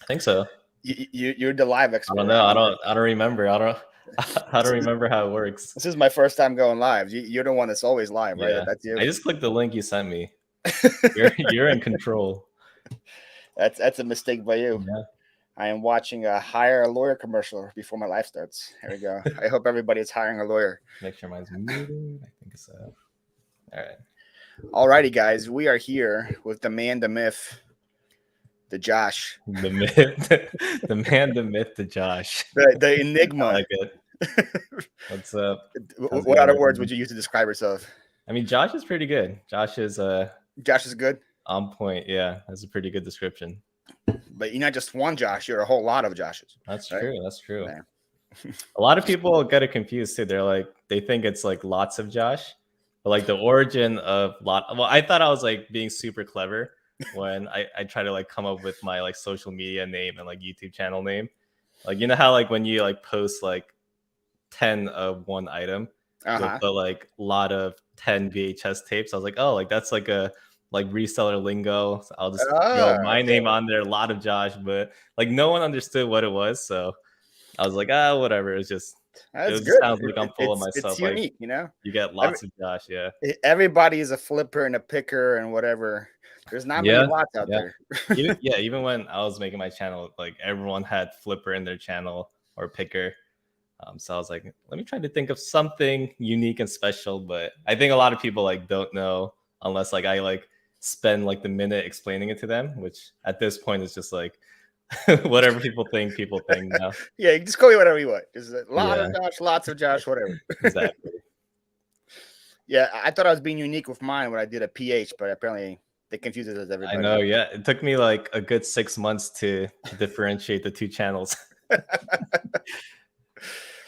I think so. You're the live expert. I don't know. I don't remember. I don't remember how it works. This is my first time going live. You're the one that's always live, right? Yeah. That's you. I just clicked the link you sent me. You're in control. That's a mistake by you. Yeah. I am watching a hire a lawyer commercial before my live starts. Here we go. I hope everybody is hiring a lawyer. Make sure mine's muted. I think it's all right. Alrighty, guys. We are here with the man, the myth, the Josh. The myth, the man, the myth, the Josh. The enigma. I like it. What's up? What other words would you use to describe yourself? I mean, Josh is pretty good. Josh is good. On point. Yeah, that's a pretty good description. But you're not just one Josh, you're a whole lot of Joshes. That's right? true. That's true. Yeah. A lot of people get it confused too. They think it's like lots of Josh, but like the origin of lot. Well, I thought I was like being super clever when I try to like come up with my like social media name and like YouTube channel name. Like, you know how like when you like post like 10 of one item, you'll put like a lot of 10 VHS tapes. I was like, oh, like that's like a like reseller lingo. So I'll just throw my name on there, a lot of Josh, but like no one understood what it was. So I was like, whatever. It's just it good. Sounds like I'm full of myself. It's unique, like, you know. You get lots of Josh, yeah. Everybody is a flipper and a picker and whatever. There's not many lots out there. Even when I was making my channel, like everyone had flipper in their channel or picker. So I was like, let me try to think of something unique and special. But I think a lot of people like don't know unless like I like spend like the minute explaining it to them, which at this point is just like whatever people think now. Yeah, you just call me whatever you want. There's a lot of Josh, lots of Josh, whatever. Exactly. Yeah, I thought I was being unique with mine when I did a PH, but apparently they confused it as everybody. I know, yeah. It took me like a good 6 months to differentiate the two channels.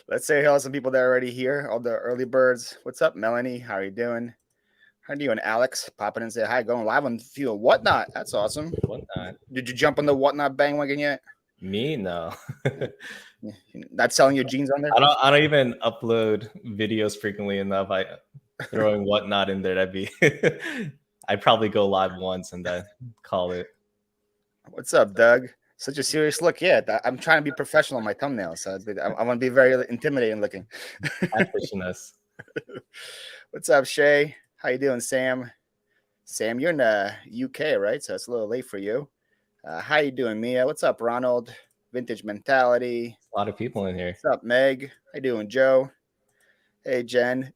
Let's say hello to some people that are already here, all the early birds. What's up, Melanie? How are you doing? How are you doing, Alex? Popping in and say hi, going live on Fuel Whatnot. That's awesome. Whatnot. Did you jump on the Whatnot bandwagon yet? Me? No. Not selling your jeans on there? I don't even upload videos frequently enough. I throwing Whatnot in there, that'd be I'd probably go live once and then call it. What's up, Doug? Such a serious look. Yeah, I'm trying to be professional on my thumbnails. So I want to be very intimidating looking. What's up, Shay? How you doing, Sam? Sam, you're in the UK, right? So it's a little late for you. How you doing, Mia? What's up, Ronald? Vintage Mentality. A lot of people in here. What's up, Meg? How you doing, Joe? Hey, Jen.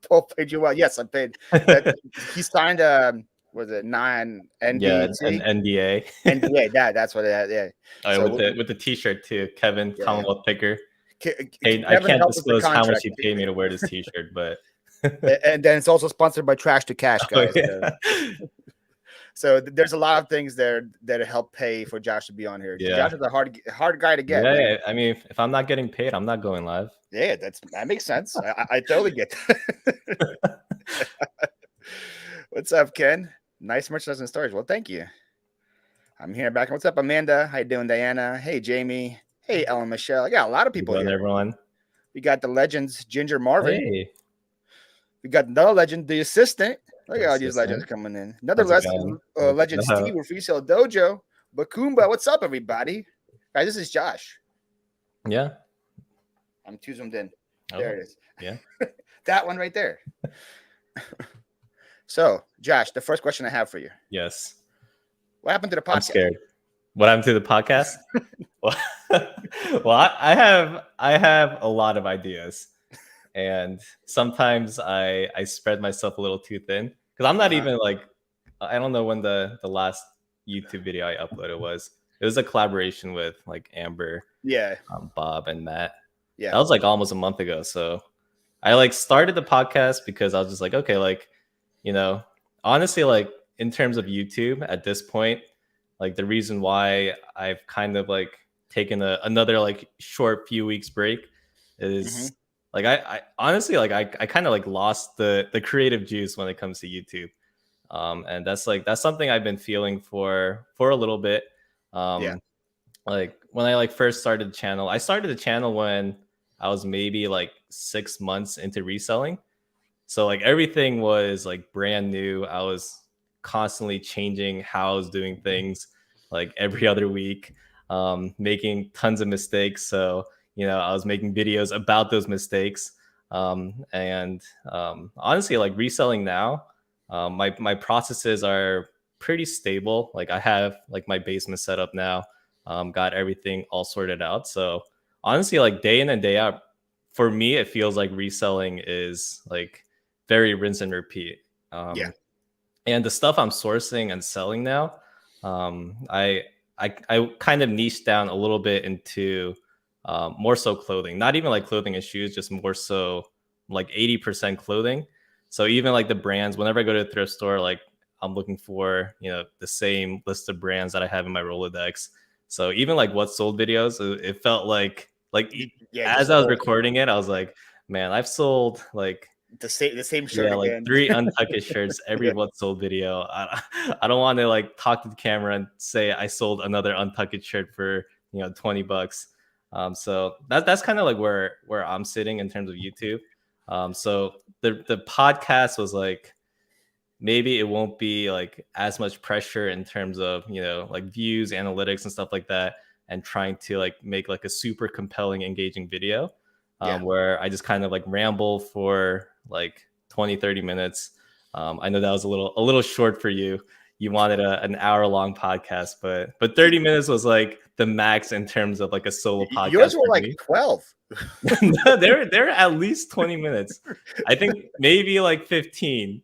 Paul paid you well. Yes, I paid. He signed was it 9 NDA? Yeah, an NDA. NDA, that's what it had. Yeah. Oh, so, with the T-shirt too, Kevin, Commonwealth Picker. I can't disclose how much he paid me to wear this T-shirt, but and then it's also sponsored by Trash to Cash, guys. So there's a lot of things there that help pay for Josh to be on here. Yeah. Josh is a hard guy to get. Yeah, I mean, if I'm not getting paid, I'm not going live. Yeah, that makes sense. I totally get that. What's up, Ken? Nice merchandise and storage. Well, thank you. I'm here back. What's up, Amanda? How you doing, Diana? Hey, Jamie. Hey, Ellen Michelle. I got a lot of people here. Everyone. We got the legends, Ginger Marvin. Hey. We got another legend, the assistant. Look at all these legends coming in. Another legend, Steve with Resale Dojo. Bakumba, what's up, everybody? Guys, this is Josh. Yeah. I'm too zoomed in. There it is. Yeah. That one right there. So, Josh, the first question I have for you. Yes. What happened to the podcast? I'm scared. What happened to the podcast? Well, I have a lot of ideas. And sometimes I spread myself a little too thin because I'm not even like, I don't know when the last YouTube video I uploaded was. It was a collaboration with like Amber, Bob and Matt. Yeah, that was like almost a month ago. So I like started the podcast because I was just like, okay, like, you know, honestly, like in terms of YouTube at this point, like the reason why I've kind of like taken another like short few weeks break is like I honestly like I kind of like lost the creative juice when it comes to YouTube. And that's something I've been feeling for a little bit. Like when I like first started the channel, I started the channel when I was maybe like 6 months into reselling. So like everything was like brand new. I was constantly changing how I was doing things. like every other week, making tons of mistakes. So, I was making videos about those mistakes. And honestly, like reselling now, my processes are pretty stable. Like I have like my basement set up now, got everything all sorted out. So honestly, like day in and day out, for me, it feels like reselling is like very rinse and repeat. Yeah. And the stuff I'm sourcing and selling now, um, I, I kind of niched down a little bit into more so clothing, not even like clothing and shoes, just more so like 80% clothing. So even like the brands, whenever I go to a thrift store, like I'm looking for, the same list of brands that I have in my Rolodex. So even like what sold videos, it felt Yeah, just as the I was whole recording it, I was like, man, I've sold like, the same shirt yeah, like again. 3 untucked shirts every Yeah. What Sold video. I don't want to like talk to the camera and say I sold another untucked shirt for, $20. So that's kind of like where I'm sitting in terms of YouTube. So the podcast was like, maybe it won't be like as much pressure in terms of, like views, analytics and stuff like that, and trying to like make like a super compelling, engaging video, Yeah. where I just kind of like ramble for like 20-30 minutes. I know that was a little short for you. You wanted an hour long podcast, but 30 minutes was like the max in terms of like a solo podcast Yours were for like me. 12. No, they're at least 20 minutes. I think maybe like 15.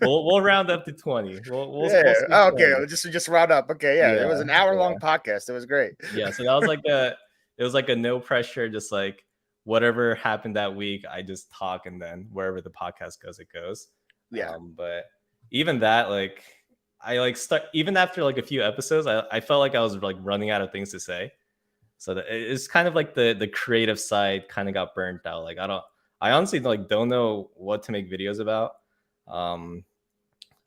We'll round up to 20. We'll Yeah. say Oh, okay. 20. Just round up. Okay. Yeah. It Yeah, was an hour long yeah, podcast. It was great. yeah. So that was like it was like a no pressure, just like whatever happened that week, I just talk, and then wherever the podcast goes, it goes. Yeah. But even that, like, I like start even after like a few episodes, I felt like I was like running out of things to say. So it's kind of like the creative side kind of got burnt out. Like I honestly like don't know what to make videos about. Um,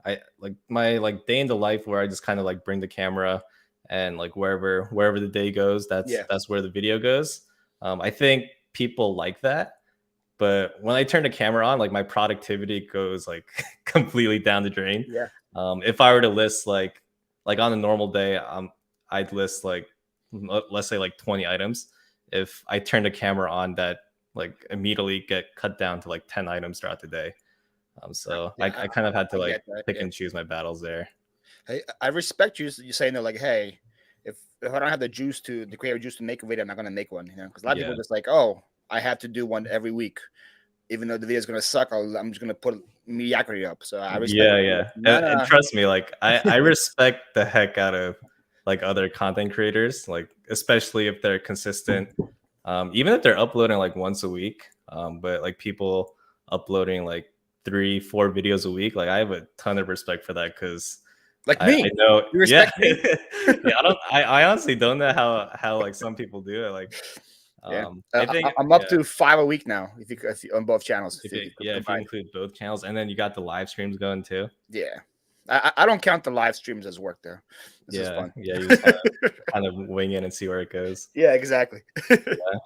I like my like day in the life where I just kind of like bring the camera, and like wherever the day goes, that's Yeah. that's where the video goes. I think people like that, but when I turn the camera on, like my productivity goes like completely down the drain. Yeah. If I were to list like on a normal day, I'd list like let's say like 20 items. If I turn the camera on, that like immediately get cut down to like 10 items throughout the day. So I, Yeah. I kind of had to I like get that. pick Yeah. and choose my battles there. Hey, I respect you saying that, like, hey, if I don't have the creative juice to make a video, I'm not gonna make one. Because a lot of people Yeah. are just like, oh, I have to do one every week, even though the video's gonna suck. I'm just gonna put mediocrity up. So I respect Yeah, it. yeah. No, And no. trust me, like I respect the heck out of like other content creators, like especially if they're consistent. Even if they're uploading like once a week. But like people uploading like 3-4 videos a week, like I have a ton of respect for that, because Like I me. know, You yeah. respect me? Yeah, I honestly don't know how like some people do it. Like Yeah. I think, I'm up yeah. to 5 a week now. If on both channels, If if you, you yeah, if you combine. include both channels, and then you got the live streams going too. Yeah. I don't count the live streams as work though. This is Yeah, fun. yeah, you just kind of wing it and see where it goes. Yeah, exactly. Yeah,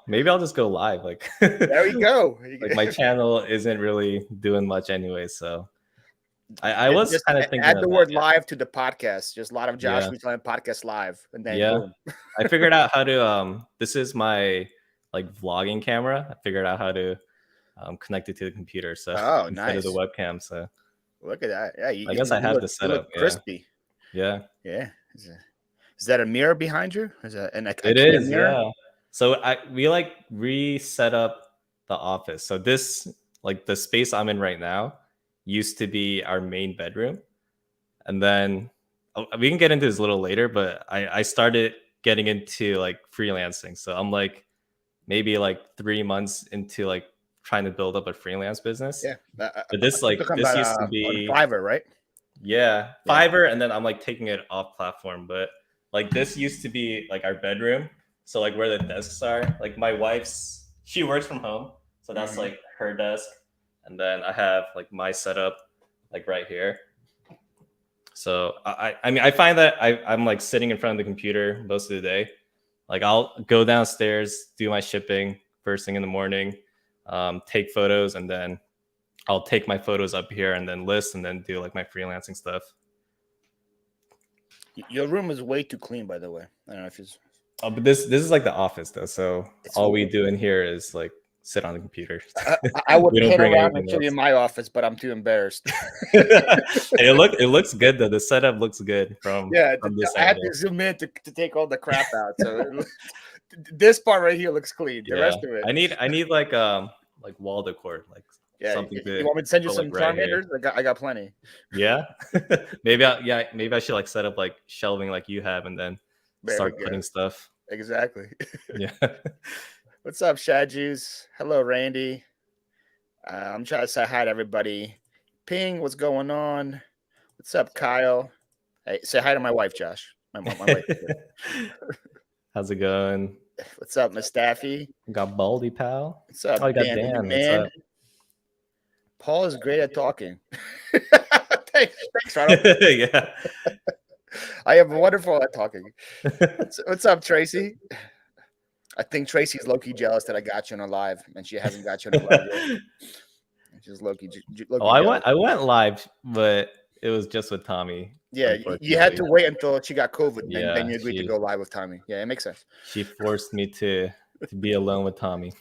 maybe I'll just go live. Like, There we go. like my channel isn't really doing much anyway, so I was Just kind of thinking add of the that. word live to the podcast. Just a lot of Josh Yeah, retelling podcast live, and then yeah. boom. I figured out how to. This is my like vlogging camera. I figured out how to connect it to the computer, so Oh, instead of the nice. webcam. So Look at that. Yeah, I guess I have the you setup. look Yeah, crispy. yeah. Yeah. Is that a mirror behind you? Is that an It IKEA is, mirror? yeah. So we like reset up the office. So this like the space I'm in right now used to be our main bedroom, and then we can get into this a little later. But I started getting into like freelancing. So I'm like maybe like 3 months into like trying to build up a freelance business. Yeah. But this You're talking this about used to on be, Fiverr, right? yeah, Yeah. Fiverr, and then I'm like taking it off platform. But like this used to be like our bedroom. So like where the desks are, like my wife's, she works from home, so that's Mhm. like her desk, and then I have like my setup like right here. So I mean I find that I'm like sitting in front of the computer most of the day. Like I'll go downstairs, do my shipping first thing in the morning, take photos, and then I'll take my photos up here and then list and then do like my freelancing stuff. Your room is way too clean, by the way. I don't know if it's. Oh, but this is like the office though, so It's all we do in here is like sit on the computer. I would We don't pan bring around and anything show you else. my office, but I'm too embarrassed. It looks good though. The setup looks good from Yeah, this I had angle. to zoom in to take all the crap out. So this part right here looks clean. The Yeah, rest of it, I need like wall decor, like yeah. something You to want me to send you put like some right here. Charmanders? I got plenty. Yeah, maybe I should like set up like shelving like you have, and then There we start go. putting stuff. Exactly. Yeah. What's up, Shad Juice? Hello, Randy. I'm trying to say hi to everybody. Ping, what's going on? What's up, Kyle? Hey, say hi to my wife, Josh. My wife. How's it going? What's up, Miss Staffy? Got Baldy pal. What's up, Oh, you got Dan? Dan. What's Man, up? Paul is great at talking. Thanks, Ronald. Yeah. I am wonderful at talking. What's up, Tracy? I think Tracy's low-key jealous that I got you on a live, and she hasn't got you on a live yet. She's low-key Oh, I went live, but it was just with Tommy. Yeah, you had to wait until she got COVID, and then you agreed to go live with Tommy. Yeah, it makes sense. She forced me to be alone with Tommy.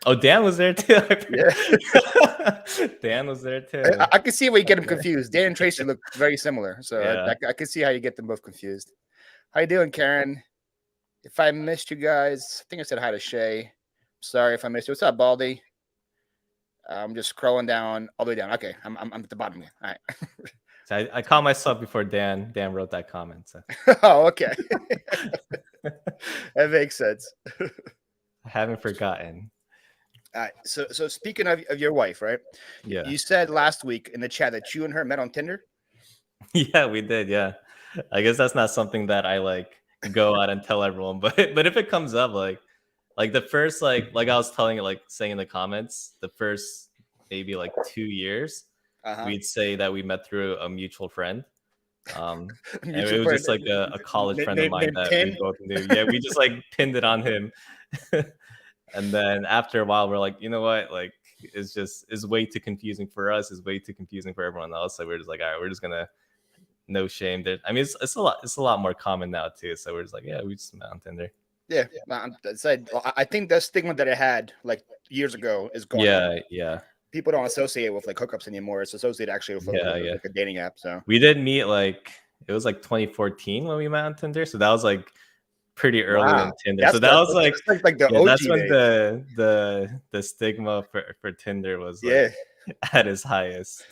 Oh, Dan was there too. Yeah, Dan was there too. I can see where you get them confused. Dan and Tracy look very similar, so Yeah. I can see how you get them both confused. How you doing, Karen? If I missed you guys, I think I said hi to Shay. Sorry if I missed you. What's up, Baldy? I'm just scrolling down all the way down. Okay, I'm at the bottom here. All right. So I caught myself before Dan wrote that comment. So. Oh, okay. That makes sense. I haven't forgotten. All right. So speaking of your wife, right? Yeah. You said last week in the chat that you and her met on Tinder. Yeah, we did. Yeah. I guess that's not something that I like go out and tell everyone, but if it comes up, like the first like I was telling it, like saying in the comments, the first maybe like 2 years, we'd say that we met through a mutual friend. And it was just like a college friend of mine that we both knew. Yeah, we just like pinned it on him. And then after a while, we're like, you know what? Like, it's way too confusing for us. It's way too confusing for everyone else. So we're just like, all right, we're just gonna no shame. I mean, it's a lot more common now too. So we're just like, yeah, we just met on Tinder. Yeah, I think the stigma that it had like years ago is gone. Yeah. People don't associate it with like hookups anymore. It's associated actually with like a dating app. So we did meet like it was like 2014 when we met on Tinder. So that was like pretty early in Tinder. So that was like the OG that's when the stigma for Tinder was like at its highest.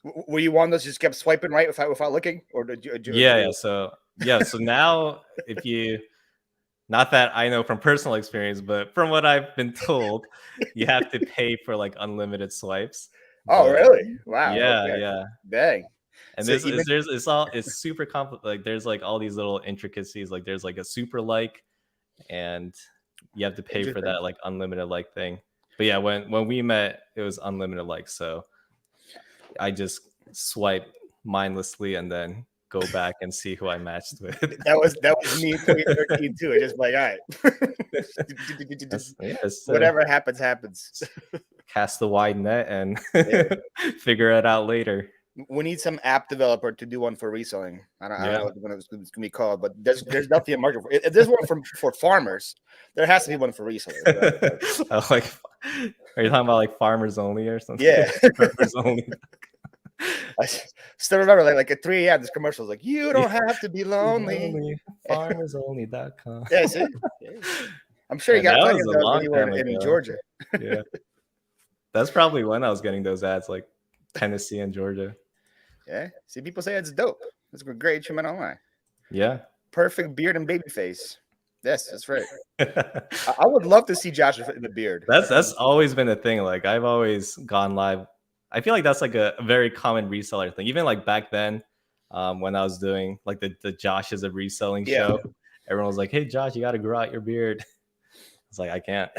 Were you one that just kept swiping right without looking, or did you? Yeah. So now if you, not that I know from personal experience, but from what I've been told, you have to pay for like unlimited swipes. Oh, really? Wow. Yeah, okay. yeah. Dang. And so it's super complicated. Like there's like all these little intricacies. Like there's like a super like, and you have to pay for that like unlimited like thing. But yeah, when we met, it was unlimited like. So I just swipe mindlessly and then go back and see who I matched with. That was me in 2013 too. I just like, all right. Whatever happens. Cast the wide net and figure it out later. We need some app developer to do one for reselling. I don't know what it's going to be called, but there's definitely a market for it. If there's one for farmers, there has to be one for resellers. Right? Like, are you talking about like farmers only or something? Yeah, farmers only. I still remember like at 3 a.m. this commercial was like, "You don't have to be lonely." Farmersonly.com. Yeah, see? Yeah. I'm sure you got plenty of those when you were in Georgia. Yeah, that's probably when I was getting those ads, like Tennessee and Georgia. Yeah, see, people say it's dope. It's a great treatment online. Yeah, perfect beard and baby face. Yes, that's right. I would love to see Josh in the beard. That's always been a thing. Like I've always gone live. I feel like that's like a very common reseller thing. Even like back then, when I was doing like the Josh is a reselling show, everyone was like, "Hey, Josh, you got to grow out your beard." It's like I can't.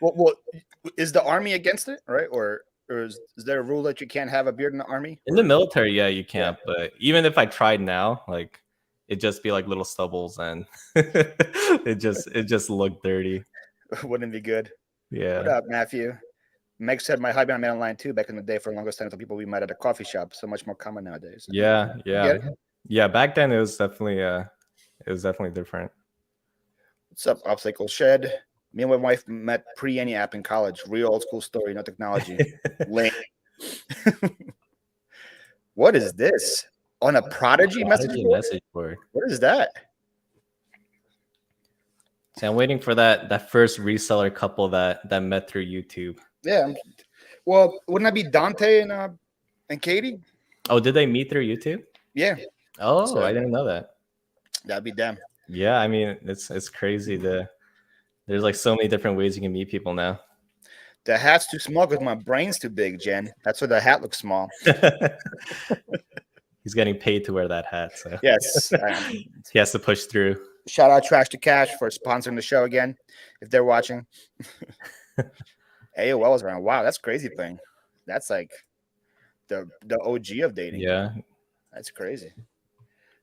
well, is the army against it, right? Or is there a rule that you can't have a beard in the army? In the military, yeah, you can't. But even if I tried now, like it'd just be like little stubbles, and it just looked dirty. Wouldn't be good. Yeah. What up, Matthew? Meg said my hubby and I met online too back in the day for the longest time. The people we met at a coffee shop, so much more common nowadays. Yeah. Yeah, back then it was definitely different. What's up, Obstacle Shed? Me and my wife met pre any app in college. Real old school story, no technology. Lame. What is this? On a Prodigy message Prodigy board? message board. What is that? See, I'm waiting for that first reseller couple that met through YouTube. Yeah. Well, wouldn't that be Dante and Katie? Oh, did they meet through YouTube? Yeah. Oh, I So didn't know that. that'd be them. Yeah, I mean it's crazy. There's like so many different ways you can meet people now. The hat's too small because my brain's too big, Jen. That's why the hat looks small. He's getting paid to wear that hat, so Yes. he has to push through. Shout out Trash to Cash for sponsoring the show again, if they're watching. AOL was around. Wow, that's crazy thing. That's like the OG of dating. Yeah. That's crazy.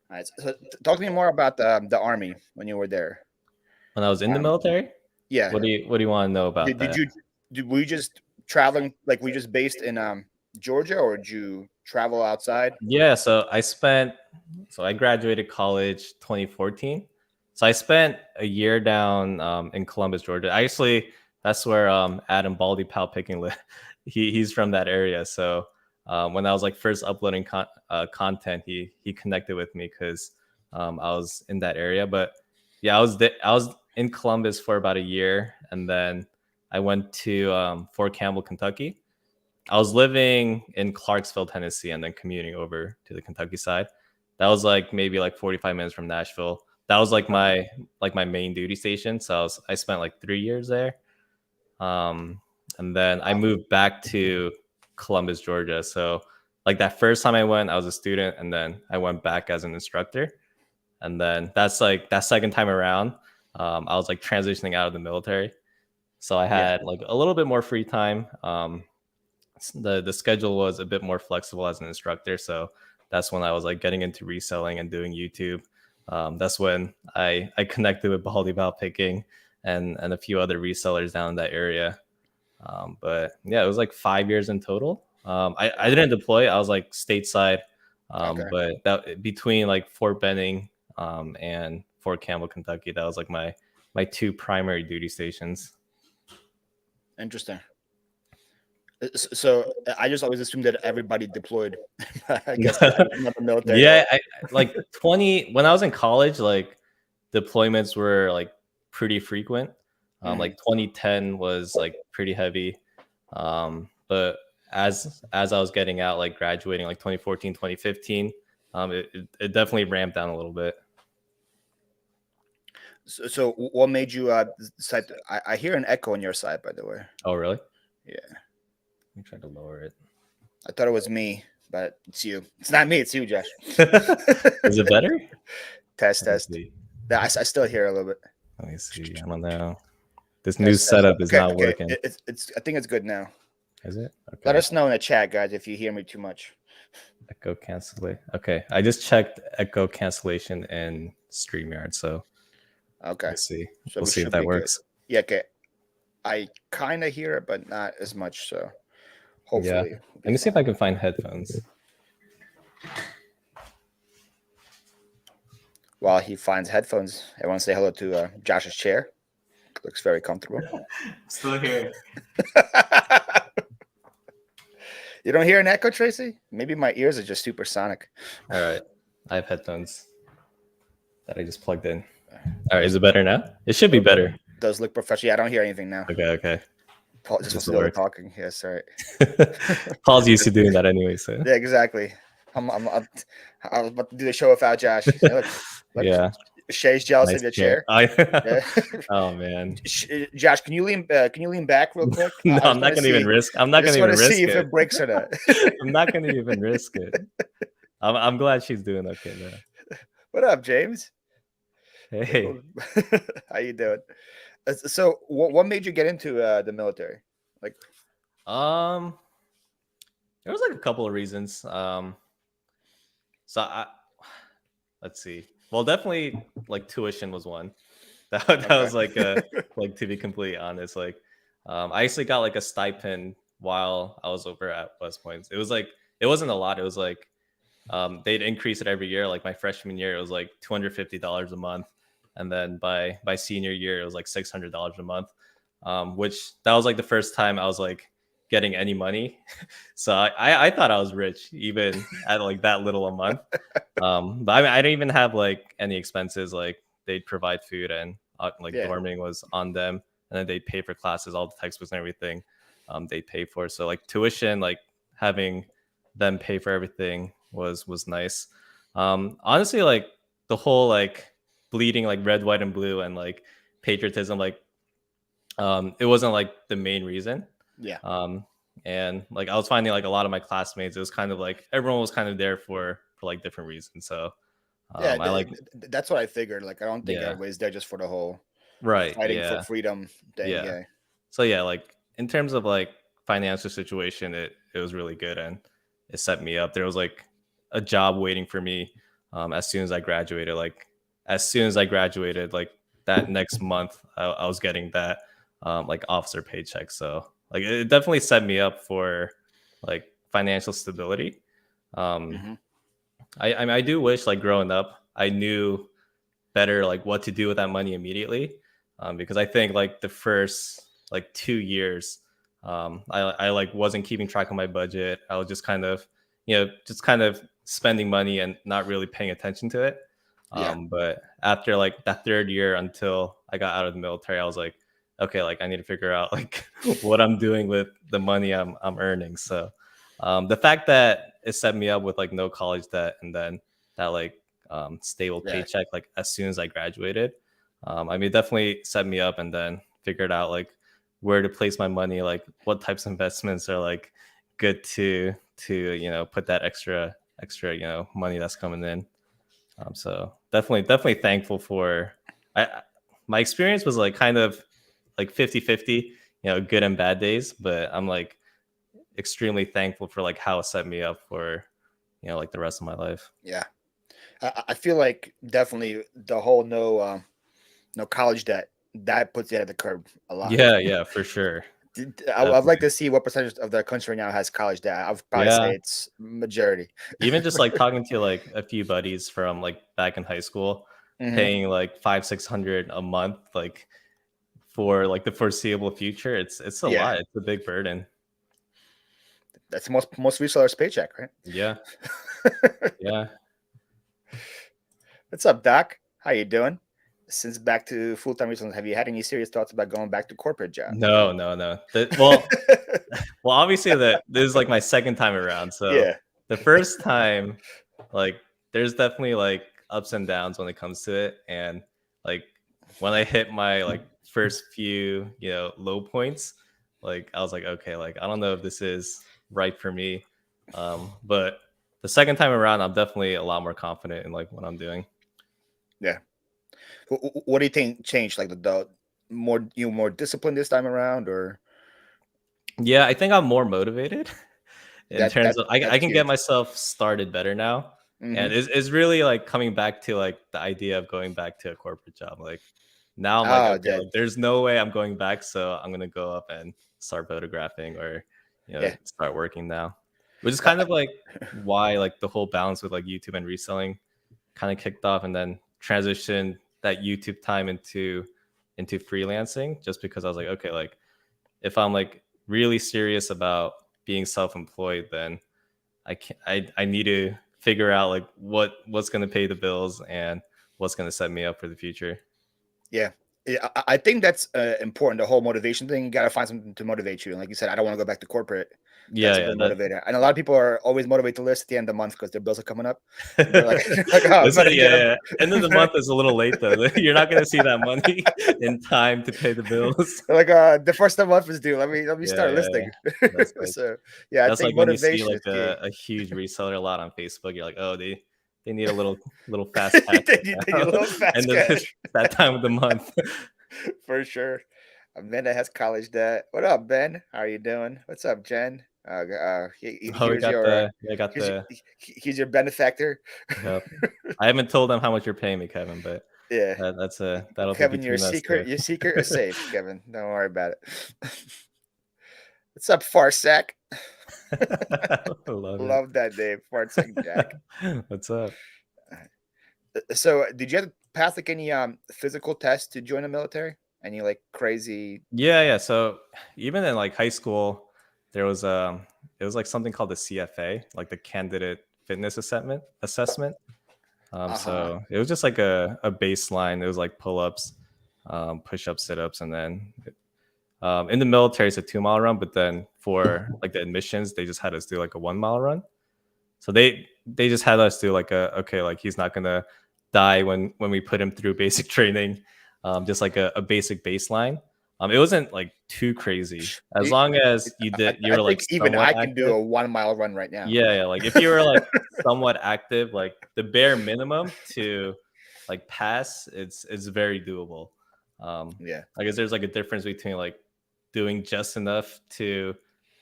All right, so talk to me more about the army when you were there. When I was in the military? Yeah. What do you want to know about that? Were you just traveling, like were you just based in Georgia, or did you travel outside? Yeah, so I graduated college 2014. So I spent a year down in Columbus, Georgia. Actually, that's where Adam Baldy Pal Picking live. He's from that area. So when I was like first uploading content, he connected with me because I was in that area. But yeah, I was in Columbus for about a year, and then I went to Fort Campbell, Kentucky. I was living in Clarksville, Tennessee, and then commuting over to the Kentucky side. That was like maybe like 45 minutes from Nashville. That was like my main duty station. So I spent like 3 years there. And then I moved back to Columbus, Georgia. So like that first time I went, I was a student, and then I went back as an instructor. And then that's like that second time around, I was like transitioning out of the military. So I had like a little bit more free time. The schedule was a bit more flexible as an instructor, so that's when I was like getting into reselling and doing YouTube. That's when I connected with Baldy Bow Picking and a few other resellers down in that area. But yeah, it was like 5 years in total. I didn't deploy; I was like stateside. But that between like Fort Benning and Fort Campbell, Kentucky, that was like my two primary duty stations. Interesting. So I just always assumed that everybody deployed. I guess not the military. Yeah, like 20 when I was in college, like deployments were like pretty frequent. Like 2010 was like pretty heavy. But as I was getting out, like graduating, like 2014, 2015, it definitely ramped down a little bit. So what made you decide? I hear an echo on your side, by the way. Oh, really? Yeah. Let me try to lower it. I thought it was me, but it's you. It's not me. It's you, Josh. Is it better? Test. I still hear a little bit. Let me see. I don't know. This new setup is not working. It's. I think it's good now. Is it? Okay. Let us know in the chat, guys, if you hear me too much. Echo cancellation. Okay, I just checked echo cancellation in StreamYard. So okay, let's see. So we'll see if that works. Good. Yeah. Okay. I kind of hear it, but not as much. So hopefully. Yeah. Let me see if I can find headphones. While he finds headphones, I want to say hello to Josh's chair. Looks very comfortable. Still here. You don't hear an echo, Tracy? Maybe my ears are just supersonic. All right. I have headphones that I just plugged in. All right. Is it better now? It should be better. It does look professional. Yeah, I don't hear anything now. Okay. Paul just wants to do talking. Yes, all right. Paul's used to doing that anyway. So yeah, exactly. I was about to do the show without Josh. Look, yeah. Shay's jealous of your chair. Oh man, Josh, can you lean back real quick? No, I'm not gonna even risk. I'm not gonna even risk see if it breaks or not. I'm not gonna even risk it. I'm glad she's doing okay though. What up, James? Hey, how you doing? So, what made you get into the military? Like, there was like a couple of reasons. So let's see. Well, definitely like tuition was one. That was like like to be completely honest, like I actually got like a stipend while I was over at West Point. It was like it wasn't a lot. It was like they'd increase it every year. Like my freshman year, it was like $250 a month, and then by senior year, it was like $600 a month. Which that was like the first time I was like getting any money. So I thought I was rich even at like that little a month. But I mean, I didn't even have like any expenses. Like they'd provide food and like Yeah, dorming was on them, and then they'd pay for classes, all the textbooks and everything. They pay for. So like tuition, like having them pay for everything was nice. Honestly, like the whole like bleeding like red, white, and blue and like patriotism, like it wasn't like the main reason. yeah, Um, and like I was finding like a lot of my classmates, it was kind of like everyone was kind of there for like different reasons. So yeah. I like That's what I figured. Like, I don't think yeah, everybody's there just for the whole right, fighting for yeah, freedom thing. yeah. Yeah, So yeah, like in terms of like financial situation, it was really good and it set me up. There was like a job waiting for me as soon as I graduated. Like as soon as I graduated, like that next month, I was getting that like officer paycheck. So like it definitely set me up for like financial stability. Um, hmm I mean I do wish like growing up I knew better like what to do with that money immediately, because I think like the first like 2 years, I like wasn't keeping track of my budget. I was just kind of just kind of spending money and not really paying attention to it. yeah, But after like that third year until I got out of the military, I was like, okay, like I need to figure out like what I'm doing with the money I'm earning. So the fact that it set me up with like no college debt and then that like stable yeah, paycheck like as soon as I graduated. I mean, it definitely set me up and then figured out like where to place my money, like what types of investments are like good to put that extra money that's coming in. So definitely thankful for I my experience was like kind of like 50-50, good and bad days, but I'm like extremely thankful for like how it set me up for like the rest of my life. yeah. I feel like definitely the whole no college debt that puts you at the curb a lot. Yeah, for sure. I'd like Definitely. to see what percentage of the country now has college debt. I'd probably say Yeah. it's majority. Even just like talking to like a few buddies from like back in high school, hmm paying like 500-600 a month, like for like the foreseeable future, it's a Yeah, lot. It's a big burden. that's most resellers' paycheck, right? Yeah. Yeah. What's up, Doc? How you doing? Since back to full time recently, have you had any serious thoughts about going back to corporate job? No, no, no. Well, obviously that this is like my second time around. So Yeah, the first time, like, there's definitely like ups and downs when it comes to it. And like when I hit my like first few, low points, like I was like, okay, like I don't know if this is right for me. But the second time around, I'm definitely a lot more confident in like what I'm doing. yeah. What do you think changed? Like the more more disciplined this time around, or Yeah, I think I'm more motivated. In that terms of I that's can get huge. myself started better now. And hmm it's really like coming back to like the idea of going back to a corporate job. Like now I'm like, Oh, okay, that like there's no way I'm going back. So I'm gonna go up and start photographing or yeah. start working now. Which is Uh, kind of like why like the whole balance with like YouTube and reselling kind of kicked off and then transitioned that YouTube time into freelancing just because I was like, okay, like if I'm like really serious about being self-employed, then I can I need to figure out like what's going to pay the bills and what's going to set me up for the future. Yeah. Yeah, I think that's important. The whole motivation thing. You got to find something to motivate you. And like you said, I don't want to go back to corporate. Yeah, That's a yeah, good motivator. And a lot of people are always motivated to list at the end of the month because their bills are coming up. They're like, like, oh, I better Yeah, get them. yeah. End of the month is a little late though. You're not going to see that money in time to pay the bills. Like, the first of the month is due. Let me Yeah, start yeah, yeah. listing. That's like So yeah, I that's think like when you see motivation like is key. a huge reseller a lot on Facebook. You're like, oh, they need a little fast cash They right need a now. little And fast then it's cash that time of the month. for sure. Amanda has college debt. What up, Ben? How are you doing? What's up, Jen? Oh, we Here's got your here's your, the here's your benefactor. yep. I haven't told them how much you're paying me, Kevin, but Yeah, that'll be Kevin, between us two. your secret is safe, Kevin. Don't worry about it. What's up, Farsack? I love it. Love that name, Fartsec Jack. What's up? So, did you have to pass like any physical tests to join the military? Any like crazy? Yeah. So even in like high school, there was it was like something called the CFA, like the candidate fitness assessment. Uh huh. So it was just like a baseline. It was like pull-ups, push-ups, sit-ups, and then in the military it's a 2 mile run, but then for like the admissions, they just had us do like a 1 mile run. So they just had us do like a okay, like he's not gonna die when we put him through basic training, just like a basic baseline. It wasn't like too crazy as You- long as you I were like think even somewhat I can do active. a 1 mile run right now. Yeah, like if you were like somewhat active, like the bare minimum to like pass, it's very doable. Yeah. I guess there's like a difference between like doing just enough to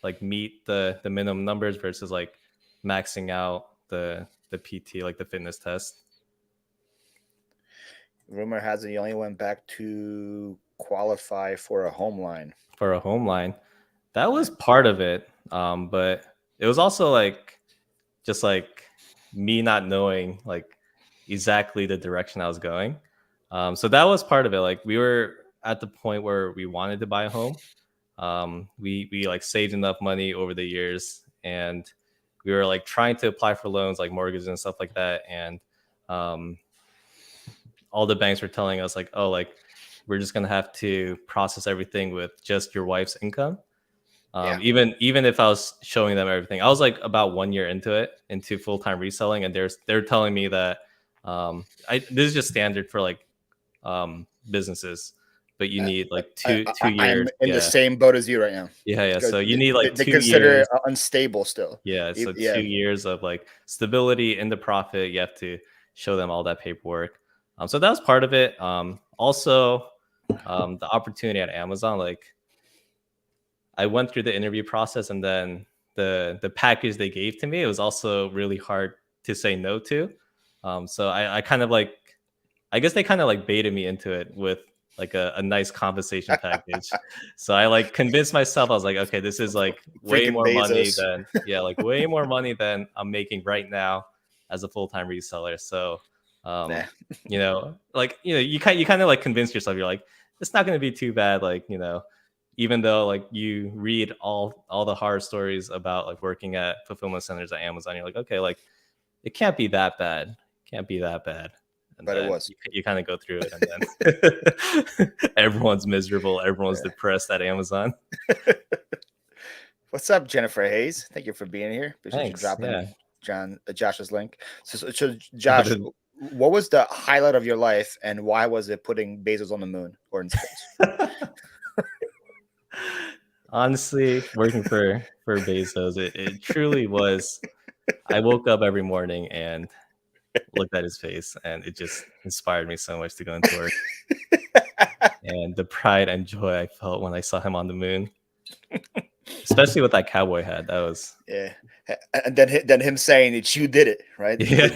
like meet the minimum numbers versus like maxing out the PT, like the fitness test. Rumor has it you only went back to qualify for a home line. For a home line. That was Yeah. part of it. But it was also like just like me not knowing like exactly the direction I was going. So that was part of it. Like we were at the point where we wanted to buy a home. We like saved enough money over the years, and we were like trying to apply for loans, like mortgages and stuff like that. And um, all the banks were telling us like, oh, like we're just gonna have to process everything with just your wife's income. Yeah. Even if I was showing them everything, I was like about 1 year into full time reselling, and they're telling me that this is just standard for like businesses, but you need like two I'm years. in the Yeah, same boat as you right now. yeah. Because So you need like they two consider years. it unstable still. Yeah, so Yeah. 2 years of like stability in the profit. You have to show them all that paperwork. So that was part of it. Also, the opportunity at Amazon, like I went through the interview process, and then the package they gave to me, it was also really hard to say no to. So I kind of like, I guess they kind of like baited me into it with like a nice compensation package. So I like convinced myself, I was like, okay, this is like way Freaking more money Bezos. than, yeah, like way more money than I'm making right now as a full-time reseller. So Nah. like you kind of like convince yourself, you're like, it's not going to be too bad, like even though like you read all the horror stories about like working at fulfillment centers at Amazon, you're like, okay, like it can't be that bad, can't be that bad. And But it then was. you kind of go through it, and then everyone's miserable, everyone's Yeah. depressed at Amazon. What's up, Jennifer Hayes? Thank you for being here. Appreciate you Thanks. dropping Yeah. Josh's link. So Josh, what was the highlight of your life, and why was it putting Bezos on the moon or in space? Honestly, working for Bezos, it truly was. I woke up every morning and looked at his face, and it just inspired me so much to go into work. And the pride and joy I felt when I saw him on the moon, especially with that cowboy hat, that was Yeah, and then him saying that you did it, right? yeah.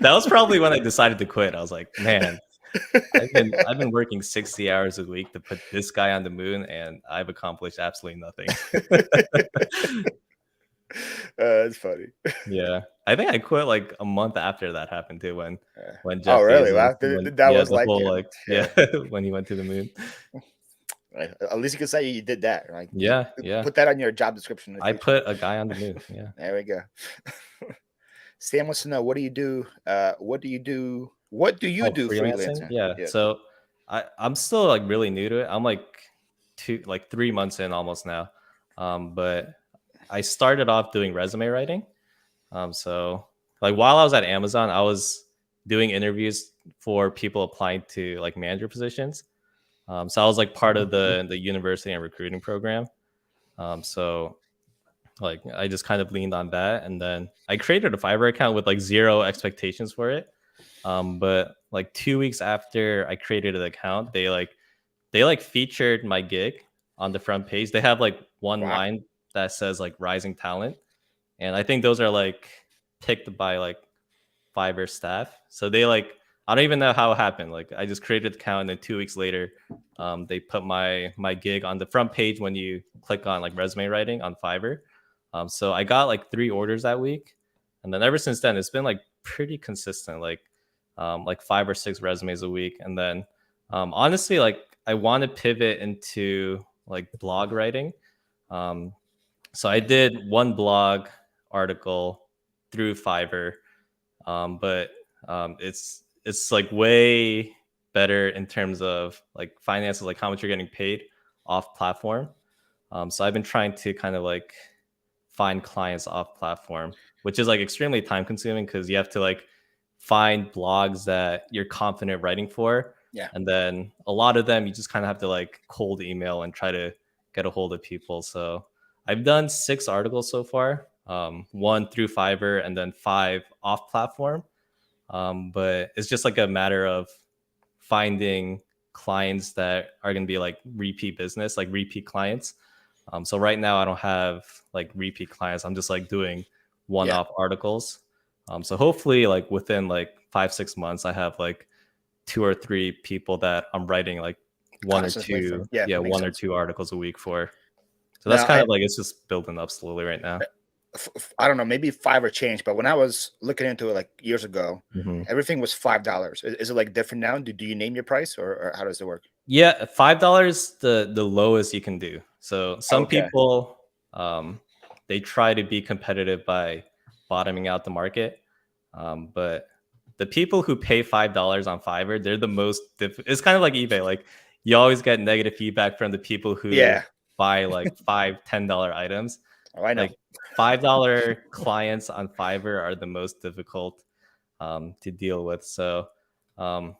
That was probably when I decided to quit. I was like, man, I've been working 60 hours a week to put this guy on the moon, and I've accomplished absolutely nothing. That's funny. Yeah, I think I quit like a month after that happened too. When Oh, Jeff really? Bezos, Wow, that yeah, was the like, whole like yeah. when he went to the moon. Right. At least you can say you did that. Like, Yeah, yeah. put that on your job description in the I future. put a guy on the moon. Yeah. There we go. Sam wants to know, what do you do? What do you do? What do you Oh, do freelancing? freelancing? Yeah. Yeah. So I'm still like really new to it. I'm like 3 months in almost now. But I started off doing resume writing. So like while I was at Amazon, I was doing interviews for people applying to like manager positions. So I was like part of the university and recruiting program. So like I just kind of leaned on that, and then I created a Fiverr account with like zero expectations for it. But like 2 weeks after I created an account, they featured my gig on the front page. They have like one Wow. line that says like rising talent, and I think those are like picked by like Fiverr staff. So they like I don't even know how it happened. Like I just created the account, and then 2 weeks later, they put my gig on the front page when you click on like resume writing on Fiverr. So I got like 3 orders that week, and then ever since then, it's been like pretty consistent, like 5 or 6 resumes a week. And then honestly, like I want to pivot into like blog writing. Um, so I did one blog article through Fiverr, but it's like way better in terms of like finances, like how much you're getting paid off platform. So I've been trying to kind of like find clients off platform, which is like extremely time consuming because you have to like find blogs that you're confident writing for. Yeah. And then a lot of them you just kind of have to like cold email and try to get a hold of people. So I've done 6 articles so far, one through Fiverr and then 5 off platform. But it's just like a matter of finding clients that are going to be like repeat business, like repeat clients. So right now I don't have like repeat clients. I'm just like doing Yeah. one-off articles. So hopefully like within like 5-6 months, I have like 2 or 3 people that I'm writing like one or Constantly for, two, yeah, yeah, makes one or sense. two articles a week for. So that's Now kind of like it's just building up slowly right now. I don't know, maybe Fiverr changed, but when I was looking into it like years ago, Mhm. everything was $5. Is it like different now? Do you name your price, or how does it work? Yeah, $5 the lowest you can do. So some Okay. people they try to be competitive by bottoming out the market, but the people who pay $5 on Fiverr, they're the most. It's kind of like eBay. Like you always get negative feedback from the people who Yeah. buy like $5, $10 items. Oh, I know. Like $5 clients on Fiverr are the most difficult to deal with. So um,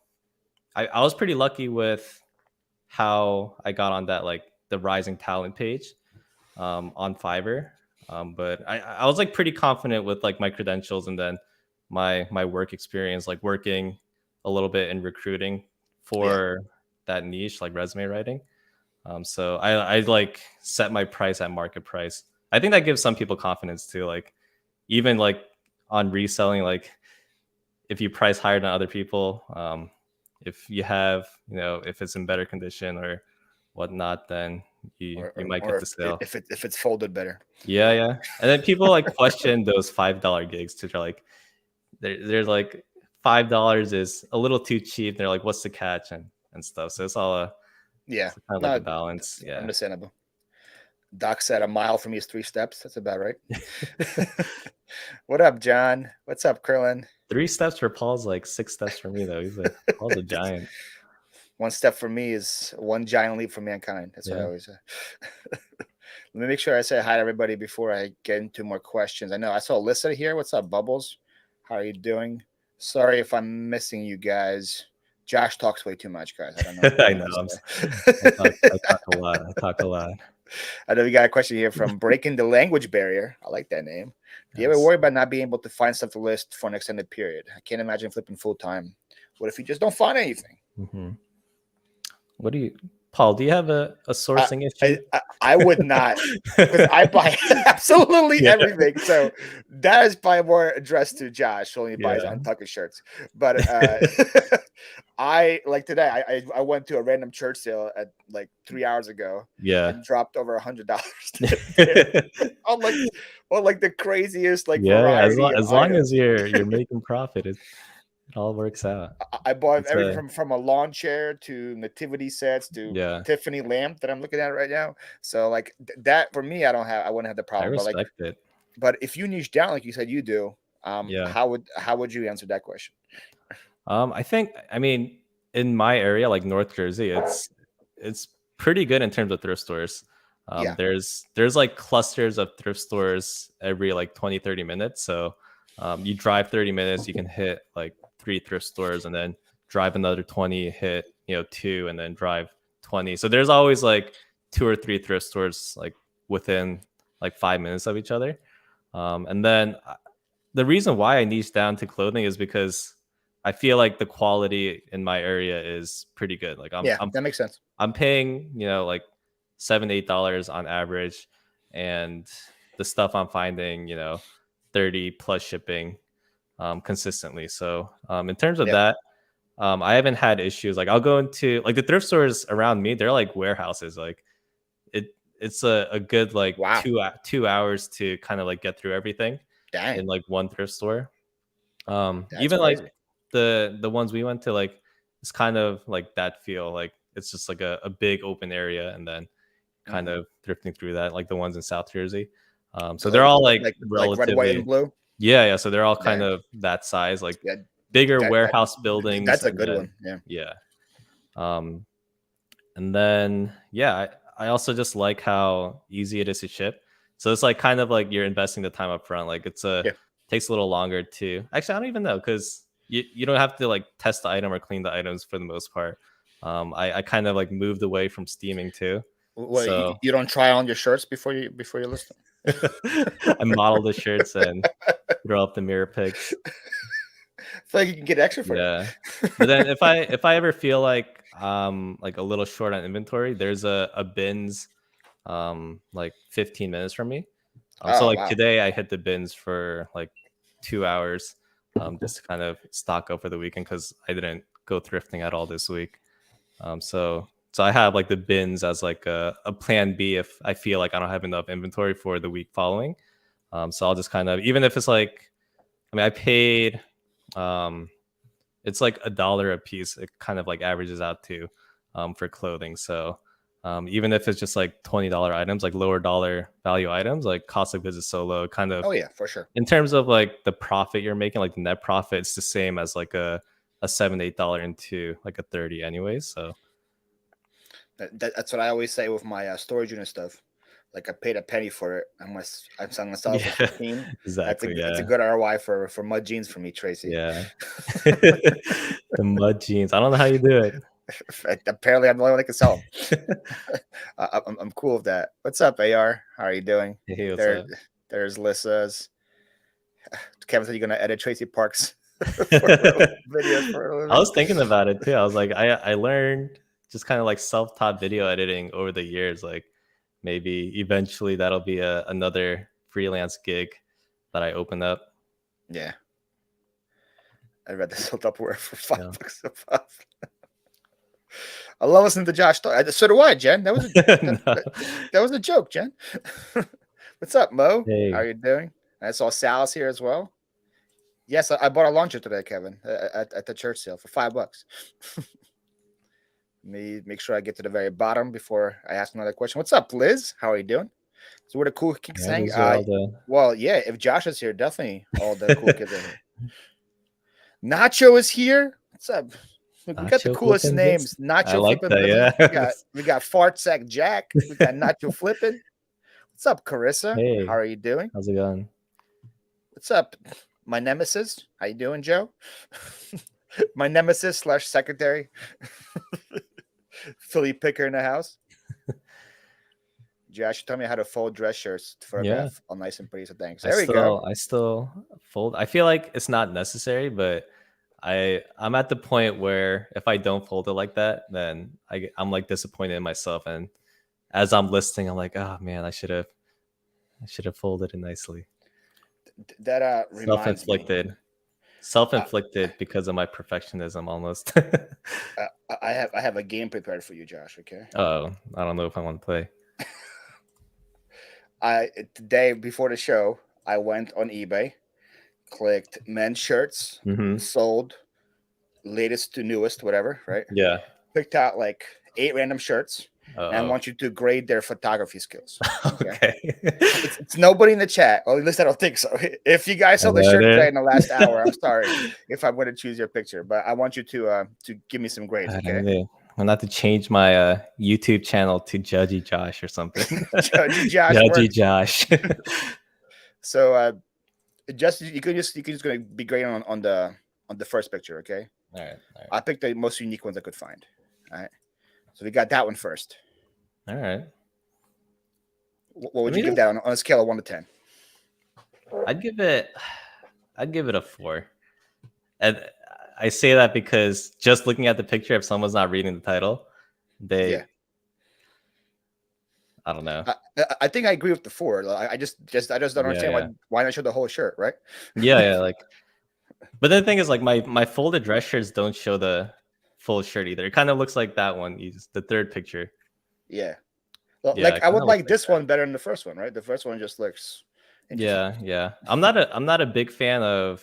I was pretty lucky with how I got on that like the rising talent page on Fiverr. But I was like pretty confident with like my credentials and then my work experience, like working a little bit in recruiting Yeah. for that niche, like resume writing. So I like set my price at market price. I think that gives some people confidence too. Like even like on reselling, like if you price higher than other people, if you have, if it's in better condition or whatnot, then you might Or get the sale. if it's folded better. Yeah, yeah. And then people like question those $5 gigs to like they're like $5 is a little too cheap. They're like, what's the catch and stuff. So it's all Yeah. it's kind of like No, a balance. that's Yeah. understandable. Doc said a mile from me is 3 steps. That's about right. What up, John? What's up, Krillin? 3 steps for Paul's like 6 steps for me though. Paul's a giant. 1 step for me is one giant leap for mankind. That's what I Yeah. always say. Let me make sure I say hi to everybody before I get into more questions. I know I saw Alyssa here. What's up, Bubbles? How are you doing? Sorry if I'm missing you guys. Josh talks way too much, guys. I don't know what I he know. has to I say. talk a lot. I talk a lot. I know we got a question here from Breaking the Language Barrier. I like that name. Do you ever Yes. worry about not being able to find stuff to list for an extended period? I can't imagine flipping full time. What if you just don't find anything? Hmm. What do you, Paul? Do you have a I, sourcing I, issue? I I would not, because I buy absolutely Yeah. everything. So that is probably more addressed to Josh, who only buys Yeah. Untucked shirts. But I like today. I went to a random church sale at like 3 hours ago Yeah. and dropped over $100 there on like the craziest like Yeah. Yeah. variety of As long as items. you're making profit, it all works out. I bought It's everything a from a lawn chair to nativity sets to yeah. Tiffany lamp that I'm looking at right now. So like that for me, I wouldn't have the I problem. But like, respect it. but if you niche down like you said you do, Yeah. how would you answer that question? I think I mean in my area, like North Jersey, it's pretty good in terms of thrift stores. Yeah, There's like clusters of thrift stores every like 20-30 minutes. So you drive 30 minutes, you can hit like 3 thrift stores, and then drive another 20, hit 2, and then drive 20. So there's always like 2 or 3 thrift stores like within like 5 minutes of each other. And then the reason why I niche down to clothing is because I feel like the quality in my area is pretty good. Like yeah, that makes sense. I'm paying, like $7-8 on average, and the stuff I'm finding, 30 plus shipping consistently. So in terms of Yeah, that, I haven't had issues. Like I'll go into like the thrift stores around me, they're like warehouses. Like it's a good like Wow, 2 hours to kind of like get through everything dang, in like one thrift store. that's Even like crazy. the ones we went to, like it's kind of like that feel. Like it's just like a big open area and then kind Hmm. of drifting through that, like the ones in South Jersey. So they're Like, all like like red, white, and relatively, blue. yeah. So they're all kind Dang, of that size, like yeah, bigger that, that warehouse buildings, that's a and good then one. Yeah. yeah. Um, and then yeah, I also just like how easy it is to ship. So it's like kind of like you're investing the time up front. Like it's a Yeah. takes a little longer to actually I don't even know because you don't have to like test the item or clean the items for the most part. I kind of like moved away from steaming too. Well, So you don't try on your shirts before you list them. I model the shirts and throw up the mirror pics. I feel like you can get extra for Yeah. But then that. if I ever feel like a little short on inventory, there's a bins like 15 minutes from me. So Oh like wow. today I hit the bins for like 2 hours just to kind of stock up for the weekend because I didn't go thrifting at all this week. So I have like the bins as like a plan B if I feel like I don't have enough inventory for the week following. So I'll just kind of, even if it's like, I mean I paid um it's like $1 a piece. It kind of like averages out to for clothing. So even if it's just like $20 items, like lower dollar value items, like cost of goods is so low. Kind of Oh yeah, for sure. in terms of like the profit you're making, like the net profit, it's the same as like a $7 $8 into like a 30 anyways. So That's what I always say with my storage unit stuff. Like I paid a penny for it. I'm selling myself for yeah, 15. exactly. It's a Yeah, good ROI for mud jeans for me, Tracy. yeah. The mud jeans. I don't know how you do it. Apparently, I'm the only one that can sell them. I'm cool with that. What's up, AR? How are you doing? Hey, what's There, up? there's Lissa's. Kevin said you're gonna edit Tracy Parks for videos for a I living. was thinking about it too. I was like, I learned just kind of like self-taught video editing over the years. Like maybe eventually that'll be another freelance gig that I open up. Yeah, I read this whole Tupperware for five Yeah. bucks a pop. I love listening to Josh talk. So do I, Jen. No. That was a joke, Jen. What's up, Mo? How are Hey. you doing? I saw Sal's here as well. Yes, I bought a launcher today, Kevin, at the church sale for $5. Me make sure I get to the very bottom before I ask another question. What's up, Liz? How are you doing? So where the cool kids Yeah, hang? these are all the Well, yeah. If Josh is here, definitely all the cool kids are here. Nacho is here. What's up? We got the nacho coolest flipping bits. names. I Nacho like flipping that. Billy. Yeah. We got fart sack Jack. We got Nacho flipping. What's up, Carissa? How Hey, are you doing? how's it going? What's up, my nemesis? How you doing, Joe? My nemesis slash secretary, Philly Picker in the house. Josh, tell me how to fold dress shirts to Yeah. photograph all nice and pretty. So thanks. I There we go. still I still fold. I feel like it's not necessary, but I'm at the point where if I don't fold it like that, then I'm like disappointed in myself. And as I'm listing, I'm like, oh man, I should have folded it nicely. That reminds me. Self-inflicted. Uh, Self-inflicted because of my perfectionism almost. I have a game prepared for you, Josh. Okay. Oh, I don't know if I want to play. I Today before the show, I went on eBay, clicked men's shirts, Hmm. sold latest to newest, whatever. Right. Yeah. Picked out like 8 random shirts, and I Oh. want you to grade their photography skills. Okay. Okay. It's nobody in the chat. Or at least I don't think so. If you guys saw the shirt today Alright. in the last hour, I'm sorry if I'm going to choose your picture, but I want you to give me some grades. I Okay. need I'm not to change my YouTube channel to Judgy Josh or something. Judgy Josh Judgy works. Josh. So just you can just going to be grading on the first picture. Okay. All right, all right, I picked the most unique ones I could find. All right. So we got that one first. all right. What would I you mean, give that on a scale of 1 to 10? I'd give it, I'd give it a 4. And I say that because just looking at the picture, if someone's not reading the title, Yeah. they, I don't know. I think I agree with the 4. I just don't understand Yeah, why not show the whole shirt, right? yeah, yeah. Like But the thing is, like my folded dress shirts don't show the full shirt either. It kind of looks like that one. The third picture. Yeah. Well, Yeah, like it I kind would of looks like like this that. one better than the first one, right? The first one just looks interesting. Yeah. I'm not a big fan of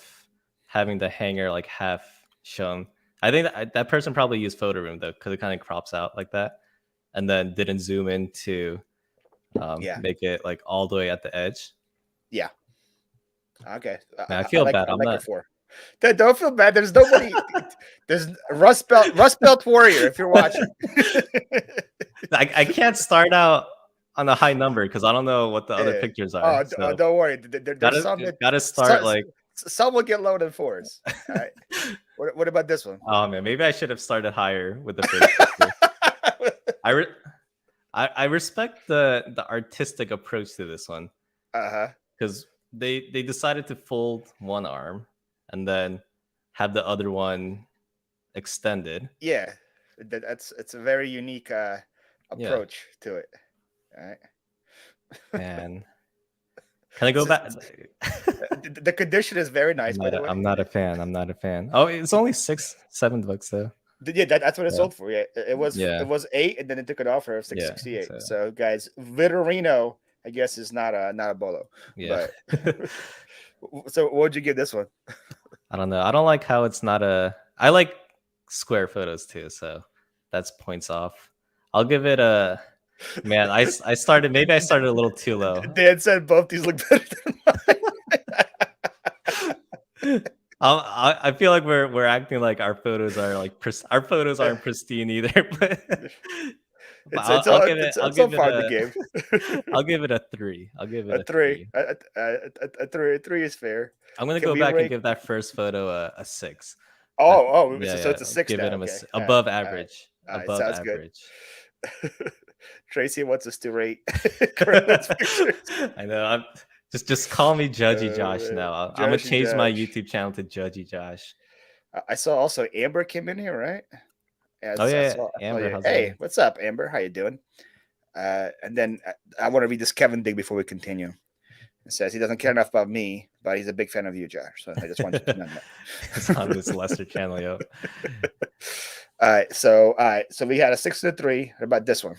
having the hanger like half shown. I think that person probably used photo room though, because it kind of crops out like that, and then didn't zoom in to Yeah. make it like all the way at the edge. Yeah. Okay. Man, I feel bad. I I'm like it not. for. Don't feel bad. There's nobody. There's Rust Belt Warrior. If you're watching, I can't start out on a high number because I don't know what the other yeah. pictures are. So Don't worry. There's gotta some that gotta start like. some will get low than fours. All right. What about this one? Oh man, maybe I should have started higher with the first picture. I re- I respect the artistic approach to this one Uh-huh. because they decided to fold one arm and then have the other one extended. Yeah. It's a very unique Yeah, approach to it. All right. and can I go back? The condition is very nice, by the way. I'm not a fan. I'm not a fan. Oh, it's only $6-7 though. Yeah, that's what it Yeah. sold for. Yeah, it was Yeah. 8, and then it took it off for Yeah, 668. So, guys, Vitorino, I guess, is not a bolo. yeah. But so, what would you give this one? I don't know. I don't like how it's not a. I like square photos too, so that's points off. I'll give it a. Man, I started. Maybe I started a little too low. Dan said both these look better than mine. I feel like we're acting like our photos are like our photos aren't pristine either. But I'll give it. I'll give it far in the a. game. I'll give it a 3. I'll give it A a 3. 3. A 3 is fair. I'm gonna Can go we back and rank- give that first photo a 6. So Yeah, it's a 6 give now. it him Okay. above All right. average. All right, Above sounds good. average. Tracy wants us to rate Carolyn's pictures. I know. Just call me Judgy Josh man. now. I'm gonna Judgy change my Josh. YouTube channel to Judgy Josh. I saw also Amber came in here, right? Oh yeah, I saw Amber. you. How's it Hey, going? what's up, Amber? How you doing? And then I want to read this Kevin Dig before we continue. It says he doesn't care enough about me, but he's a big fan of you, Josh. So I just want you to know that. It's on this Lester channel, yo. All right, so we had a 6 and a 3. What about this one?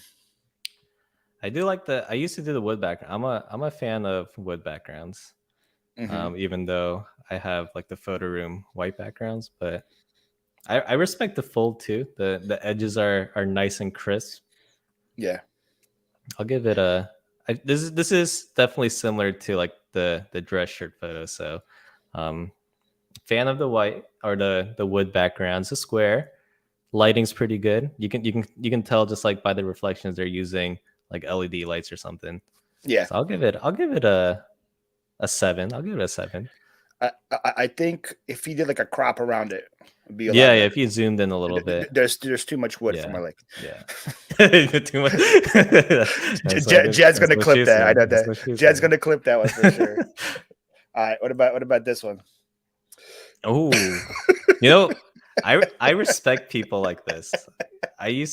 I do like I used to do the wood background. I'm a fan of wood backgrounds. Mm-hmm. Even though I have like the photo room white backgrounds, but I respect the fold too. The edges are nice and crisp. Yeah. I'll give it a. This is definitely similar to like the dress shirt photo. So, fan of the white or the wood backgrounds. The square lighting's pretty good. You can tell just like by the reflections they're using like LED lights or something. Yeah. So I'll give it a 7. I'll give it a 7. I think if he did like a crop around it, it'd be a lot Yeah. better. If you zoomed in a little bit, There's too much wood for Yeah. my leg. yeah. Too much. Jed's gonna clip that. I know That's that. what she Jed's said. gonna clip that one for sure. All right. What about this one? Oh, I respect people like this. I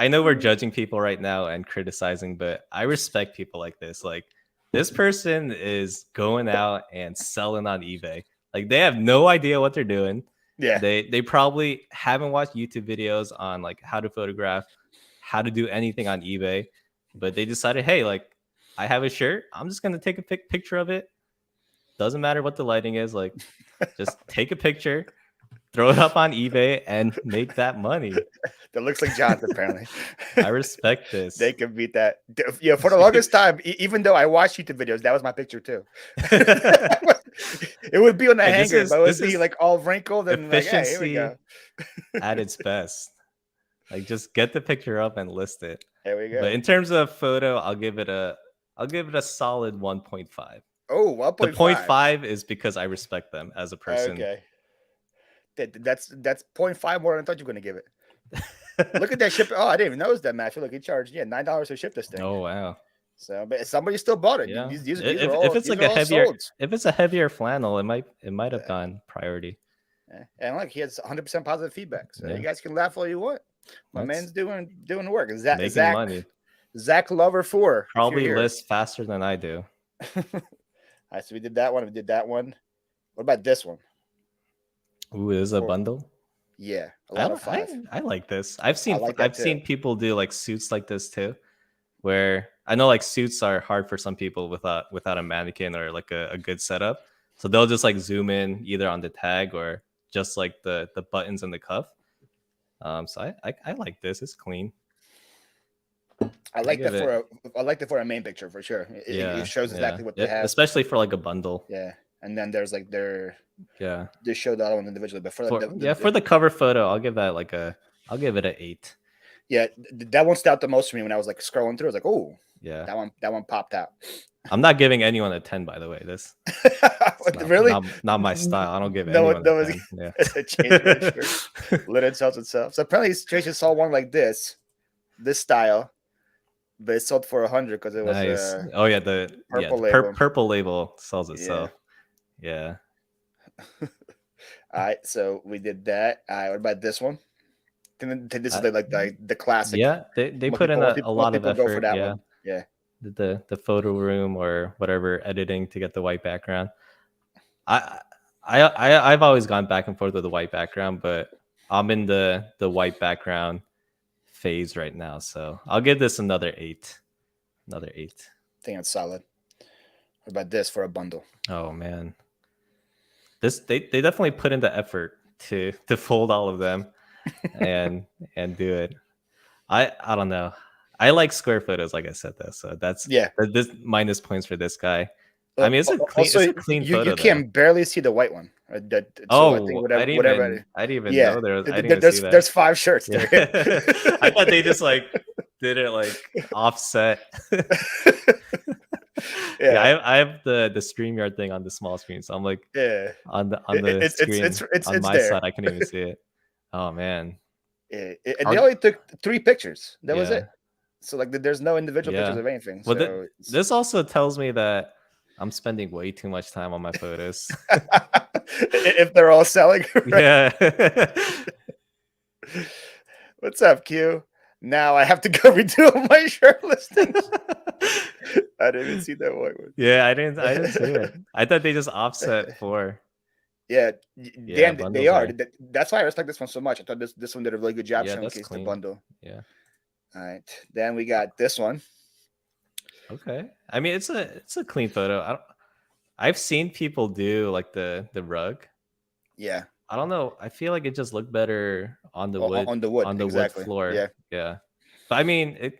know we're judging people right now and criticizing, but I respect people like this. Like this person is going out and selling on eBay. Like they have no idea what they're doing. Yeah. They probably haven't watched YouTube videos on like how to photograph, how to do anything on eBay, but they decided, hey, like I have a shirt. I'm just gonna take a picture of it. Doesn't matter what the lighting is. Like just take a picture, throw it up on eBay, and make that money. That looks like John's apparently. I respect this. They can beat that. Yeah, for the longest time, even though I watched YouTube videos, that was my picture too. It would be on the hanger, but it would be like all wrinkled and like, hey, here we go. At its best. Like just get the picture up and list it. There we go. But in terms of photo, I'll give it a solid 1.5. Oh, 1.5. The 0.5 is because I respect them as a person. Okay. That's 0.5 more than I thought you were going to give it. Look at that ship. Oh, I didn't even notice that match. Look, he charged $9 to ship this thing. Oh wow. So, but somebody still bought it. Yeah. These If it's like a heavier flannel, it might have gone priority. And look, he has 100% positive feedback. So Yeah. you guys can laugh all you want. My man's doing the work. Making money. Zach Lover 4 Probably lists faster than I do. All right, so we did that one. We did that one. What about this one? Ooh, it is a For bundle. yeah, a I lot of don't- I 5. I like this. I've I seen like that I've too. seen people do like suits like this too, where I know like suits are hard for some people without a mannequin or like a good setup. So they'll just like zoom in either on the tag or just like the buttons and the cuff. So I like this. It's clean. I I like give that it, I like that for a main picture for sure. It yeah, shows yeah. exactly what they have. Especially for like a bundle. Yeah, and then there's like Yeah. they show the other one individually, but for For the cover photo, I'll give that like I'll give it an 8. yeah, that one stood out the most for me when I was like scrolling through. I was like, oh, Yeah. that one popped out. I'm not giving anyone a 10, by the way. This it's Really? not my style. I don't give No, anyone no, a 10. Yeah. it's a change register. Lit sells itself. So apparently, Tracy saw one like this style, but it sold for 100 because it was Nice. a Oh yeah, purple label. purple label sells Yeah. itself. Yeah. All right, so we did that. All right, what about this one? This is Uh, like the classic. yeah, they put in a Most lot of people go for effort. that Yeah. one. Yeah. The photo room or whatever editing to get the white background. I've always gone back and forth with the white background, but I'm in the white background phase right now, so I'll give this another 8. Another 8. I think it's solid. What about this for a bundle? Oh man, this they definitely put in the effort to fold all of them and do it. I don't know. I like square photos, like I said though, so Yeah. this minus points for this guy. I mean, Also, it's a clean photo. you can barely see the white one. So I think Oh, I didn't even Yeah, know I didn't even see that. there's 5 shirts Yeah. there. I thought they just like did it like offset. Yeah. I have the StreamYard thing on the small screen, so I'm like Yeah. on the screen on my there. side, I can even see it. Oh man. And they only took 3 pictures. That was Yeah. it. So like there's no individual pictures Yeah. of anything. Well, So this also tells me that I'm spending way too much time on my photos. if they're all selling, right? Yeah. What's up, Q? Now I have to go redo all my shirt listings. I didn't even see that white one. Yeah, I didn't see it. I thought they just offset for. Yeah, Yeah, Dan, they are. bundles That's why I respect this one so much. I thought this one did a really good job Yeah, that's showcasing the clean. bundle. Yeah. All right, then we got this one. Okay. I mean, it's a clean photo. I've seen people do like the rug. Yeah, I don't know. I feel like it just looked better on the wood on the wood wood floor. Yeah. But I mean,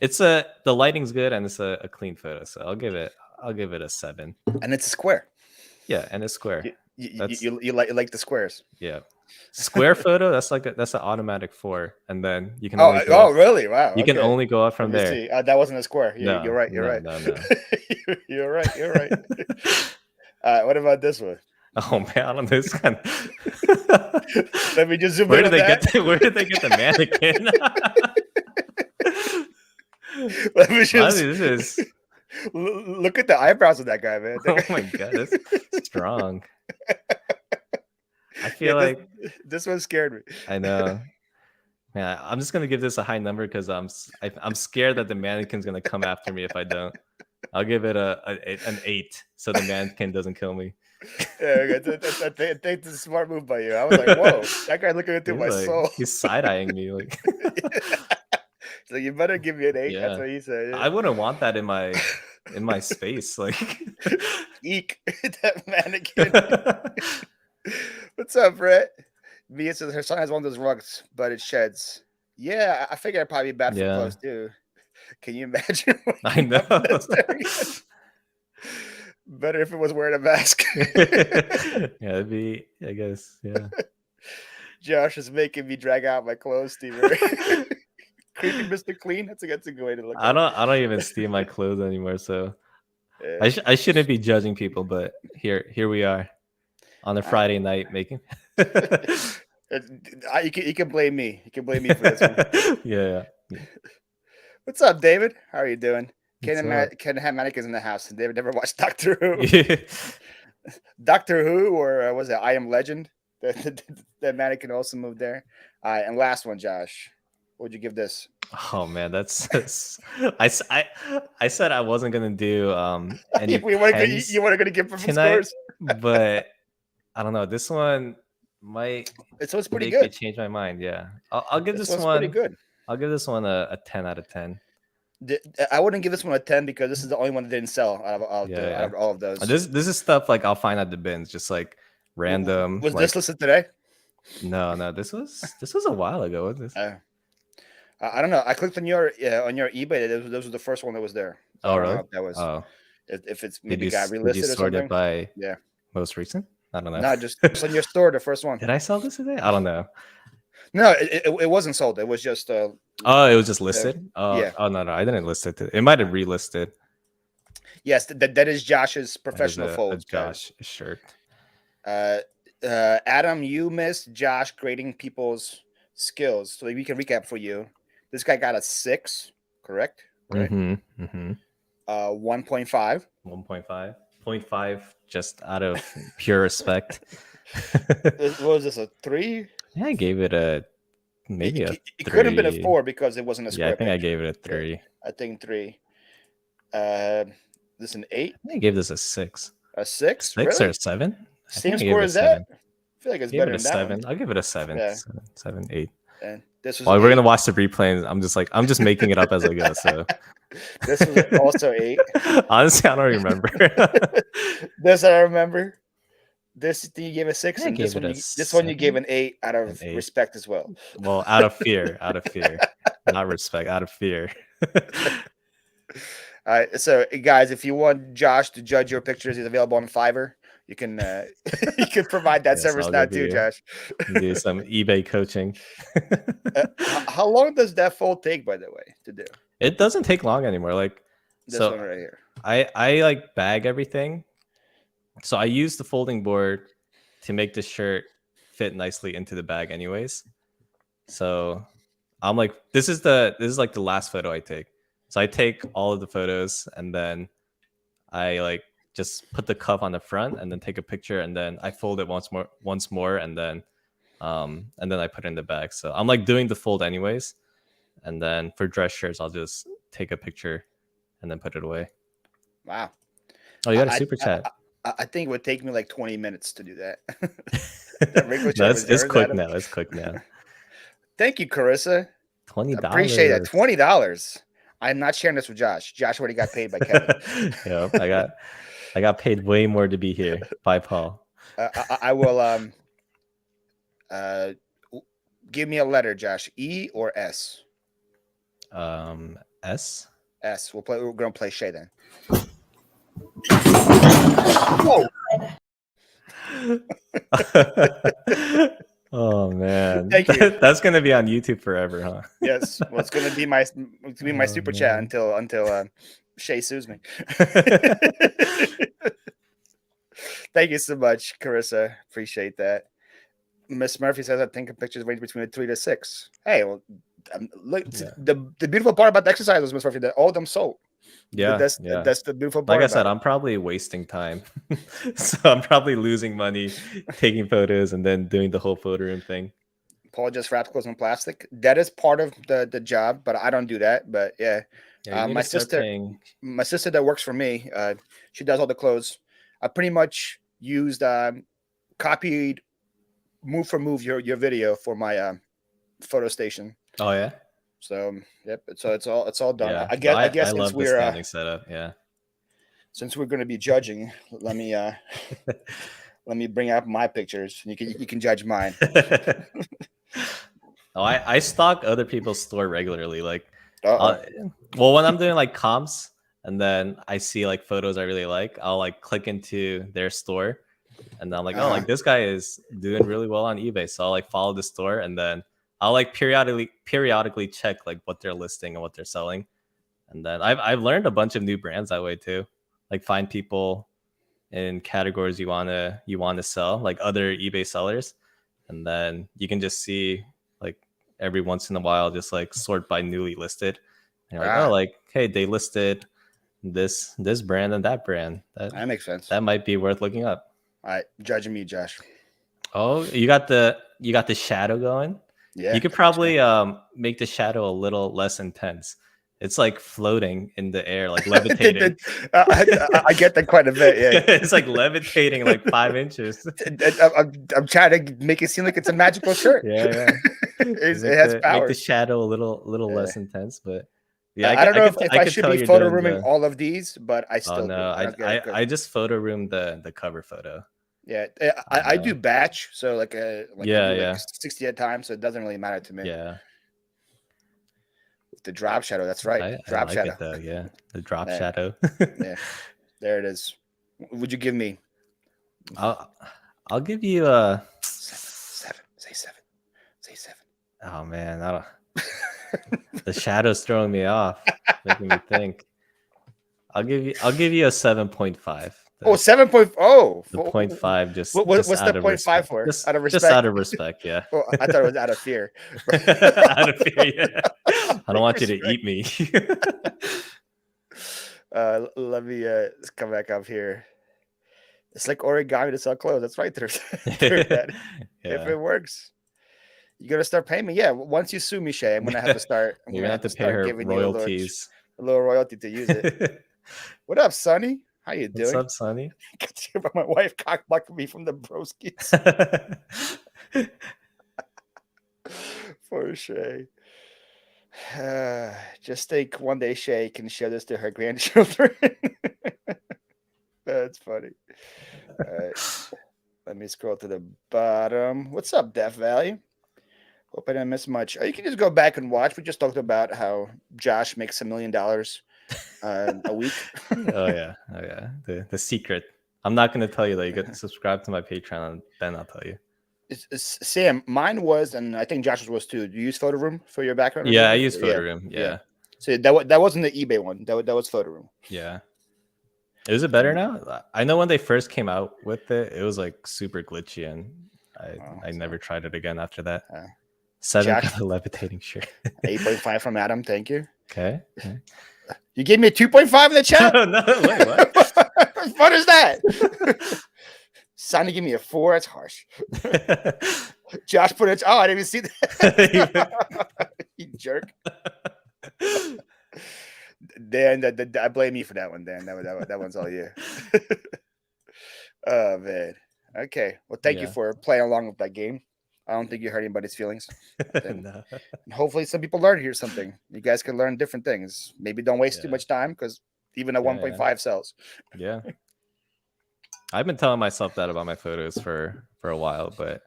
the lighting's good and it's a clean photo, so I'll give it a 7. And it's a square. Yeah, and it's square. You like the squares. Yeah. Square photo, that's an automatic 4, and then you can really? Wow. You can only go up from there. See. That wasn't a square. No, you're right. You're right. No. You're right. You're right. What about this one? Oh man, I don't know. This kind Let me just zoom where in. Where did they get the mannequin? Let me just this is look at the eyebrows of that guy, man. Oh my god, that's strong. I feel like this one scared me. I know. Man, I'm just gonna give this a high number because I'm scared that the mannequin's gonna come after me if I don't. I'll give it an 8 so the mannequin doesn't kill me. Yeah, I think it's a smart move by you. I was like, whoa, that guy looking into my soul. He's side-eyeing me like. So you better give me an 8. Yeah. That's what he said. I wouldn't want that in my space. Like eek that mannequin. What's up, Brett? Mia says her son has one of those rugs, but it sheds. Yeah, I figure it'd probably be bad for clothes too. Can you imagine? I know. Better if it was wearing a mask. Yeah, it'd be, I guess, yeah. Josh is making me drag out my clothes, Steve. Creepy Mr. Clean. That's a good way to look at it. I don't even steam my clothes anymore, so yeah. I shouldn't be judging people, but here we are on a Friday night making. You can blame me. You can blame me for this one. Yeah. What's up, David? How are you doing? Can have mannequins in the house. David never watched Doctor Who. Yeah. Doctor Who, or was it I Am Legend? The mannequin also moved there. And last one, Josh. What would you give this? Oh man, that's I said I wasn't gonna do any. You weren't gonna give perfect scores, but I don't know. This one might It's pretty make me good. change my mind. Yeah, I'll give This this one's pretty one. good. I'll give this one a 10 out of 10. I wouldn't give this one a 10 because this is the only one that didn't sell Yeah, out yeah. of all of those. This is stuff like I'll find at the bins, just like random. Was Like this listed today? no, this was a while ago. What is this? I don't know. I clicked on your eBay. Those was the first one that was there. So Oh, I don't know really? if that was Oh, if it's did maybe you got did you relisted or sort it something. by Yeah. most recent? I don't know. No, just on your store, the first one. Did I sell this today? I don't know. No, it wasn't sold. It was just Oh, it was just listed. yeah. Oh no, I didn't list it. It might have relisted. Yes, that is Josh's That is professional a folds, Josh guys. shirt. Adam, you missed Josh grading people's skills, so we can recap for you. This guy got a 6, correct? Right. 1.5. 1.5. 0.5 just out of pure respect. What was this, a 3? Yeah, I gave it a maybe a 3. It could have been a 4 because it wasn't a square. Yeah, I think I picture. gave it a 3. Yeah, I think 3. This is an 8. I gave this a 6. A 6? 6 really? or a 7? Same score as that? I feel like it's better than that 7. one. I'll give it a 7. Yeah. 7, 8. And this was. Well, we're gonna watch the replay, and I'm just making it up as I go. So this was also 8. Honestly, I don't remember. This I remember. This you gave a 6, I and gave this one you gave an 8 out of 8. respect as well. Well, out of fear, not respect, out of fear. All right, so guys, if you want Josh to judge your pictures, he's available on Fiverr. You can you can provide that service now too, Josh. Do some eBay coaching. How long does that fold take, by the way, to do? It doesn't take long anymore. Like this one right here. I like bag everything. So I use the folding board to make the shirt fit nicely into the bag anyways. So I'm like, this is like the last photo I take. So I take all of the photos and then I like just put the cuff on the front and then take a picture and then I fold it once more and then I put it in the bag. So I'm like doing the fold anyways. And then for dress shirts, I'll just take a picture and then put it away. Wow. Oh, you got a super chat. I think it would take me like 20 minutes to do that. It's quick now. It's quick now. Thank you, Carissa. $20. Appreciate that. $20. I'm not sharing this with Josh. Josh already got paid by Kevin. Yeah, I got paid way more to be here by Paul. I will give me a letter, Josh. E or S? S. S. We're gonna play Shay then. Oh man, thank you. That's gonna be on YouTube forever, huh? Yes. Well, it's gonna be my super chat until Shay sues me. Thank you so much, Carissa. Appreciate that. Miss Murphy says I think pictures range between a 3 to 6. Hey, well, look, the beautiful part about the exercise was, Miss Murphy, that all of them sold. Yeah, that's the beautiful part. Like I said, I'm probably wasting time, so I'm probably losing money taking photos and then doing the whole photo room thing. Paul just wraps clothes in plastic. That is part of the job, but I don't do that. But yeah, my sister that works for me, she does all the clothes. I pretty much used copied move for move your video for my photo station. Oh yeah. So yep, so it's all done. Yeah. I guess I since love we're the standing setup. Yeah. Since we're going to be judging, let me let me bring up my pictures. You can judge mine. I stalk other people's store regularly. Like, well, when I'm doing like comps and then I see like photos I really like, I'll like click into their store, and then I'm like, oh, like this guy is doing really well on eBay, so I'll like follow the store, and then I'll like periodically check like what they're listing and what they're selling, and then I've learned a bunch of new brands that way too. Like find people in categories you wanna sell, like other eBay sellers, and then you can just see like every once in a while just like sort by newly listed. And you're like, oh, like hey, they listed this brand and that brand. That makes sense. That might be worth looking up. All right, judging me, Josh. Oh, you got the shadow going. Yeah, you could probably make the shadow a little less intense It's like floating in the air, like levitating. I get that quite a bit. Yeah, It's like levitating like 5 inches. I'm trying to make it seem like it's a magical shirt. Yeah. It has Make the powers. shadow a little Yeah. less intense, but yeah, I don't know if I I could should tell be you're photo doing rooming the. all of these, but I Oh still do. no, I don't get it. I just photo room the cover photo. Yeah, I I do know. batch, so like I do like Yeah. 60 at a time, so it doesn't really matter to me. Yeah. With the drop shadow, that's right, I drop like shadow. it though. Yeah, the drop Man, shadow. yeah, there it is. Would you give me I'll give you seven? Say seven. Say seven. Oh man, I don't. The shadow's throwing me off, making me think. I'll give you a 7.5. Oh, 7. Oh, The 0.5 just what's the out of 0.5 respect. for? Out of Just out respect? of respect, yeah. Oh, I thought it was out of fear. Out of fear, yeah. I don't want you to eat me. Let me come back up here. It's like origami to sell clothes. That's right. That. If Yeah. it works, you gotta start paying me. Yeah, once you sue me, Shay, I'm gonna have to start. I'm You're gonna gonna have have to to pay start her giving you royalties. a little royalty to use it. What up, Sonny? How you What's doing? up, Sonny? My wife cockblocked me from the broskies. For Shay. Just think one day Shay can show this to her grandchildren. That's funny. All right. Let me scroll to the bottom. What's up, Death Valley? Hope I didn't miss much. You can just go back and watch. We just talked about how Josh makes $1 million a week. Oh yeah. The secret. I'm not gonna tell you that. You got to subscribe to my Patreon, and then I'll tell you. Sam, mine was, and I think Josh's was too. Do you use Photo Room for your background? Yeah, I removal? use Photo Room. Yeah. So that wasn't the eBay one. That was Photo Room. Yeah. Is it better now? I know when they first came out with it, it was like super glitchy, and I never tried it again after that. 7 Josh, for the levitating shirt. 8.5 from Adam. Thank you. Okay. You gave me a 2.5 in the chat. No, wait, what? What is that? Sonny give me a 4. That's harsh. Josh put it. Oh, I didn't even see that. You jerk. Dan, I blame you for that one, Dan. That one's all you. Oh man. Okay. Well, thank you for playing along with that game. I don't think you hurt anybody's feelings. No. And hopefully, some people learn here something. You guys can learn different things. Maybe don't waste too much time, because even a 1.5 sells. Yeah. I've been telling myself that about my photos for a while, but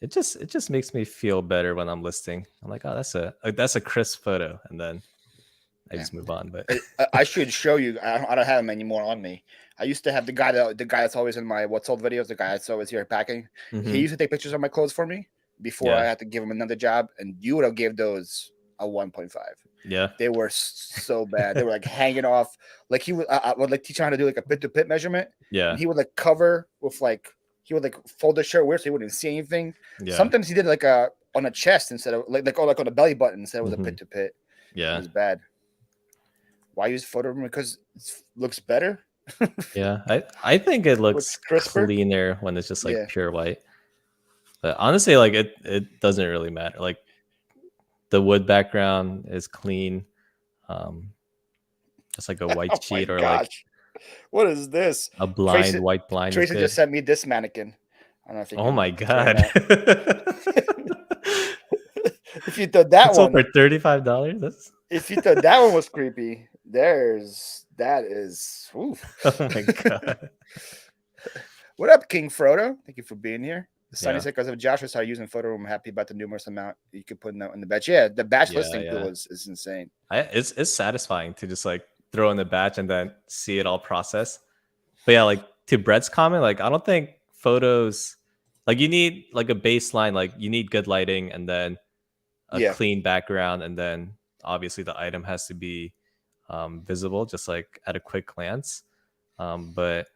it just makes me feel better when I'm listing. I'm like, oh, that's a crisp photo, and then I just move on. But I should show you. I don't have him anymore on me. I used to have the guy that's always in my what's sold videos. The guy that's always here packing. He used to take pictures of my clothes for me before I had to give him another job. And you would have gave those a 1.5. Yeah, they were so bad. They were like hanging off. Like he would, I would like teach him how to do like a pit to pit measurement. Yeah, and he would like cover with like he would like fold the shirt weird so he wouldn't see anything. Yeah. Sometimes he did like on a chest instead of like on a belly button instead of a pit to pit. Yeah, it was bad. Why use photo room? Because it looks better. Yeah, I think it looks cleaner when it's just like pure white. But honestly, like it doesn't really matter. Like the wood background is clean. Just like a white sheet or like what is this? A blind white blind. Tracy just sent me this mannequin. I don't know if you oh my god. If you thought that one for $35, if you thought that one was creepy, that is oof. Oh my god. What up, King Frodo? Thank you for being here. The Sunny said because of Joshua started using photo room, I'm happy about the numerous amount you could put in the batch. Yeah, the batch listing tool is insane. It's satisfying to just like throw in the batch and then see it all process. But yeah, like to Brett's comment, like I don't think photos, like you need like a baseline, like you need good lighting and then a clean background, and then obviously the item has to be visible just like at a quick glance. But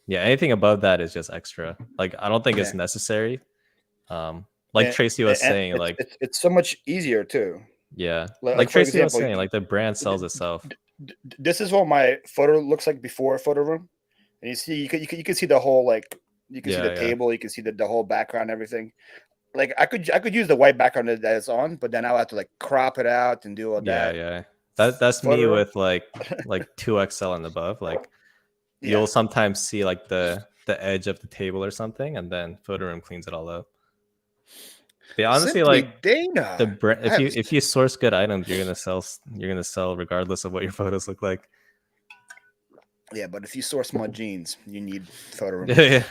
yeah, anything above that is just extra. Like I don't think it's necessary. Like Tracy was saying, like it's so much easier too. Yeah, like Tracy was saying, like the brand sells itself. This is what my photo looks like before photo room, and you see you can see the whole like you can see the table, you can see the whole background, everything. Like I could use the white background that it's on, but then I'll have to like crop it out and do all that. Yeah. That's me photo room. with like 2XL and above. Like Yeah, you'll sometimes see like the edge of the table or something, and then photo room cleans it all up. But honestly, Simply like the Dana. brand, I have if you source good items, you're gonna sell regardless of what your photos look like. yeah, but if you source my jeans, you need photo room. Yeah,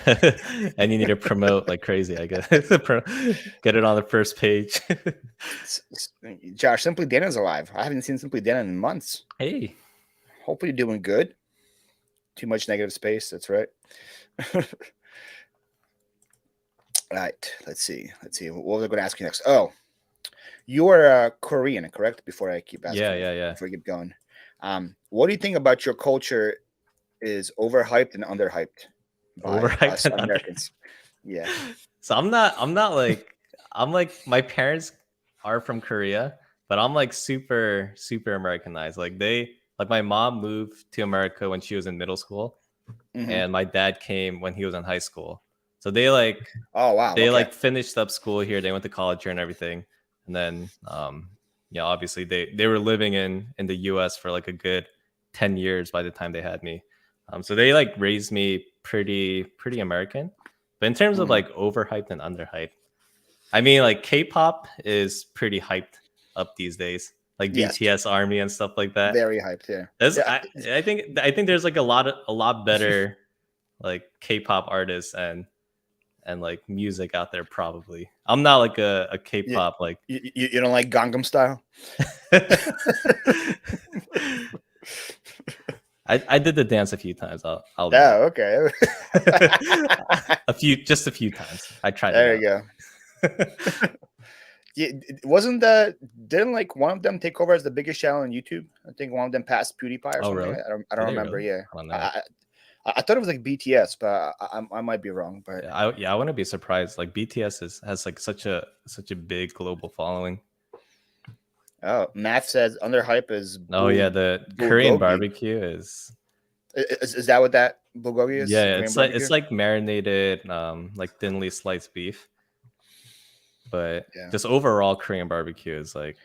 and you need to promote like crazy, I guess. Get it on the first page. Josh, Simply Dana's alive. I haven't seen Simply Dana in months. Hey, Hopefully you're doing good. Too much negative space. That's right. All right. Let's see. What was I going to ask you next? Oh, you are Korean, correct? Before I keep yeah, asking, yeah. before I keep going, what do you think about your culture is overhyped and underhyped by Overhyped us and under. Americans? Yeah. So I'm not like I'm like my parents are from Korea, but I'm like super Americanized. Like my mom moved to America when she was in middle school, Hmm. and my dad came when he was in high school. So Oh wow. they Okay. like finished up school here. They went to college here and everything, and then yeah, obviously they were living in the U.S. for like a good 10 years by the time they had me. So they like raised me pretty American. But in terms of Hmm. like overhyped and underhyped, I mean like K-pop is pretty hyped up these days, like Yes. BTS Army and stuff like that. Very hyped. Yeah. There's Yeah. I think there's like a lot better like K-pop artists and like music out there probably. I'm not like a You, K-pop like you don't like Gangnam Style? I did the dance a few times. I'll admit Oh, okay. it. A few times. I tried it There out. you go. Yeah, wasn't that didn't like one of them take over as the biggest channel on YouTube? I think one of them passed PewDiePie or Oh something. really? I don't Did they remember. really? Yeah, I don't know. I thought it was like BTS, but I might be wrong. But I wouldn't be surprised. Like BTS has like such a big global following. oh, Math says underhype is Oh yeah, the Korean bulgogi. barbecue is Is that what that bulgogi is? yeah, Korean it's barbecue. like marinated like thinly sliced beef. But Yeah, just overall Korean barbecue is like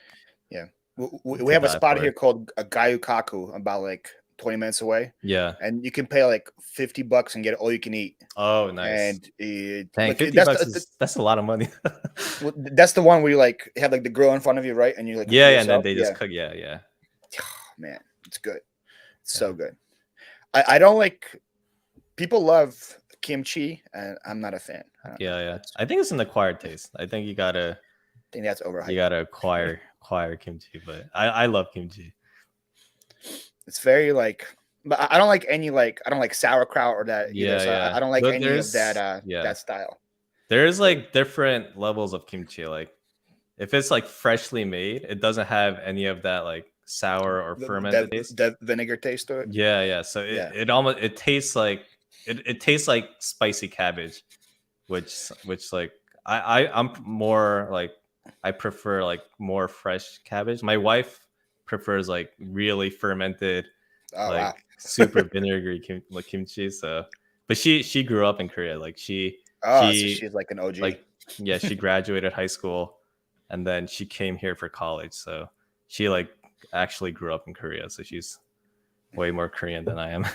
yeah. We to have a die spot for. here called a Gayukaku, about like 20 minutes away, Yeah. and you can pay like $50 and get all you can eat. Oh, nice. And Dang, like 50 that's bucks is that's a lot of money. well, that's the one where you like have like the grill in front of you, right? And you like cook Yeah, it yeah, and then yourself. they just Yeah, cook. Yeah, yeah, man, it's good. It's so yeah, good. I don't like people love kimchi, and I'm not a fan. I don't know. yeah, yeah. I think it's an acquired taste. I think I think that's you overhyped. gotta acquire kimchi, but I love kimchi. It's very like, but I don't like any like I don't like sauerkraut or that either. Yeah, So yeah. I don't like But any of that yeah, that style. there's So like different levels of kimchi. Like if it's like freshly made, it doesn't have any of that like sour or fermented taste. the vinegar taste to it. Yeah, yeah. So Yeah. it almost it tastes like it tastes like spicy cabbage, which like I'm more like I prefer like more fresh cabbage. My wife prefers like really fermented, Oh wow. like super vinegary like kimchi. So, but she grew up in Korea. Like Oh, so she she's like an OG. like yeah, she graduated high school and then she came here for college. So she like actually grew up in Korea. So she's way more Korean than I am.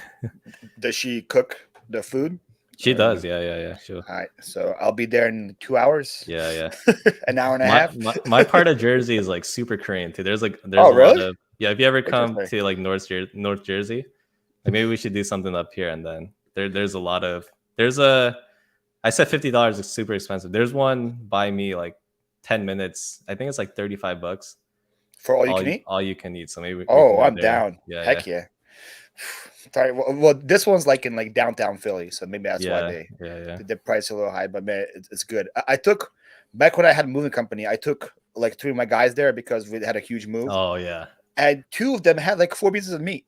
Does she cook the food? She Or does. Yeah, yeah, yeah. Sure. all right, so I'll be there in 2 hours, Yeah, yeah. an hour and a My, half. my part of Jersey is like super Korean too. There's Oh, a lot really? of yeah. If you ever come Interesting. to like North Jersey, like maybe we should do something up here. And then there's a lot of there's a I said $50 is super expensive. There's one by me like 10 minutes. I think it's like $35. For all you can eat? All you can eat. So maybe we can Oh, go I'm there. down. Yeah, yeah, Heck yeah. Sorry. Well, this one's like in like downtown Philly, so maybe that's why yeah, yeah, yeah. the price a little high. But man, it's good. I took back when I had a moving company. I took like 3 of my guys there because we had a huge move, Oh yeah. and 2 of them had like 4 pieces of meat.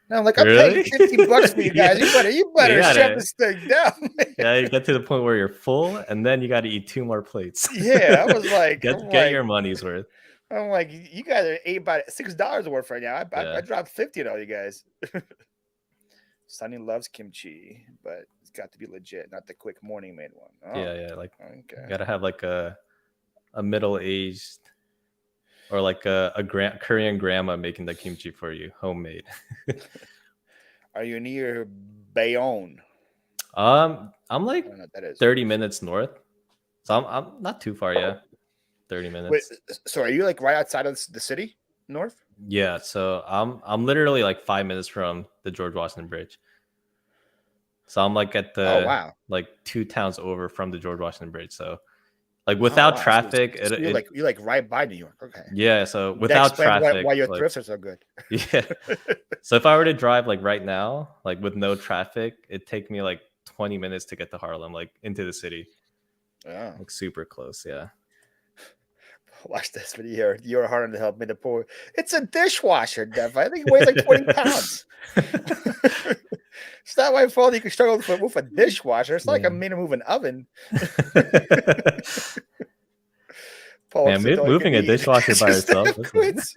And I'm like, I'm paying Really? $50 for you Yeah. guys. You You better shut gotta this thing down. yeah, you get to the point where you're full, and then you got to eat two more plates. Yeah, I was like, Get your money's worth. I'm like, you guys are ate about $6 worth right now. I Yeah, dropped 50 on you guys. Sonny loves kimchi, but it's got to be legit, not the quick morning made one. Oh, yeah, yeah. Like you okay. gotta have like a middle aged or like Korean grandma making the kimchi for you, homemade. Are you near Bayonne? I'm I like don't know what that is. 30 minutes north, so I'm not too far. Yeah, 30 Wait, minutes. so are you like right outside of the city, north? Yeah, so I'm literally like 5 minutes from the George Washington Bridge. So I'm like at Oh the wow. like 2 towns over from the George Washington Bridge. So like Oh without wow. So, traffic, so you're like right by New York. Okay. yeah. So That without explains why traffic, your like thrifts are so good. yeah. So if I were to drive like right now, like with no traffic, it'd take me like 20 minutes to get to Harlem, like into the city, Oh. like super close. Yeah. Watch this video. You're hard to help me to pour. It's a dishwasher, Dev. I think it weighs like 20 pounds. It's not my fault you can struggle to move a dishwasher. It's not like Yeah. I'm made to move an oven. Paul Man, looks at all you can moving a eat. dishwasher by Just yourself. quits.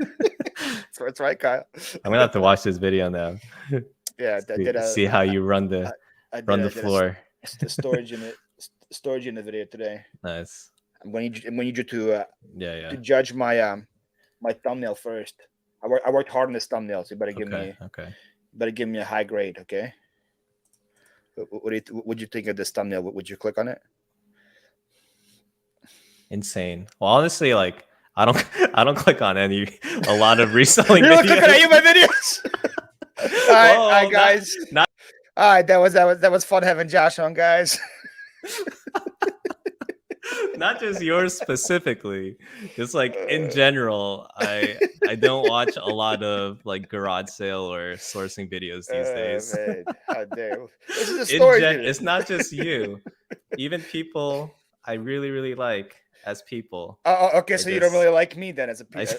That's right, Kyle. I'm gonna have to watch this video now. Yeah, I did See how you run I the did floor. a storage in the video today. Nice. When you Yeah. to judge my my thumbnail first. I worked hard on this thumbnail, so you better give me a high grade, okay? What do you think of this thumbnail? Would you click on it? Insane. Well, honestly, like I don't click on a lot of reselling You don't click on any videos. of my videos. All right, guys. All right, that was fun having Josh on, guys. Not just yours specifically, just like in general. I don't watch a lot of like garage sale or sourcing videos these days. Man, how dare! This is a story. It's not just you, even people I really like as people. Okay, so you don't really like me then as a person.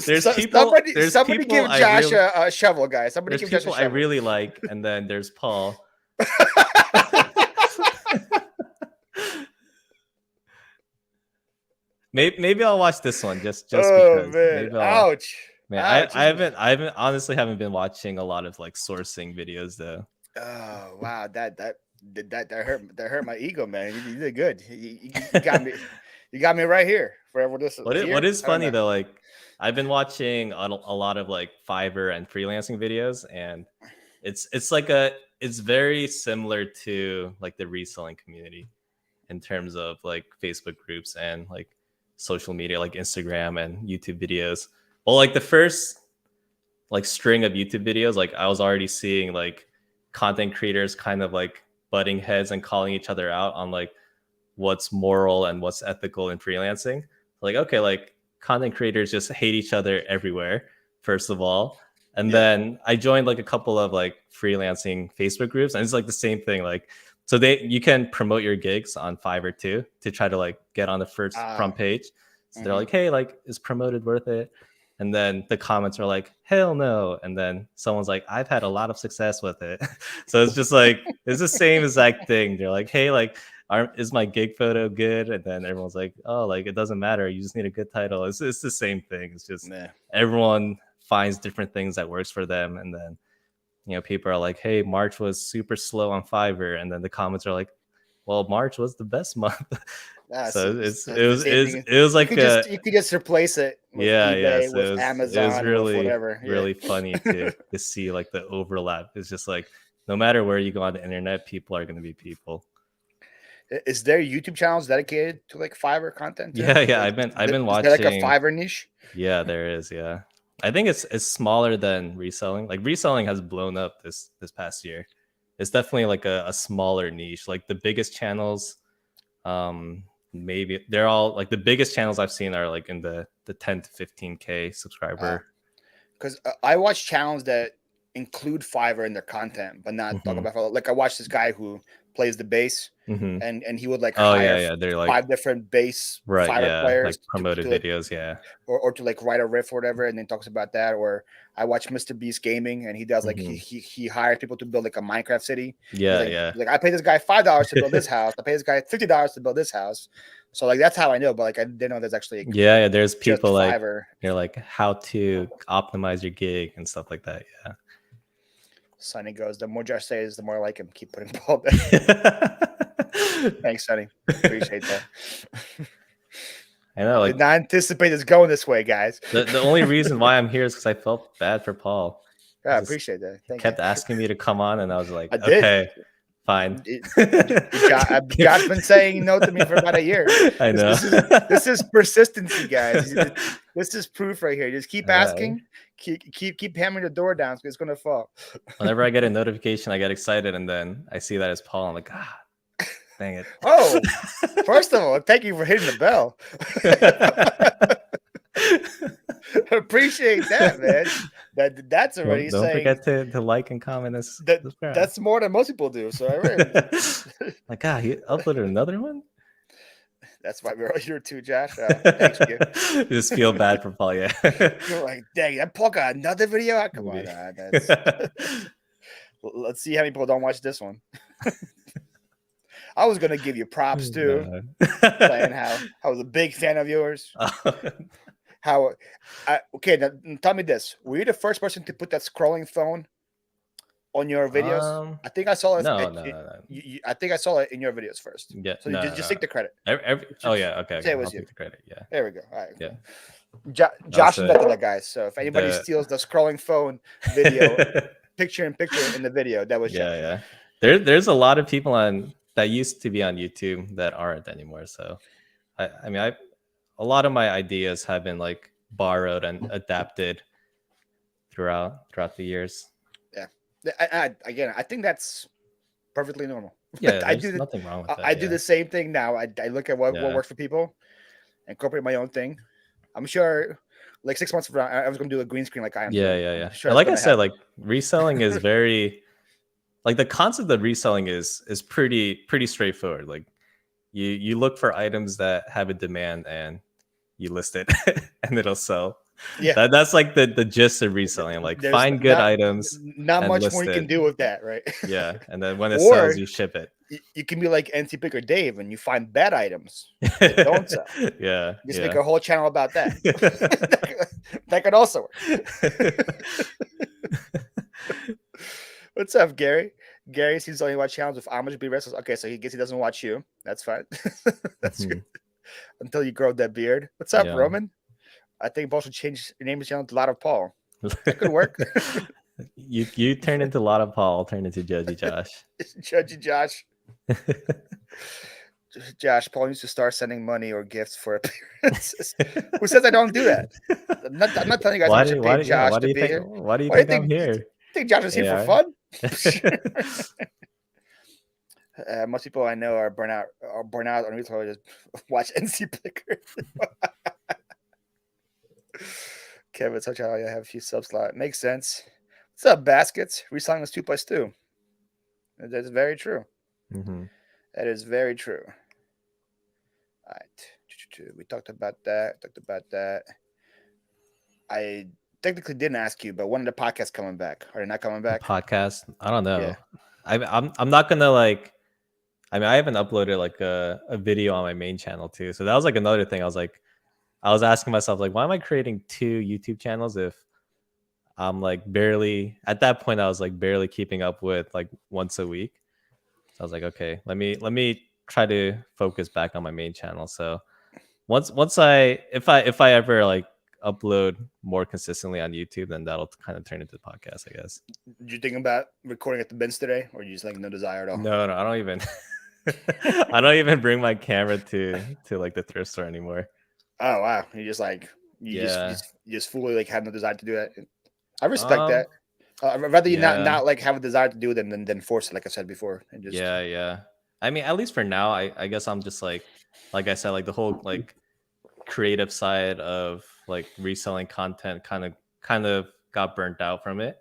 There's people. Somebody give Josh a shovel, guys. Somebody give Josh a shovel. I really like, and then there's Paul. Maybe I'll watch this one just because. Man. Ouch. Man, Ouch. I honestly haven't been watching a lot of like sourcing videos though. Oh wow, that hurt my ego, man. You did good. You got me right here forever. What is funny though, like I've been watching a lot of like Fiverr and freelancing videos, and it's very similar to like the reselling community in terms of like Facebook groups and like social media like Instagram and YouTube videos. Well, like the first like string of YouTube videos, like I was already seeing like content creators kind of like butting heads and calling each other out on like what's moral and what's ethical in freelancing. Like, okay, like content creators just hate each other everywhere, first of all. And then I joined like a couple of like freelancing Facebook groups, and it's like the same thing. Like, so you can promote your gigs on Fiverr too to try to like get on the front page. So they're like, hey, like, is promoted worth it? And then the comments are like, hell no. And then someone's like, I've had a lot of success with it. So it's just like, it's the same exact thing. They're like, hey, like, is my gig photo good? And then everyone's like, oh, like, it doesn't matter. You just need a good title. It's the same thing. It's just everyone finds different things that works for them. And then, people are like, hey, March was super slow on Fiverr. And then the comments are like, well, March was the best month. So it was like you could just replace it with eBay, so with Amazon, it was really, or whatever. really funny to see like the overlap. It's just like no matter where you go on the internet, people are going to be people. Is there YouTube channels dedicated to like Fiverr content too? Yeah. I've been watching. Is there like a Fiverr niche? Yeah, there is. Yeah, I think it's smaller than reselling. Like reselling has blown up this past year. It's definitely like a smaller niche. Like the biggest channels, maybe they're all like the biggest channels I've seen are like in the 10 to 15K subscriber. Because I watch channels that include Fiverr in their content, but not talk about, like I watched this guy who plays the bass, and he would like hire they're like 5 different bass Fiverr players, like promoted videos, or to like write a riff or whatever, and then talks about that. Or I watch Mr. Beast Gaming, and he does like he hires people to build like a Minecraft city. He's like I pay this guy $5 to build this house. I pay this guy $50 to build this house. So like that's how I know. But like I didn't know there's actually there's people like Fiverr. You're like how to optimize your gig and stuff like that. Yeah. Sonny goes, the more Josh says, the more I like him. Keep putting Paul there. Thanks, Sonny. Appreciate that. I know, Did like not anticipate this going this way, guys. the only reason why I'm here is because I felt bad for Paul. Yeah, I He just appreciate that. Thank you. kept asking me to come on, and I was like, I did. okay, fine. Josh's been saying no to me for about a year. I know. This is persistency, guys. This is proof right here. Just keep asking, keep hammering the door down, because it's gonna fall. Whenever I get a notification, I get excited, and then I see that it's Paul. I'm like, dang it. Oh, first of all, thank you for hitting the bell. Appreciate that, man. That's already don't saying. Forget to like and comment. That's more than most people do. So like, he uploaded another one. That's why we're all here too, Josh. Thanks, you. Just feel bad for Paul. Yeah, you're like, dang, that Paul got another video. Come on, let's see how many people don't watch this one. I was gonna give you props too, saying how I was a big fan of yours. Okay, now, tell me this: were you the first person to put that scrolling phone on your videos? I think I saw it. No. I think I saw it in your videos first. Yeah. So just take the credit. Oh yeah. Okay. Say it was I'll take the credit. Yeah. There we go. All right. Yeah. Josh invented that, guys. So if anybody steals the scrolling phone video, picture in the video, that was Josh. Yeah. There's a lot of people that used to be on YouTube that aren't anymore. So, I mean, a lot of my ideas have been like borrowed and adapted throughout the years. Yeah. I think that's perfectly normal. Yeah, there's nothing wrong with that. I do the same thing now. I look at what works for people, incorporate my own thing. I'm sure, like 6 months from now, I was going to do a green screen like I am. Yeah. Sure, like I said, like reselling is very, like the concept of reselling is pretty straightforward. Like you look for items that have a demand and you list it and it'll sell. Yeah, that's like the gist of reselling. Like find good items. Not much more you can do with that, right? Yeah, and then when it sells, you ship it. You can be like NC Picker Dave and you find bad items that don't sell. Yeah, just make a whole channel about that. That could also work. What's up, Gary? Gary seems to only watch channels with Amish be wrestlers. Okay, so he doesn't watch you. That's fine. That's good. Until you grow that beard. What's up, Roman? I think Paul should change your name to channel to Lot of Paul. That could work. You turn into Lot of Paul, turn into Judgy Josh. Judgy Josh. Josh, Paul needs to start sending money or gifts for appearances. Who says I don't do that? I'm not telling you guys I should pay Josh to be here. Why do you think I'm here? Think Josh is here for fun? Most people I know are burnt out on retail. Just watch NC Picker. Kevin, such how I have a few sub slot. Makes sense. What's up, baskets? Reselling is 2+2. That's very true. That is very true. All right. We talked about that. I technically didn't ask you, but when are the podcasts coming back? Are they not coming back? Podcast? I don't know. Yeah. I'm not gonna like. I mean, I haven't uploaded like a video on my main channel too. So that was like another thing. I was asking myself, like, why am I creating 2 YouTube channels if I'm like barely at that point? I was like barely keeping up with like once a week. So I was like, okay, let me try to focus back on my main channel. So once if I ever like upload more consistently on YouTube, then that'll kind of turn into the podcast, I guess. Did you think about recording at the bins today, or you just like no desire at all? No, I don't even. I don't even bring my camera to like the thrift store anymore. Oh wow! You just like you just fully like have no desire to do that. I respect that. Rather you not like have a desire to do it than force it, like I said before. And just yeah. I mean, at least for now, I guess I'm just like I said, like the whole like creative side of like reselling content kind of got burnt out from it.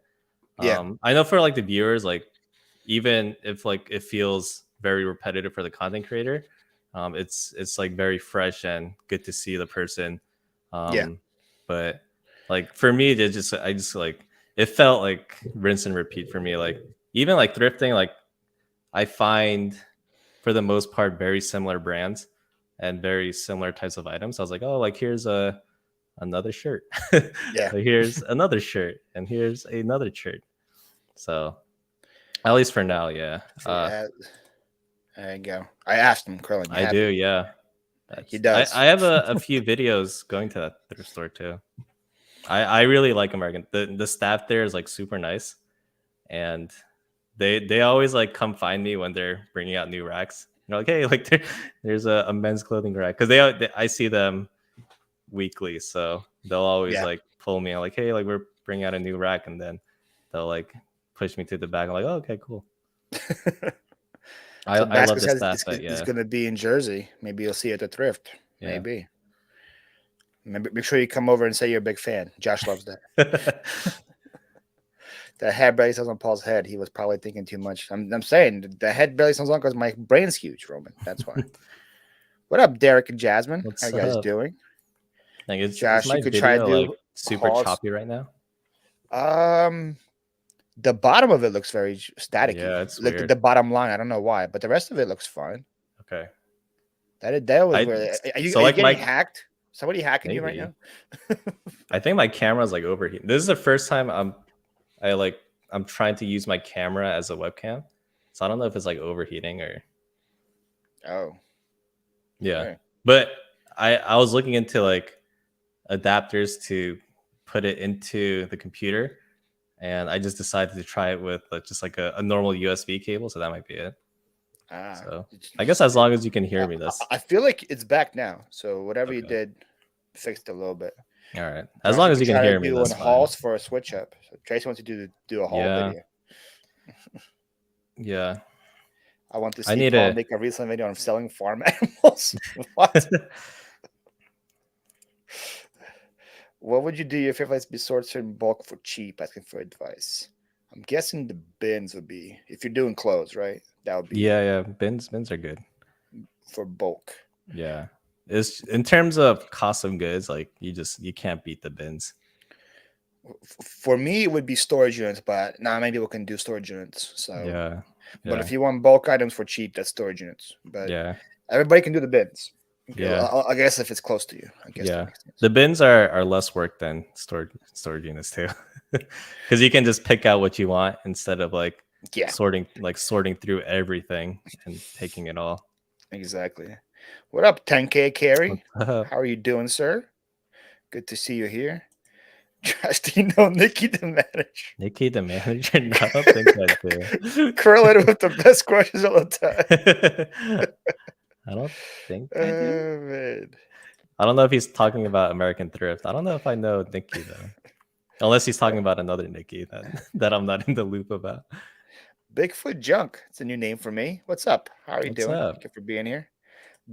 Yeah. I know for like the viewers, like even if like it feels very repetitive for the content creator, it's like very fresh and good to see the person. But like for me, I just like it felt like rinse and repeat for me. Like even like thrifting, like I find for the most part very similar brands and very similar types of items. I was like, oh, like here's another shirt. Yeah. Like, here's another shirt and here's another shirt. So at least for now, yeah. There you go. I asked him, Curlin. I do, yeah. He That's does. I have a few videos going to that thrift store too. I really like American. The staff there is like super nice, and they always like come find me when they're bringing out new racks. They're like, hey, like there's a men's clothing rack because they I see them weekly, so they'll always Yeah. like pull me like, hey, like we're bringing out a new rack, and then they'll like push me to the back. I'm like, oh, okay, cool. So I love Basket the says staff, but it's yeah, going to be in Jersey. Maybe you'll see it at the thrift. yeah. Maybe. Make sure you come over and say you're a big fan. Josh loves that. The head barely sounds on Paul's head. He was probably thinking too much. I'm saying the head barely sounds on because my brain's huge, Roman. That's why. What up, Derek and Jasmine? How What's you guys up? doing? Like, is Josh, you my could try to video like do super pause. choppy right now? The bottom of it looks very staticky. Yeah, it's Like weird. the bottom line, I don't know why, but the rest of it looks fine. Okay. That was I weird. Are so you like getting my hacked? Somebody hacking you right maybe. now? I think my camera's like overheating. This is the first time I'm trying to use my camera as a webcam. So I don't know if it's like overheating or Oh, yeah. okay. But I was looking into like adapters to put it into the computer, and I just decided to try it with just like a normal USB cable, so that might be it. Ah, So I guess as long as you can hear me, I feel like it's back now. So whatever you okay. did, fixed a little bit. All right. As Josh, long you as could you can try to hear me, do an that's fine. hauls for a switch up. So Trace wants to do a haul Yeah. video. Yeah. I want to I see need Paul a make a recent video on selling farm animals. What? What would you do if your place be sorted in bulk for cheap? Asking for advice. I'm guessing the bins would be if you're doing clothes, right? That would be yeah. Bins are good. for bulk. Yeah. It's in terms of cost of goods, like you can't beat the bins. For me, it would be storage units, but now many people can do storage units. So, Yeah. but Yeah. if you want bulk items for cheap, that's storage units. But Yeah. everybody can do the bins. Yeah. I guess if it's close to you, I guess that Yeah. makes sense. The bins are less work than storage units too. Because you can just pick out what you want instead of like Yeah, sorting through everything and taking it all. exactly. What up, 10K Carry? What's up? How are you doing, sir? Good to see you here. Trust you know Nikki the manager. Nikki the manager? No, I don't think I do. Correlated with the best questions all the time. I don't think I do. Oh, man. I don't know if he's talking about American Thrift. I don't know if I know Nikki though. Unless he's talking about another Nikki that I'm not in the loop about. Bigfoot Junk. It's a new name for me. What's up? How are you What's doing? up? Thank you for being here.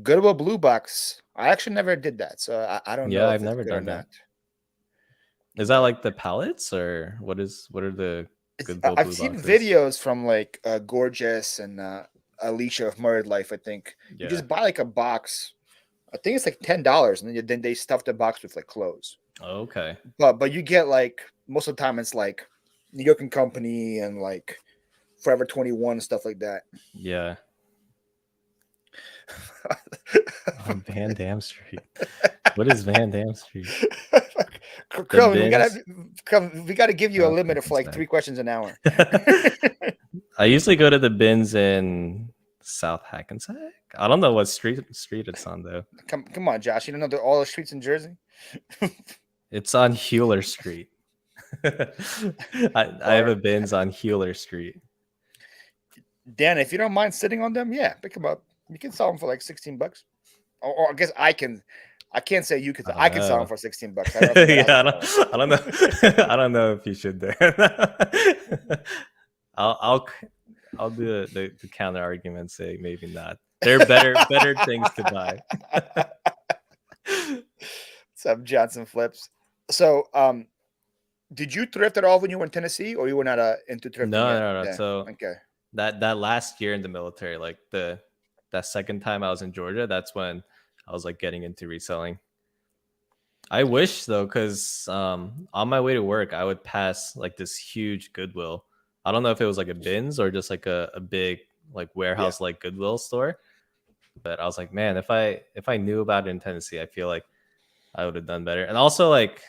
Goodwill Blue Box. I actually never did that, so I don't Yeah, know I've if it's never good or done that. not. Is that like the pallets or what are the Goodwill I've blue seen boxes? videos from like Gorgeous and Alicia of Murdered Life. I think you Yeah. just buy like a box. I think it's like $10, and then they stuff the box with like clothes. Okay. But you get like most of the time it's like New York and Company and like Forever 21 and stuff like that. Yeah. Van Dam Street. What is Van Dam Street? Come, Bins? we gotta give you a Oh, limit of like okay. 3 questions an hour. I usually go to the bins in South Hackensack. I don't know what street it's on though. Come on, Josh. You don't know all the streets in Jersey? It's on Hewler Street. I have a bins on Hewler Street. Dan, if you don't mind sitting on them, yeah, pick them up. You can sell them for like $16. Or I guess I can. I can't say you because I can sell them for $16. I don't know Yeah, I don't know. I don't know if you should there. I'll do the counter argument, say maybe not. There are better things to buy. Some Johnson flips. So, did you thrift at all when you were in Tennessee, or you were not into thrifting yet? No. Yeah. So Okay. that last year in the military, like that second time I was in Georgia, that's when I was like getting into reselling. I wish though, because on my way to work, I would pass like this huge Goodwill. I don't know if it was like a bins or just like a big like warehouse like Goodwill store. But I was like, man, if I knew about it in Tennessee, I feel like I would have done better. And also like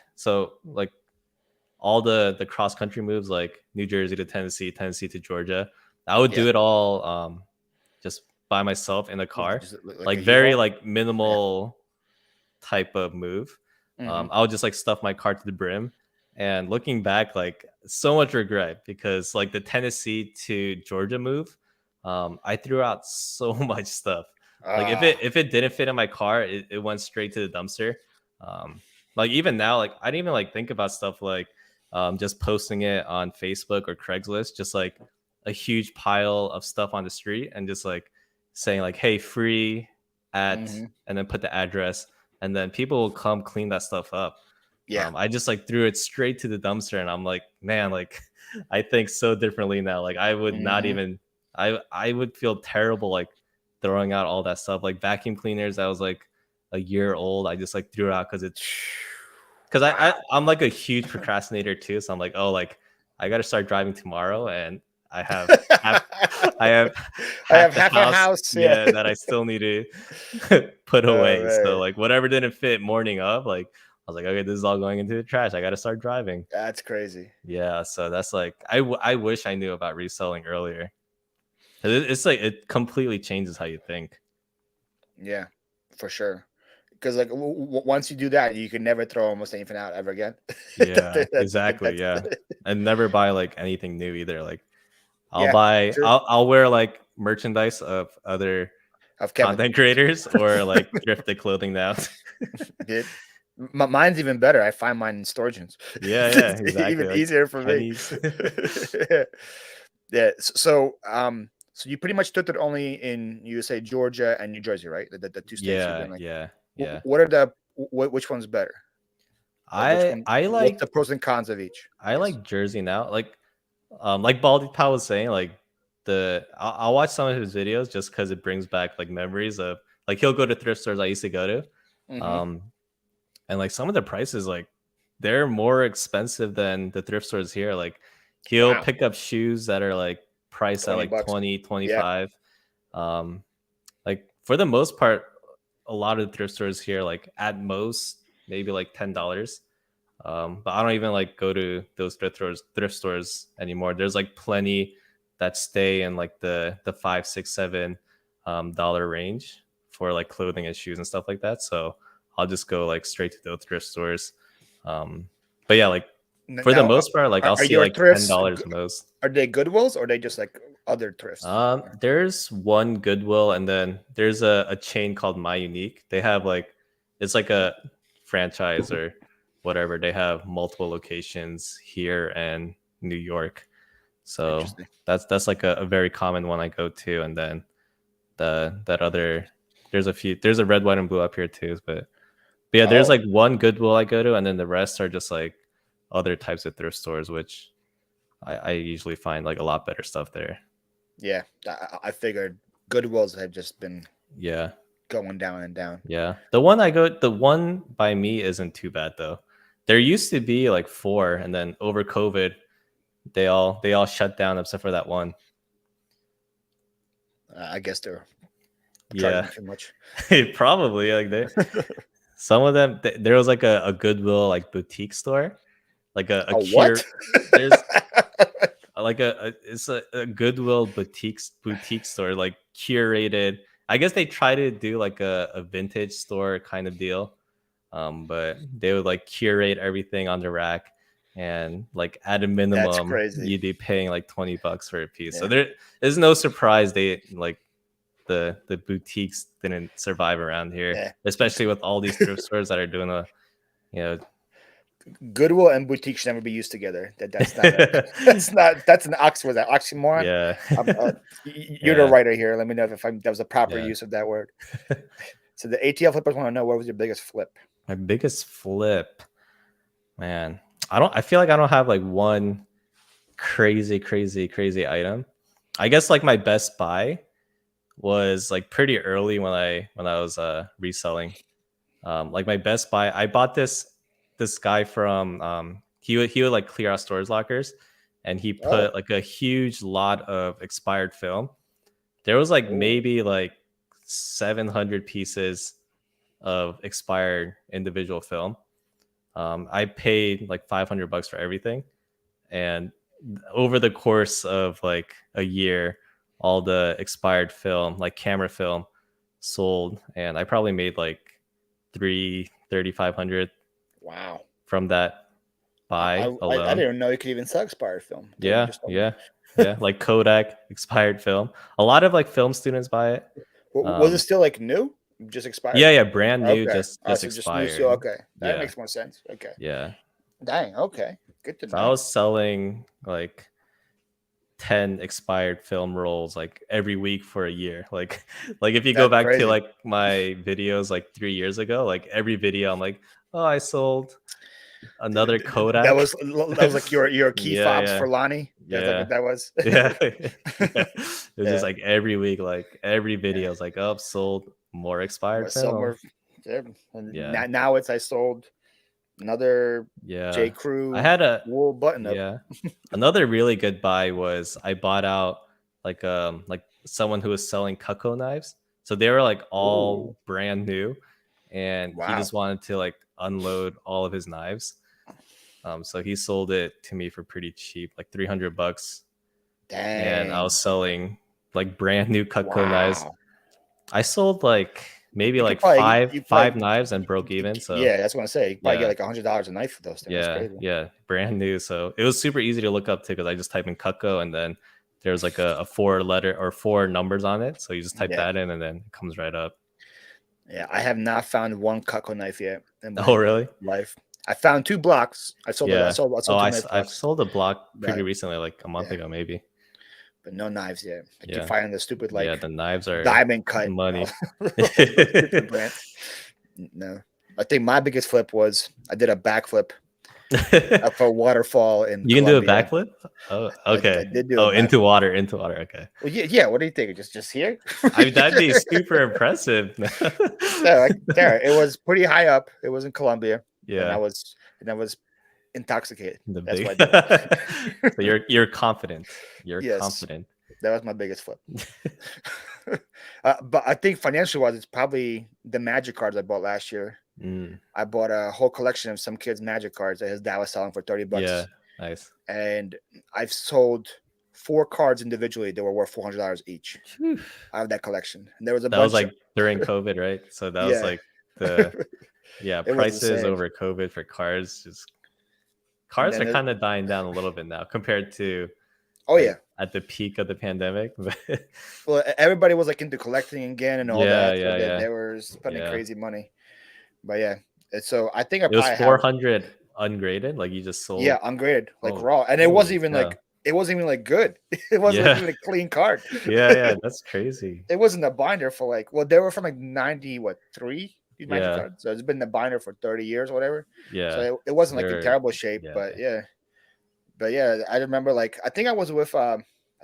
all the cross country moves, like New Jersey to Tennessee, Tennessee to Georgia, I would do it all just by myself in a Like, car, just like a like very U-Haul. like Yeah. minimal type of move. Hmm. I would just like stuff my car to the brim. And looking back, like so much regret because like the Tennessee to Georgia move, I threw out so much stuff. Like Ah. if it didn't fit in my car, it went straight to the dumpster. Um, like even now, like I didn't even like think about stuff like just posting it on Facebook or Craigslist, just like a huge pile of stuff on the street and just like saying like, "Hey, free at," Hmm. and then put the address, and then people will come clean that stuff up. Yeah. I just like threw it straight to the dumpster, and I'm like, man, like I think so differently now. Like I would not Hmm. even, I would feel terrible like throwing out all that stuff, like vacuum cleaners that was like a year old. I just like threw it out because Wow. I'm like a huge procrastinator too. So I'm like, oh, like I got to start driving tomorrow, and I have half, I have I half have the half a house, house. Yeah. yeah, that I still need to put Oh away. So man, like whatever didn't fit morning of, like I was like, okay, this is all going into the trash. I got to start driving. that's crazy. Yeah, so that's like I wish I knew about reselling earlier. It's like it completely changes how you think. Yeah, for sure. Because like once you do that, you can never throw almost anything out ever again. Yeah, That's exactly. Yeah, that's and never buy like anything new either. Like yeah, true. I'll wear like merchandise of other Of Kevin, content creators or like thrifted clothing now. dude. Mine's even better. I find mine in storages. Yeah, yeah, It's exactly. even Like easier for me. pennies. Yeah. Yeah. So you pretty much took it only in USA, Georgia, and New Jersey, right? The two states you've Yeah, been like. yeah, yeah. What are the which one's better? Like which one? I What's the like pros and cons of each? I I guess. like Jersey now. Like Baldy Pal was saying, like I'll watch some of his videos just because it brings back like memories of like he'll go to thrift stores I used to go to. Hmm. Um, and like some of the prices, like they're more expensive than the thrift stores here. Like he'll Wow, pick up shoes that are like priced at 20 like bucks. 20, Yeah, 25. Um, like for the most part, a lot of the thrift stores here, like at most maybe like $10. But I don't even like go to those thrift stores anymore. There's like plenty that stay in like the five, six, $7 range for like clothing and shoes and stuff like that. So I'll just go like straight to those thrift stores. But yeah, like for the Now, most part, like I'll are see your like ten thrifts dollars most. are they Goodwills or are they just like other thrifts? There's one Goodwill, and then there's a chain called My Unique. They have like it's like a franchise or whatever. They have multiple locations here and New York. So Interesting. that's like a very common one I go to, and then that other there's a red, white, and blue up here too. But yeah, there's Oh, like one Goodwill I go to, and then the rest are just like other types of thrift stores, which I usually find like a lot better stuff there. yeah. I figured Goodwills had just been Yeah. going down and down. Yeah. The one by me isn't too bad though. There used to be like four, and then over COVID, they all shut down except for that one. I guess they're Yeah. charging too much. Probably like some of them there was like a Goodwill like boutique store, like a A what? cure there's like it's a Goodwill boutique store like curated. I guess they try to do like a vintage store kind of deal. But they would like curate everything on the rack, and like at a That's minimum crazy. you'd be paying like 20 bucks for a piece. So Yeah. there's no surprise they like the boutiques didn't survive around here, Yeah. especially with all these thrift stores that are doing a you know Goodwill and boutique should never be used together. That's not a that's an was that oxymoron. yeah. You're the Yeah, writer here. Let me know if that was a proper yeah. use of that word. So the ATL flippers want to know what was your biggest flip? My biggest flip, man. I feel like I don't have like one crazy item. I guess like my best buy was like pretty early when I was reselling. Like my best buy, I bought this guy from he would like clear out storage lockers, and he Oh, put like a huge lot of expired film. There was like oh, maybe like 700 pieces of expired individual film. I paid like 500 bucks for everything, and over the course of like a year, all the expired film, like camera film, sold, and I probably made like 3,500 Wow. from that I, buy I alone. didn't even know you could even sell expired film until you Yeah, just told me. yeah, yeah. Like Kodak expired film. A lot of like film students buy it. Was it still like new? Just expired? Yeah, yeah, brand new, Okay. Oh, just so just new. So expired. okay, that Yeah, makes more sense. Okay. yeah. Dang. Okay. Good to So I know. was selling like 10 expired film rolls like every week for a year. Like if you go That's back to crazy. like my videos like 3 years ago, like every video I'm like, oh, I sold another That Kodak. was like your key Yeah, fobs yeah, for Lonnie. That's like yeah, what that was. yeah, yeah. It was just Yeah. like every week, like every Yeah. video is like, oh, sold more expired But film. somewhere, yeah. And Yeah, now it's I sold another J. yeah. I Crew had a wool button up. yeah. Another really good buy was I bought out like someone who was selling Cutco knives. So they were like Ooh, all brand new, and he wow. just wanted to like unload all of his knives. So he sold it to me for pretty cheap, like $300, and I was Dang. selling like brand new Cutco knives. Wow. I sold like maybe You could like probably five you five probably knives and broke even. So yeah, that's what I say. You probably get yeah, like $100 a knife for those things. That's yeah, crazy. yeah, brand new. So it was super easy to look up to because I just type in Cutco and then there's like a 4 letter or 4 numbers on it. So you just type Yeah. that in and then it comes right up. Yeah. I have not found one Cutco knife yet in Oh, my really? life. I found two blocks. Yeah. I Oh, sold two knife I've blocks. sold a block pretty But recently, like a month yeah, ago, maybe. but no knives yet. I keep Yeah. finding the stupid Yeah. like The knives are diamond cut, money. those stupid brands. No, I think my biggest flip was I did a backflip up a waterfall in You can do a Colombia. backflip? Oh, I okay. did do a Oh, into backflip. water, into water. Okay. Well, yeah, yeah. What do you think? Just here? I mean, that'd be super impressive. No, like there. It was pretty high up. It was in Colombia, and Yeah. I was intoxicated. The That's big. why I did it. So you're confident. You're Yes, confident. that was my biggest flip. But I think financially wise, it's probably the Magic cards I bought last year. Mm, I bought a whole collection of some kid's Magic cards that his dad was selling for yeah. $30, Nice. and I've sold 4 cards individually that were worth $400 each Phew. out of that collection. And there was a That was bunch of like during COVID, right? So that was yeah, like the it was prices insane. over COVID for cars. Just And cars then are kind of dying down a little bit now compared to oh like yeah, at the peak of the pandemic. well everybody was like into collecting again and all Yeah, that, so yeah, that yeah, they were spending yeah. crazy money. But yeah, and so I think I It was probably have 400 ungraded. Like you just yeah sold. ungraded like Oh, raw, and holy cow! it wasn't even like good. It wasn't like Yeah, even a clean card. yeah, yeah. That's crazy. It wasn't a binder for like well they were from like 90 what 3 these Magic Yeah, cards, so it's been the binder for 30 years or whatever, so yeah. it wasn't like in They're terrible shape. yeah. But yeah, I remember like I think I was with I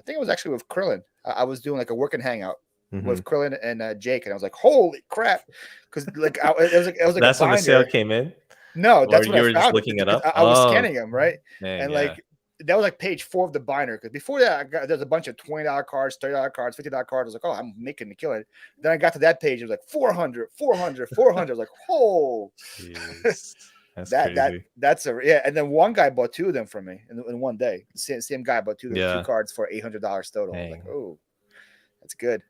think it was actually with Krillin. I was doing like a working hangout Hmm. with Krillin and Jake, and I was like, "Holy crap!" Because like it was like a That's when the sale binder. came in, No, or that's what you I were just found looking it because up. I was Oh, scanning them right, dang, and yeah. like that was like page 4 of the binder. Because before that, there's a bunch of $20 cards, $30 cards, $50 cards. I was like, "Oh, I'm making the killing." Then I got to that page, it was like 400, 400, 400. I was like, "Oh." Jeez, that's That crazy. that's a yeah. And then one guy bought 2 of them from me in one day. Same guy bought two Yeah, cards for $800 total. I was like, dang. oh, that's good.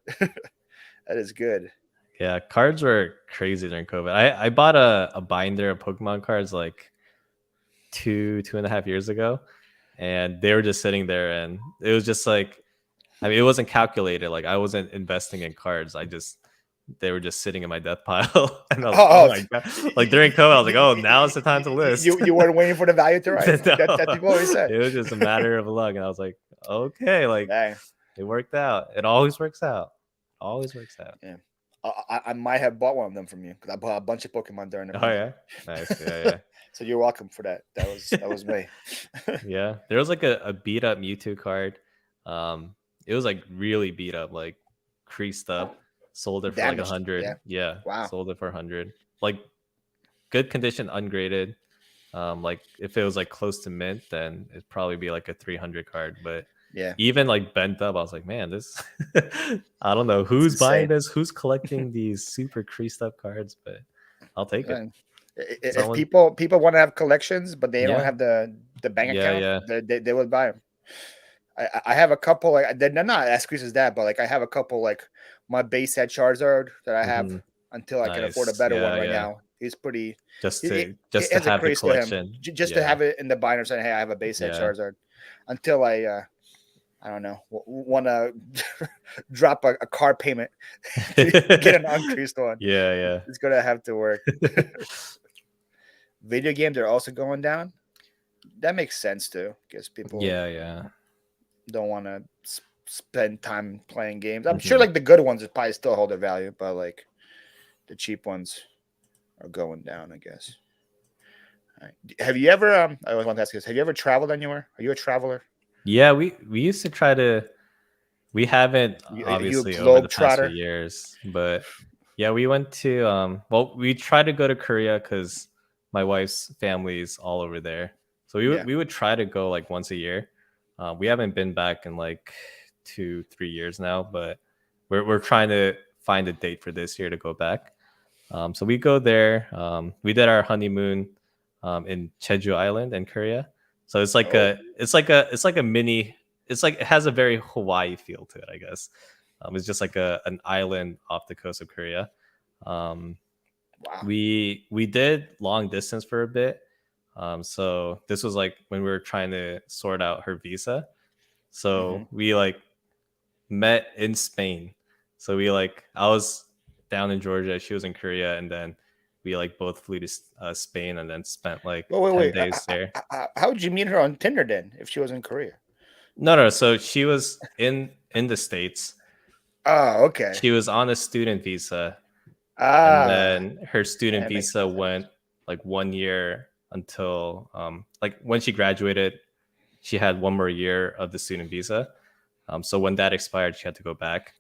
That is good. Yeah, cards were crazy during COVID. I bought a binder of Pokemon cards like 2.5 years ago, and they were just sitting there, and it was just like, I mean, it wasn't calculated. Like I wasn't investing in cards. They were just sitting in my death pile, and I was like, oh Oh, my god! Like during COVID, I was like, oh, now is the time to list. you weren't waiting for the value to rise. No, That people always say. it was just a matter of luck, and I was like, okay, like Dang. it worked out. It always works out. Always works out. Yeah. I might have bought one of them from you because I bought a bunch of Pokemon during the Oh pandemic. yeah, nice. Yeah, yeah. So you're welcome for that. That was me. Yeah, there was like a beat up Mewtwo card. It was like really beat up, like creased up. Sold it for like Damaged. 100. Yeah. Yeah, Wow. sold it for 100. Like good condition, ungraded. Like if it was like close to mint, then it'd probably be like a 300 card. But Yeah. even like bent up, I was like, man, this. I don't know who's It's buying insane. this, who's collecting these super creased up cards, but I'll take it. And if Someone, people want to have collections, but they don't yeah, have the bank yeah, account, yeah. they would buy them. I have a couple like they're not as excuse as that, but like I have a couple like my base set Charizard that I have Mhm. until I can afford a Nice. better one Yeah, right yeah. now. He's pretty. Just It, it, to it just to has a have the crease to him collection. just to Yeah. have it in the binder saying, "Hey, I have a base set Yeah. Charizard." Until I don't know, want to drop a car payment to get an uncreased one. Yeah, yeah. It's gonna have to work. Video games are also going down. That makes sense too, because people Yeah, yeah. don't want to spend time playing games. I'm sure Mhm. like the good ones would probably still hold their value, but like the cheap ones are going down, I guess. All right. Have you ever? I always want to ask this. Have you ever traveled anywhere? Are you a traveler? Yeah, we used to try to. We haven't Are you a obviously over the globe past few trotter? years, but yeah, we went to well, we tried to go to Korea because my wife's family's all over there. So Yeah. we would try to go like once a year. We haven't been back in like 2 3 years now, but we're trying to find a date for this year to go back. So we go there. We did our honeymoon in Jeju Island in Korea. So it's like Oh, a mini. It's like it has a very Hawaii feel to it, I guess. It's just like an island off the coast of Korea. Um, wow. we did long distance for a bit. So this was like when we were trying to sort out her visa. Hmm. So we like met in Spain. So we like I was down in Georgia, she was in Korea, and then we like both flew to Spain and then spent like Well, wait, 10 wait. days there. How did you meet her on Tinder then? If she was in Korea? No, no. So she was in the States. Oh, okay. She was on a student visa, and Ah, then her student that makes visa more sense. went like 1 year until like when she graduated, she had 1 more year of the student visa. So when that expired, she had to go back.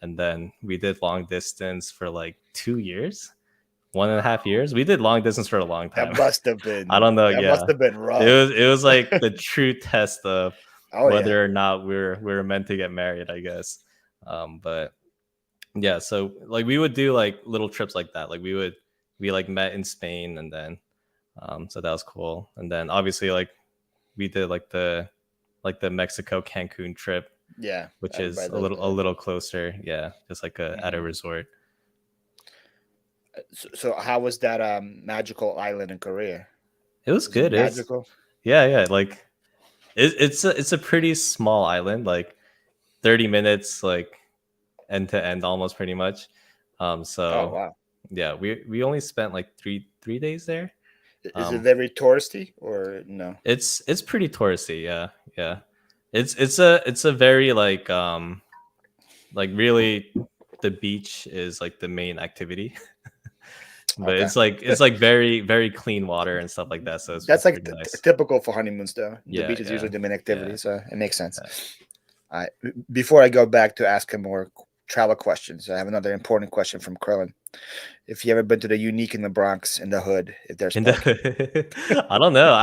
And then we did long distance for like 2 years, 1.5 years. We did long distance for a long That time. must have I don't know. that must Yeah, have been it rough. was it was like the true test of Oh yeah. whether or not we're meant to get married, I guess. But yeah, so like we would do like little trips like that. Like we like met in Spain, and then so that was cool. And then obviously like we did like the Mexico Cancun trip, Yeah. which is Everybody does a that. little closer. Yeah, just like at a Hmm. resort. So how was that magical island in Korea? It was Was it good. It was magical? yeah, yeah. Like it's a pretty small island, like 30 minutes, like end to end, almost pretty much. Oh So wow. yeah, we only spent like three days there. Is it Um, very touristy or no? it's pretty touristy. Yeah, yeah. It's a very like really the beach is like the main activity. But Okay. it's like very clean water and stuff like that. So That's it's like pretty nice. typical for honeymoons, though. The Yeah, beach is yeah, usually the main activity, yeah. so it makes sense. Yeah. All right. Before I go back to asking more travel questions, I have another important question from Krillin. If you ever been to the Unique in the Bronx in the hood, if there's In parking. the I don't know.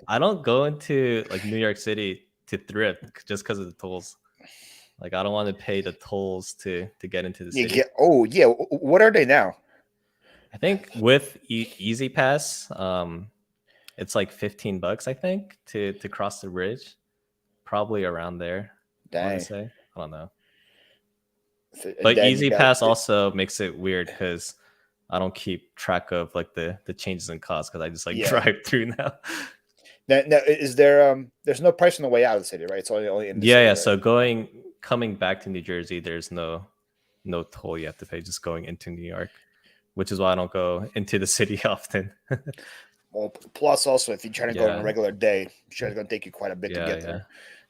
I don't go into like New York City to thrift just because of the tolls. Like I don't want to pay the tolls to get into the You city. get oh yeah. What are they now? I think with Easy Pass, it's like $15, I think, to cross the bridge. Probably around there. I want to Dang. say. I don't know. And But then you Easy got Pass also makes it weird because I don't keep track of like the changes in cost because I just like yeah. drive through now. Now is there there's no price on the way out of the city, right? It's only in the Yeah, city, yeah. right? So coming back to New Jersey, there's no toll you have to pay just going into New York, which is why I don't go into the city often. Well, plus also if you try to go on a Yeah, regular day, I'm sure it's gonna take you quite a bit to yeah, get yeah. there.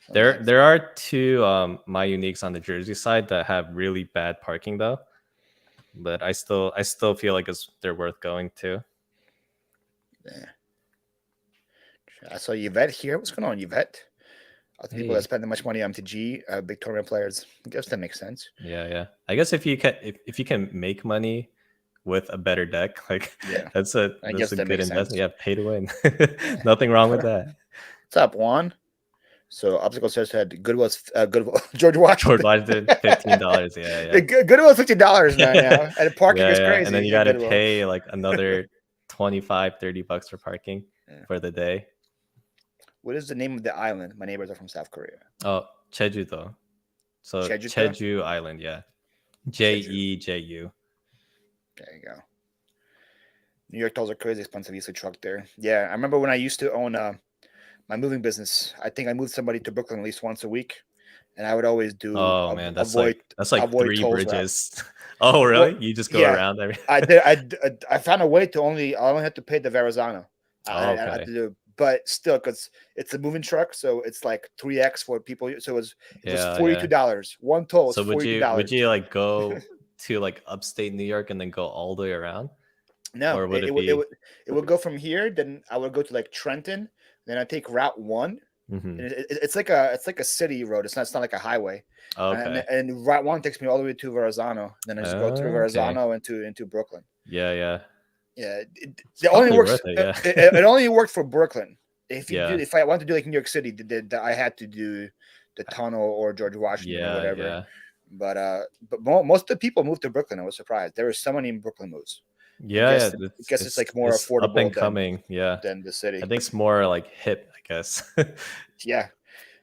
Sometimes. There are two my uniques on the Jersey side that have really bad parking though, but I still feel like they're worth going to. Yeah. I saw Yvette here. What's going on, Yvette? Other people that Hey, spend that much money on MTG, big tournament players. I guess that makes sense. yeah, yeah. I guess if you can make money with a better deck, like Yeah, I that's guess a that good makes investment. sense. Yeah, pay to win. Yeah. Nothing wrong with that. What's up, Juan? So Obstacle says had Goodwill's Goodwill George George Washington. Washington, $15. Yeah, yeah. Goodwill's $50 now, Yeah, and parking is yeah. And then crazy you at got to Goodwill. pay like another 25, $30 for parking Yeah. for the day. What is the name of the island? My neighbors are from South Korea. Oh, Jeju-do. So Jeju. Jeju Island, yeah. Jeju. Jeju. There you go. New York tolls are crazy expensive. I used to truck there. Yeah, I remember when I used to own my moving business. I think I moved somebody to Brooklyn at least once a week, and I would always do Oh man, avoid that's like avoid three tolls route. bridges. Oh Well, really? You just go yeah, around every I did. I found a way to I only had to pay the Verrazano. Oh, I had okay. to do, but still, because it's a moving truck, so it's like 3x for people. So it was Yeah, yeah. $42. One toll is So $42. would you like go to like upstate New York and then go all the way around? No, Or would it it would it be would it would go from here. Then I would go to like Trenton. Then I take Route One, Mhm. and it's like a city road. It's not like a highway. And Okay. and Route One takes me all the way to Verrazano. Then I just go through Okay. Verrazano into Brooklyn. Yeah, yeah. Yeah, It's it only probably works. worth it, It, yeah. it, it only worked for Brooklyn. Yeah. If I want to do like New York City, I had to do the tunnel or George Washington or Yeah, whatever. yeah. But most of the people moved to Brooklyn. I was surprised. There were so many Brooklyn moves. I Yeah, guess yeah. I guess it's like more It's up and affordable coming. Yeah. than the I city. think it's more like hip, I guess. Yeah,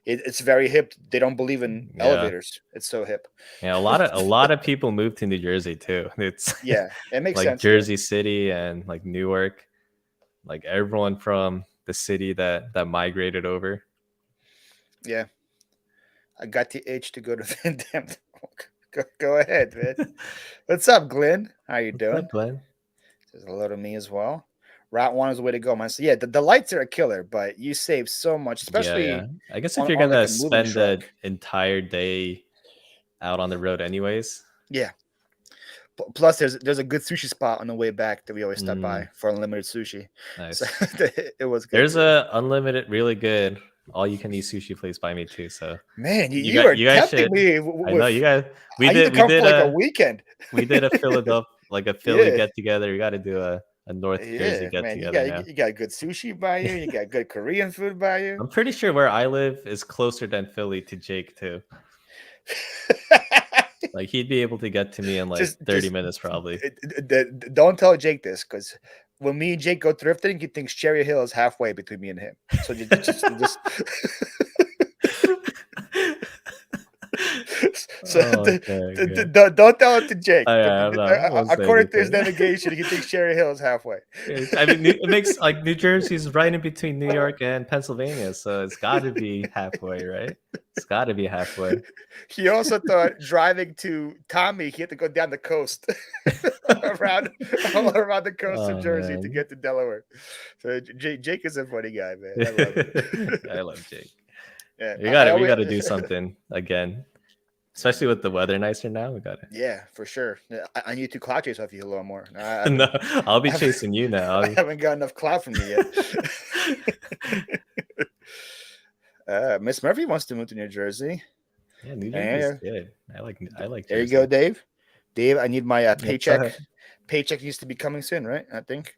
it's very hip. They don't believe in Yeah. elevators. It's so hip. Yeah, a lot of people moved to New Jersey too. It's Yeah, it makes like sense there. Jersey City and like Newark, like everyone from the city that migrated over. Yeah, I got the itch to go to Van Damme. Go ahead, man. What's up, Glenn? How you What's doing? up, Glenn? Says hello to me as well. Route One is the way to go, man. So yeah, the lights are a killer, but you save so much, Yeah, yeah. especially I guess if on, you're on like gonna a moving spend truck. the entire day out on the road anyways. Yeah. Plus, there's a good sushi spot on the way back that we always stop Mm, by for unlimited sushi. So nice. it was good There's too. a unlimited, really good all you can eat sushi place by me too. So Man, you are you guys tempting should. me I know with. you guys. I need to come for like a weekend. We did a Philadelphia like a Philly Yeah, get together. We got to do a North Jersey yeah, get man. You together got now. you got good sushi by you. You got good Korean food by you. I'm pretty sure where I live is closer than Philly to Jake too. Like he'd be able to get to me in like just 30 minutes probably. don't tell Jake this because when me and Jake go thrifting, he thinks Cherry Hill is halfway between me and him. So just so Oh, okay, okay. don't tell it to Jake. I'm not. I won't say According to his anything. navigation, he thinks Cherry Hill is halfway. I mean, it makes like New Jersey's right in between New York and Pennsylvania, so it's got to be halfway, right? It's got to be halfway. He also thought driving to Tommy, he had to go down the coast around all around the coast of Oh Jersey to man, get to Delaware. So Jake is a funny guy, man. I love it. I love Jake. Yeah, We got to do something again, especially with the weather nicer now. We got to. Yeah, for sure. Yeah, I need to clout chase off you a little more. I No, I'll be I haven't, chasing you now. I haven't got enough clout from you yet. Miss Murphy wants to move to New Jersey. Yeah, New Jersey's And good. I like there you Jersey. go, Dave. Dave, I need my Yeah, go paycheck. ahead. Paycheck needs to be coming soon, right? I think.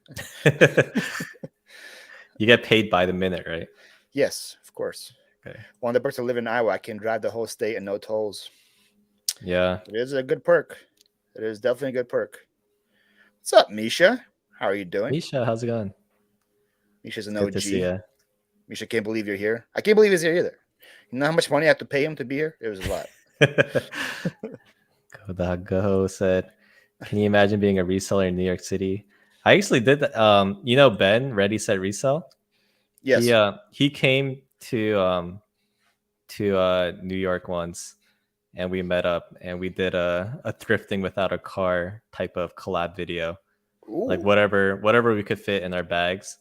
You get paid by the minute, right? Yes, of course. Okay. One of the perks of living in Iowa, I can drive the whole state and no tolls. Yeah. It is a good perk. It is definitely a good perk. What's up, Misha? How are you doing? Misha, how's it going? Misha's an Good to see OG. you. Misha can't believe you're here. I can't believe he's here either. You know how much money I have to pay him to be here? It was a lot. Go Dog Go said, "Can you imagine being a reseller in New York City?" I actually did that. You know Ben, Ready Set Resell. Yes. He came to New York once, and we met up and we did a thrifting without a car type of collab video. Like Ooh, whatever we could fit in our bags.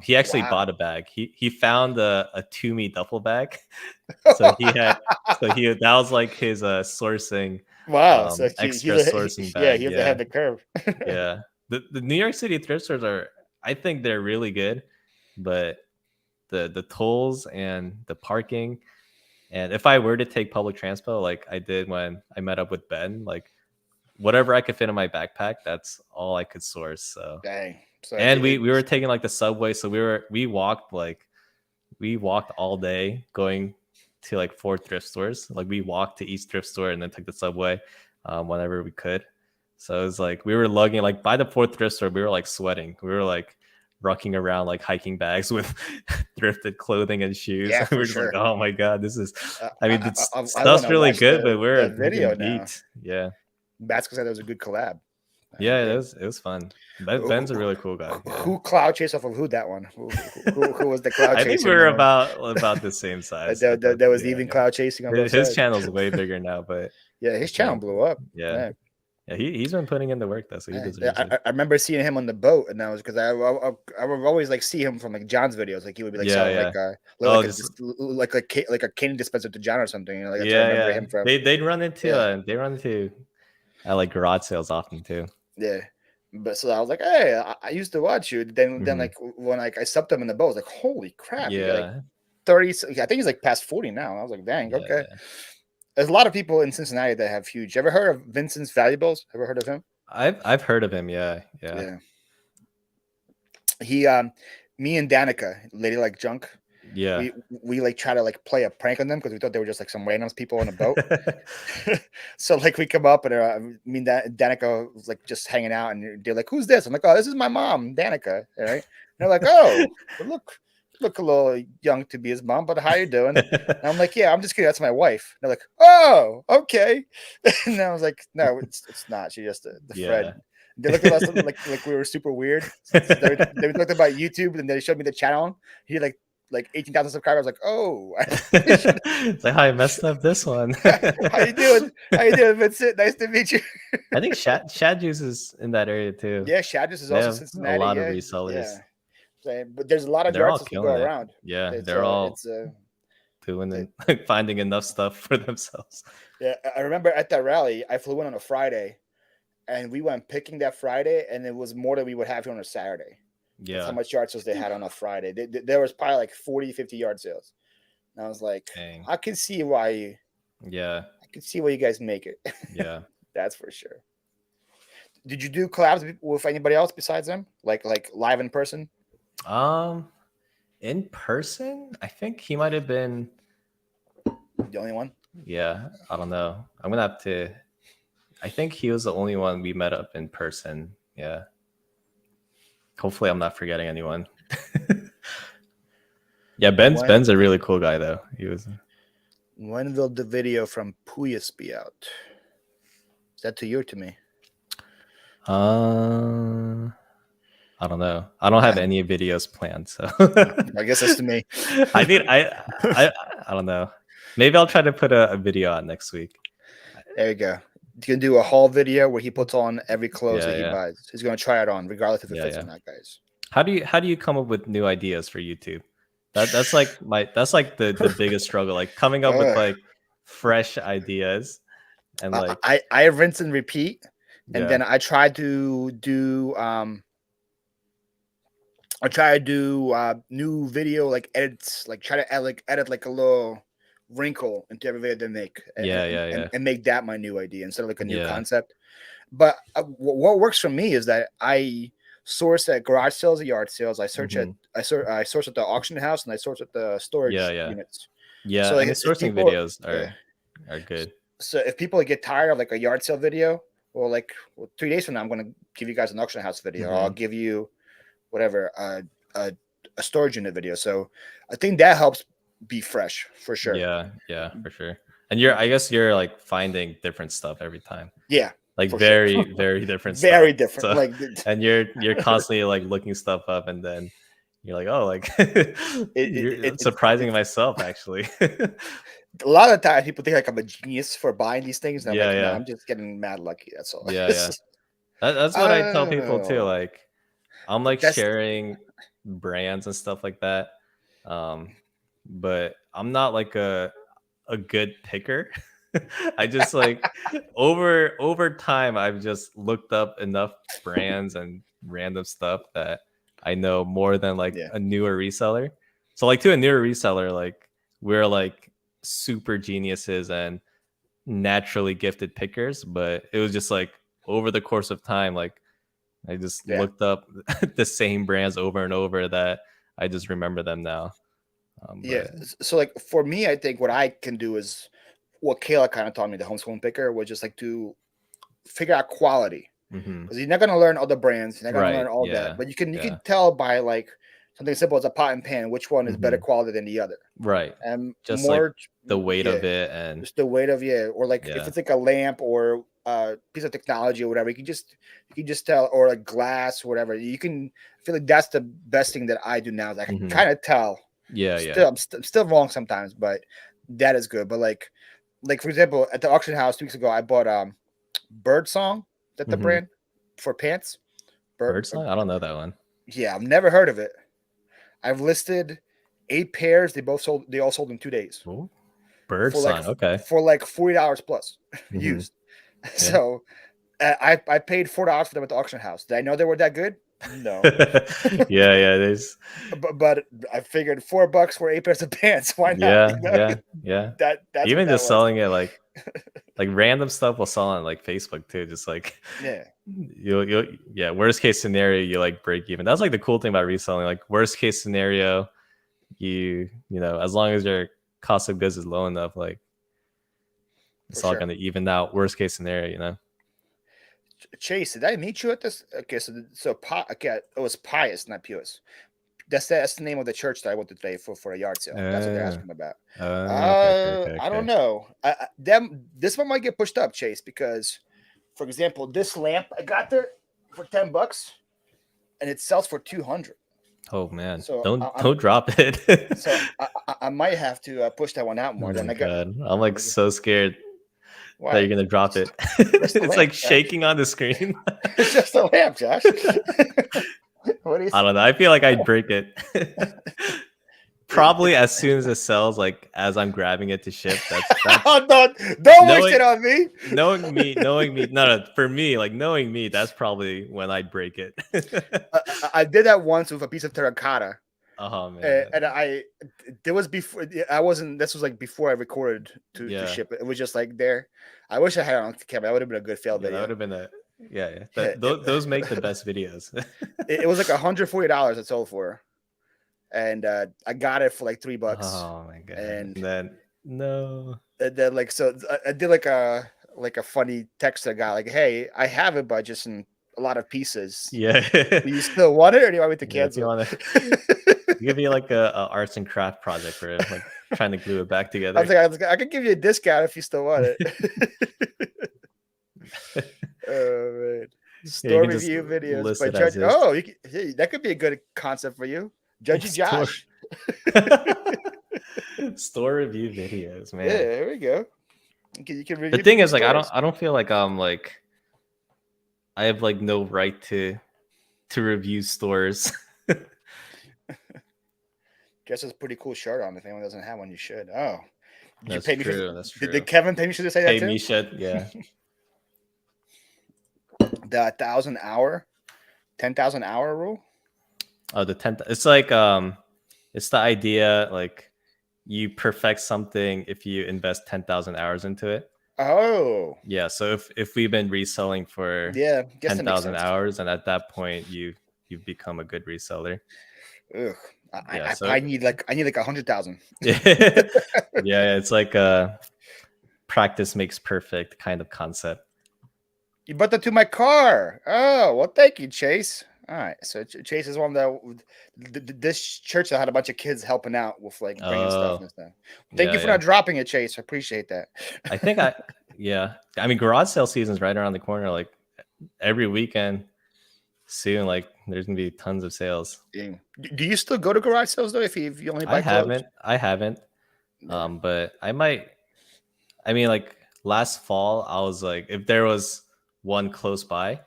He actually wow. bought a bag. He found a Toomey duffel bag. So that was like his sourcing Wow. So extra sourcing bag. he has to Yeah. have the curve. Yeah. The New York City thrift stores I think they're really good, but the tolls and the parking, and if I were to take public transport like I did when I met up with Ben, like whatever I could fit in my backpack, that's all I could source. So Dang. So and we were taking like the subway, so we walked all day going to like 4 thrift stores. Like we walked to each thrift store and then took the subway whenever we could. So it was like we were lugging, like by the 4th thrift store we were like sweating. We were like rocking around like hiking bags with thrifted clothing and shoes. Yeah, for We're just like, sure. oh my god, this is. Uh, I mean, I, the I want stuff's to really watch good, but the we're getting video now. beat. Yeah, Basco said that was a good collab. yeah, They, it was fun. who, Ben's a really cool guy. Yeah, who cloud chased off of who that one? Who was the cloud I think chaser in we're that one? about the same size. I think. There was Yeah, even yeah. cloud chasing on both His sides. channel's way bigger now, but Yeah, his channel blew up. yeah. Yeah, he's been putting in the work though, so he deserves it. I remember seeing him on the boat, and that was because I would always like see him from like John's videos. Like he would be like selling like Oh, like a candy dispenser to John or something. You know, like that's where I yeah, remember yeah. him from. They'd run into like garage sales often too. Yeah. But so I was like, hey, I used to watch you. Then Mhm. like when like I stepped him in the boat, I was like, holy crap, you got like Yeah. 30. I think he's like past 40 now. I was like, dang, Yeah, okay. yeah. There's a lot of people in Cincinnati that have huge. Ever heard of Vincent's Valuables? Ever heard of him? I've heard of him, yeah. Yeah. He me and Danica, Lady Like Junk, Yeah. we like try to like play a prank on them because we thought they were just like some random people on a boat. So like we come up and me and Danica was like just hanging out, and they're like, "Who's this?" I'm like, "Oh, this is my mom, Danica." All right? And they're like, "Oh, well, look a little young to be his mom, but how you doing?" And I'm like, "Yeah, I'm just kidding. That's my wife." And they're like, "Oh, okay." And I was like, "No, it's not. She's just the friend." They looked at us like we were super weird. So they talked about YouTube, and they showed me the channel. He like 18,000 subscribers. I was like, oh, it's like, hi, I messed up this one. How you doing? How you doing, Vincent? Nice to meet you. I think Shad Juice is in that area too. Yeah, Shad Juice is also Cincinnati. A lot of yeah, resellers. yeah. But there's a lot of They're all yard sales to go killing it. around. Yeah, they're all doing and finding enough stuff for themselves. Yeah, I remember at that rally, I flew in on a Friday, and we went picking that Friday, and it was more than we would have here on a Saturday. Yeah. That's how much yard sales they had on a Friday. There was probably like 40, 50 yard sales. And I was like, dang. I can see why. I can see why you guys make it. Yeah. That's for sure. Did you do collabs with anybody else besides them? Like live in person? In person, I think he might have been the only one. Yeah, I don't know. I'm gonna have to. I think he was the only one we met up in person. Yeah. Hopefully, I'm not forgetting anyone. Yeah, Ben's a really cool guy though. He was. When will the video from Puyas be out? Is that to you or to me? I don't know. I don't have any videos planned, so I guess that's to me. I don't know. Maybe I'll try to put a video out next week. There you go. You can do a haul video where he puts on every clothes that he buys. He's going to try it on, regardless if it fits or not, guys. How do you come up with new ideas for YouTube? That's like the biggest struggle. Like coming up with like fresh ideas, and like I rinse and repeat, and then I try to do new video like edits, like try to edit like a little wrinkle into every video they make, and make that my new idea instead of like a new concept. But what works for me is that I source at garage sales or yard sales. I search I source at the auction house, and I source at the storage units. Yeah, so like, sourcing videos are good. So if people get tired of like a yard sale video, well, 3 days from now, I'm going to give you guys an auction house video. Or I'll give you whatever a storage unit video. So I think that helps be fresh for sure. Yeah, for sure. And I guess you're like finding different stuff every time. Yeah. Like very different stuff. Very different. So, like and you're constantly like looking stuff up, and then you're like, oh, like it's surprising myself actually. A lot of times people think like I'm a genius for buying these things. And I'm no, I'm just getting mad lucky. That's all. That's what I tell people too. Like I'm like sharing brands and stuff like that. But I'm not like a good picker. I just like over time I've just looked up enough brands and random stuff that I know more than like a newer reseller. So like to a newer reseller, like we're like super geniuses and naturally gifted pickers, but it was just like over the course of time, like I just looked up the same brands over and over that I just remember them now. So like for me, I think what I can do is what Kayla kind of taught me, the homeschooling picker, was just like to figure out quality. Mhm. because you're not gonna learn all the brands, you're not gonna learn Right. all that, Yeah. but you Yeah. can tell by like something simple as a pot and pan which one is better Mhm. quality than the other, Right. and Just like more, the weight yeah, of it and just the weight of, yeah, or like if yeah. it's like a lamp or a piece of technology or whatever, you can just tell, or like glass or whatever. You can I feel like that's the best thing that I do now. Is I can Mhm. kind of tell. Yeah. Yeah. I'm still wrong sometimes, but that is good. But like for example, at the auction house 2 weeks ago, I bought Bird Song. Is that the Mhm. brand for pants? Bird, Bird song? I don't know that one. yeah, I've never heard of it. I've listed 8 pairs. They all sold in 2 days Ooh, bird for like song. Okay. $40 plus Mhm. used. Yeah. So I paid $4 for them at the auction house. Did I know they were that good? No. Yeah. Yeah. There's. But I figured $4 for 8 pairs of pants. Why not? Yeah. Yeah. Yeah. That's what Even that just was. selling it like random stuff will sell on like Facebook too. Just like Yeah, you'll yeah. Worst case scenario, you like break even. That's like the cool thing about reselling. Like worst case scenario, you know, as long as your cost of goods is low enough, like for it's all sure. gonna even out. Worst case scenario, you know. Chase, did I meet you at this? Okay, okay, it was Pius, not Pius. That's the name of the church that I went to today for a yard sale. That's what they're Uh, asking about. okay, okay, okay, I don't okay. know. This one might get pushed up, Chase, because, for example, this lamp I got there for $10, and it sells for 200. Oh man, So don't drop it. I might have to push that one out Oh more. Then my I got god, I'm like so scared that why? you're gonna drop It's it. just a It's lamp, like Josh. shaking on the screen. It's just a lamp, Josh. What do you? I don't know. I feel like I'd break it. Probably as soon as it sells, like as I'm grabbing it to ship. That's Don't wish it knowing on me. knowing me. No, no, for me, like knowing me, that's probably when I'd break it. I did that once with a piece of terracotta, Oh man, and there was before I wasn't. This was like before I recorded to yeah, ship it. It was just like there. I wish I had it on camera. That would have been a good fail yeah, that would video. have been a yeah, yeah. That It, those make the best videos. it was like $140 it sold for, and I got it for like $3, Oh my god, and and then no, then like so I did like a funny text to the guy like, "Hey, I have it, but just in a lot of pieces. yeah, Do you still want it, or do you want me to yeah. If you cancel?" want to, it could be like a arts and craft project for him, like trying to glue it back I was together. like, I could give you a discount if you still want it. Oh man, Yeah, you store can just review videos list by it as Judge. is. Oh, hey, that could be a good concept for you, Judgy Store Josh. store review videos, Yeah, man. there we go. You can The review thing people's is, like, stores. I don't feel like I'm like I have like no right to review stores. Jess has a pretty cool shirt on. If anyone doesn't have one, you should. Oh, did you That's pay me for? true. That's Did true. Kevin pay me to say that Pay too? me shit. Yeah. The 1,000 hour, 10,000 hour rule. Oh, the 10th. It's like it's the idea like you perfect something if you invest 10,000 hours into it. Oh, Yeah. So if we've been reselling for yeah. Guess that makes 10,000 sense. hours, and at that point you've become a good reseller. Ugh. Yeah. I So probably need like 100,000. yeah, yeah, it's like a practice makes perfect kind of concept. You brought that to my car. Oh, well, thank you, Chase. All right, so Chase is one that this church that had a bunch of kids helping out with like bringing stuff Oh, and stuff. Thank yeah, you for yeah. not dropping it, Chase. I appreciate that. I think yeah. I mean, garage sale season's right around the corner. Like every weekend soon, like there's gonna be tons of sales. Do you still go to garage sales though? If you only buy clothes? I haven't. Yeah. But I might. I mean, like last fall, I was like, if there was one close by,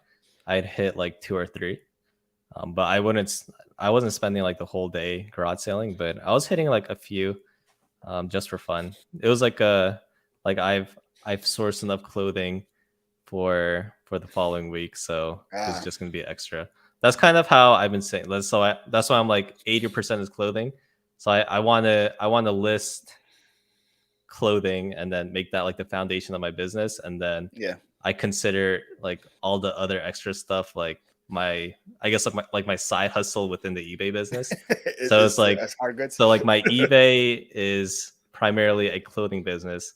I'd hit like two or three. But I wasn't spending like the whole day garage selling, but I was hitting like a few, just for fun. It was like like I've sourced enough clothing for the following week, so this is Ah, just gonna be extra. That's kind of how I've been saying. That's why I'm like 80% is clothing. So I want to list clothing and then make that like the foundation of my business, and then yeah. I consider like all the other extra stuff like my I guess like my side hustle within the eBay business. So it's like It's hard goods. so like my eBay is primarily a clothing business,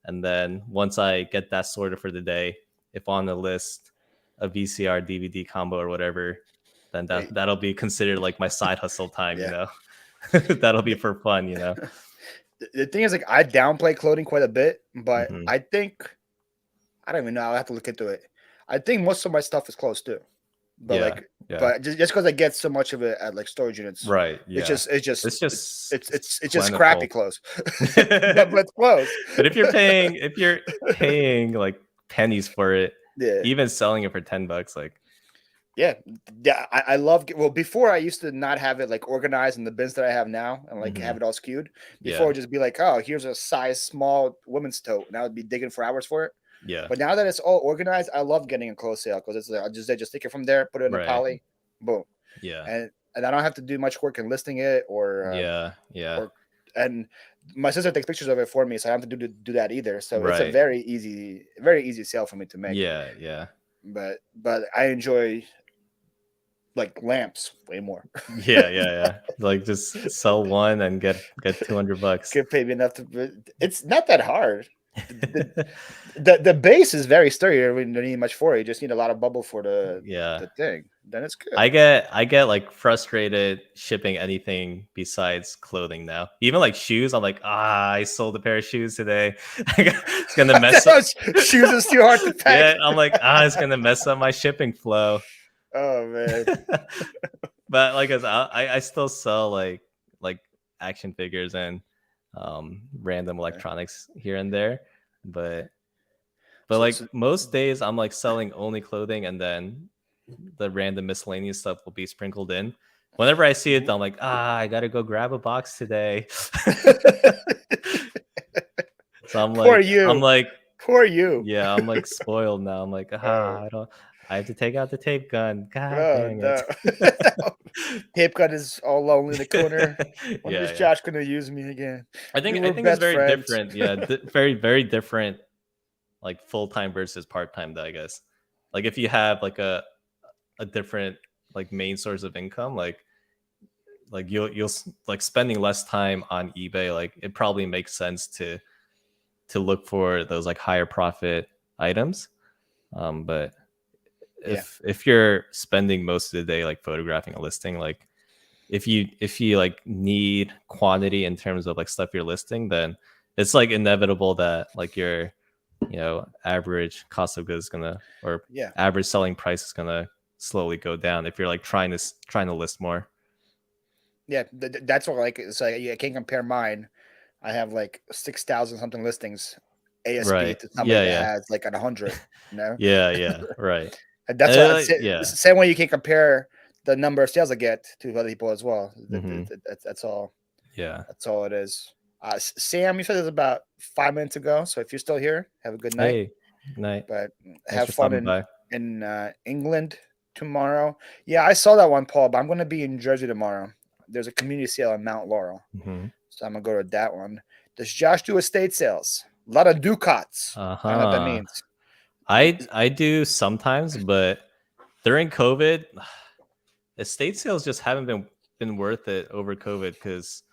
and then once I get that sorted for the day, if on the list a VCR DVD combo or whatever, then that'll be considered like my side hustle time, you Yeah. know. That'll be for fun, you know. The thing is, like, I downplay clothing quite a bit, but Hmm. I think I don't even know. I'll have to look into it. I think most of my stuff is clothes too, but Yeah, like, yeah, but just because I get so much of it at like storage units, right, it's yeah. just it's It's just just it's just crappy plentiful. clothes, but But it's clothes. if you're paying like pennies for it, Yeah. even selling it for $10, like Yeah, yeah, I love. Well, before I used to not have it like organized in the bins that I have now, and like mhm, have it all skewed. Before, yeah, it'd just be like, oh, here's a size small women's tote, and I would be digging for hours for it. yeah, But now that it's all organized, I love getting a clothes sale because it's like they just take it from there, put it in a right, poly, boom, yeah, and I don't have to do much work in listing it yeah, yeah, or and my sister takes pictures of it for me, so I don't have to do that either. So it's a right, very easy sale for me to make. yeah, yeah, But I enjoy like lamps way more. yeah, yeah, yeah. Like just sell one and get $200. Could pay me enough to. It's not that hard. The, the base is very sturdy. You don't need much for it. You just need a lot of bubble for Yeah. the thing. Then it's good. I get like frustrated shipping anything besides clothing now. Even like shoes, I'm like, I sold a pair of shoes today. It's gonna mess up. Shoes is too hard to pack. Yeah, I'm like, it's gonna mess up my shipping flow. Oh man. But like as I still sell like action figures and random electronics here and there. But So, like so most days I'm like selling only clothing, and then the random miscellaneous stuff will be sprinkled in. Whenever I see it, I'm like, I gotta go grab a box today. So poor I'm you. like, Poor you. yeah, I'm like spoiled now. I'm like, Oh, I have to take out the tape gun. God oh dang it. no. Tape gun is all lonely in the corner. When is Yeah, yeah. Josh gonna use me again? We I were think it's best very friends. different. Yeah, very very different. Like full time versus part time, though, I guess. Like if you have like a different like main source of income, like you'll like spending less time on eBay. Like it probably makes sense to look for those like higher profit items. But Yeah. if you're spending most of the day like photographing a listing, like if you like need quantity in terms of like stuff you're listing, then it's like inevitable that like your average cost of goods is gonna, or Yeah. average selling price is gonna slowly go down if you're like trying to list more. Yeah. That's what like it's like I can't compare mine. I have like 6,000 something listings ASP Right, to somebody yeah, that yeah. has like at 100, you know? Yeah, yeah, right. And that's why it's Yeah. the same way you can compare the number of sales I get to other people as well. Hmm. That's all. Yeah. That's all it is. Sam, you said this about 5 minutes ago. So if you're still here, have a good night. Hey, night. But Thanks have for fun stopping by. in England tomorrow. Yeah, I saw that one, Paul. But I'm going to be in Jersey tomorrow. There's a community sale in Mount Laurel, Hmm. so I'm gonna go to that one. Does Josh do estate sales? A lot of ducats. I don't know what that Uh-huh. means. I do sometimes, but during COVID, estate sales just haven't been worth it over COVID, because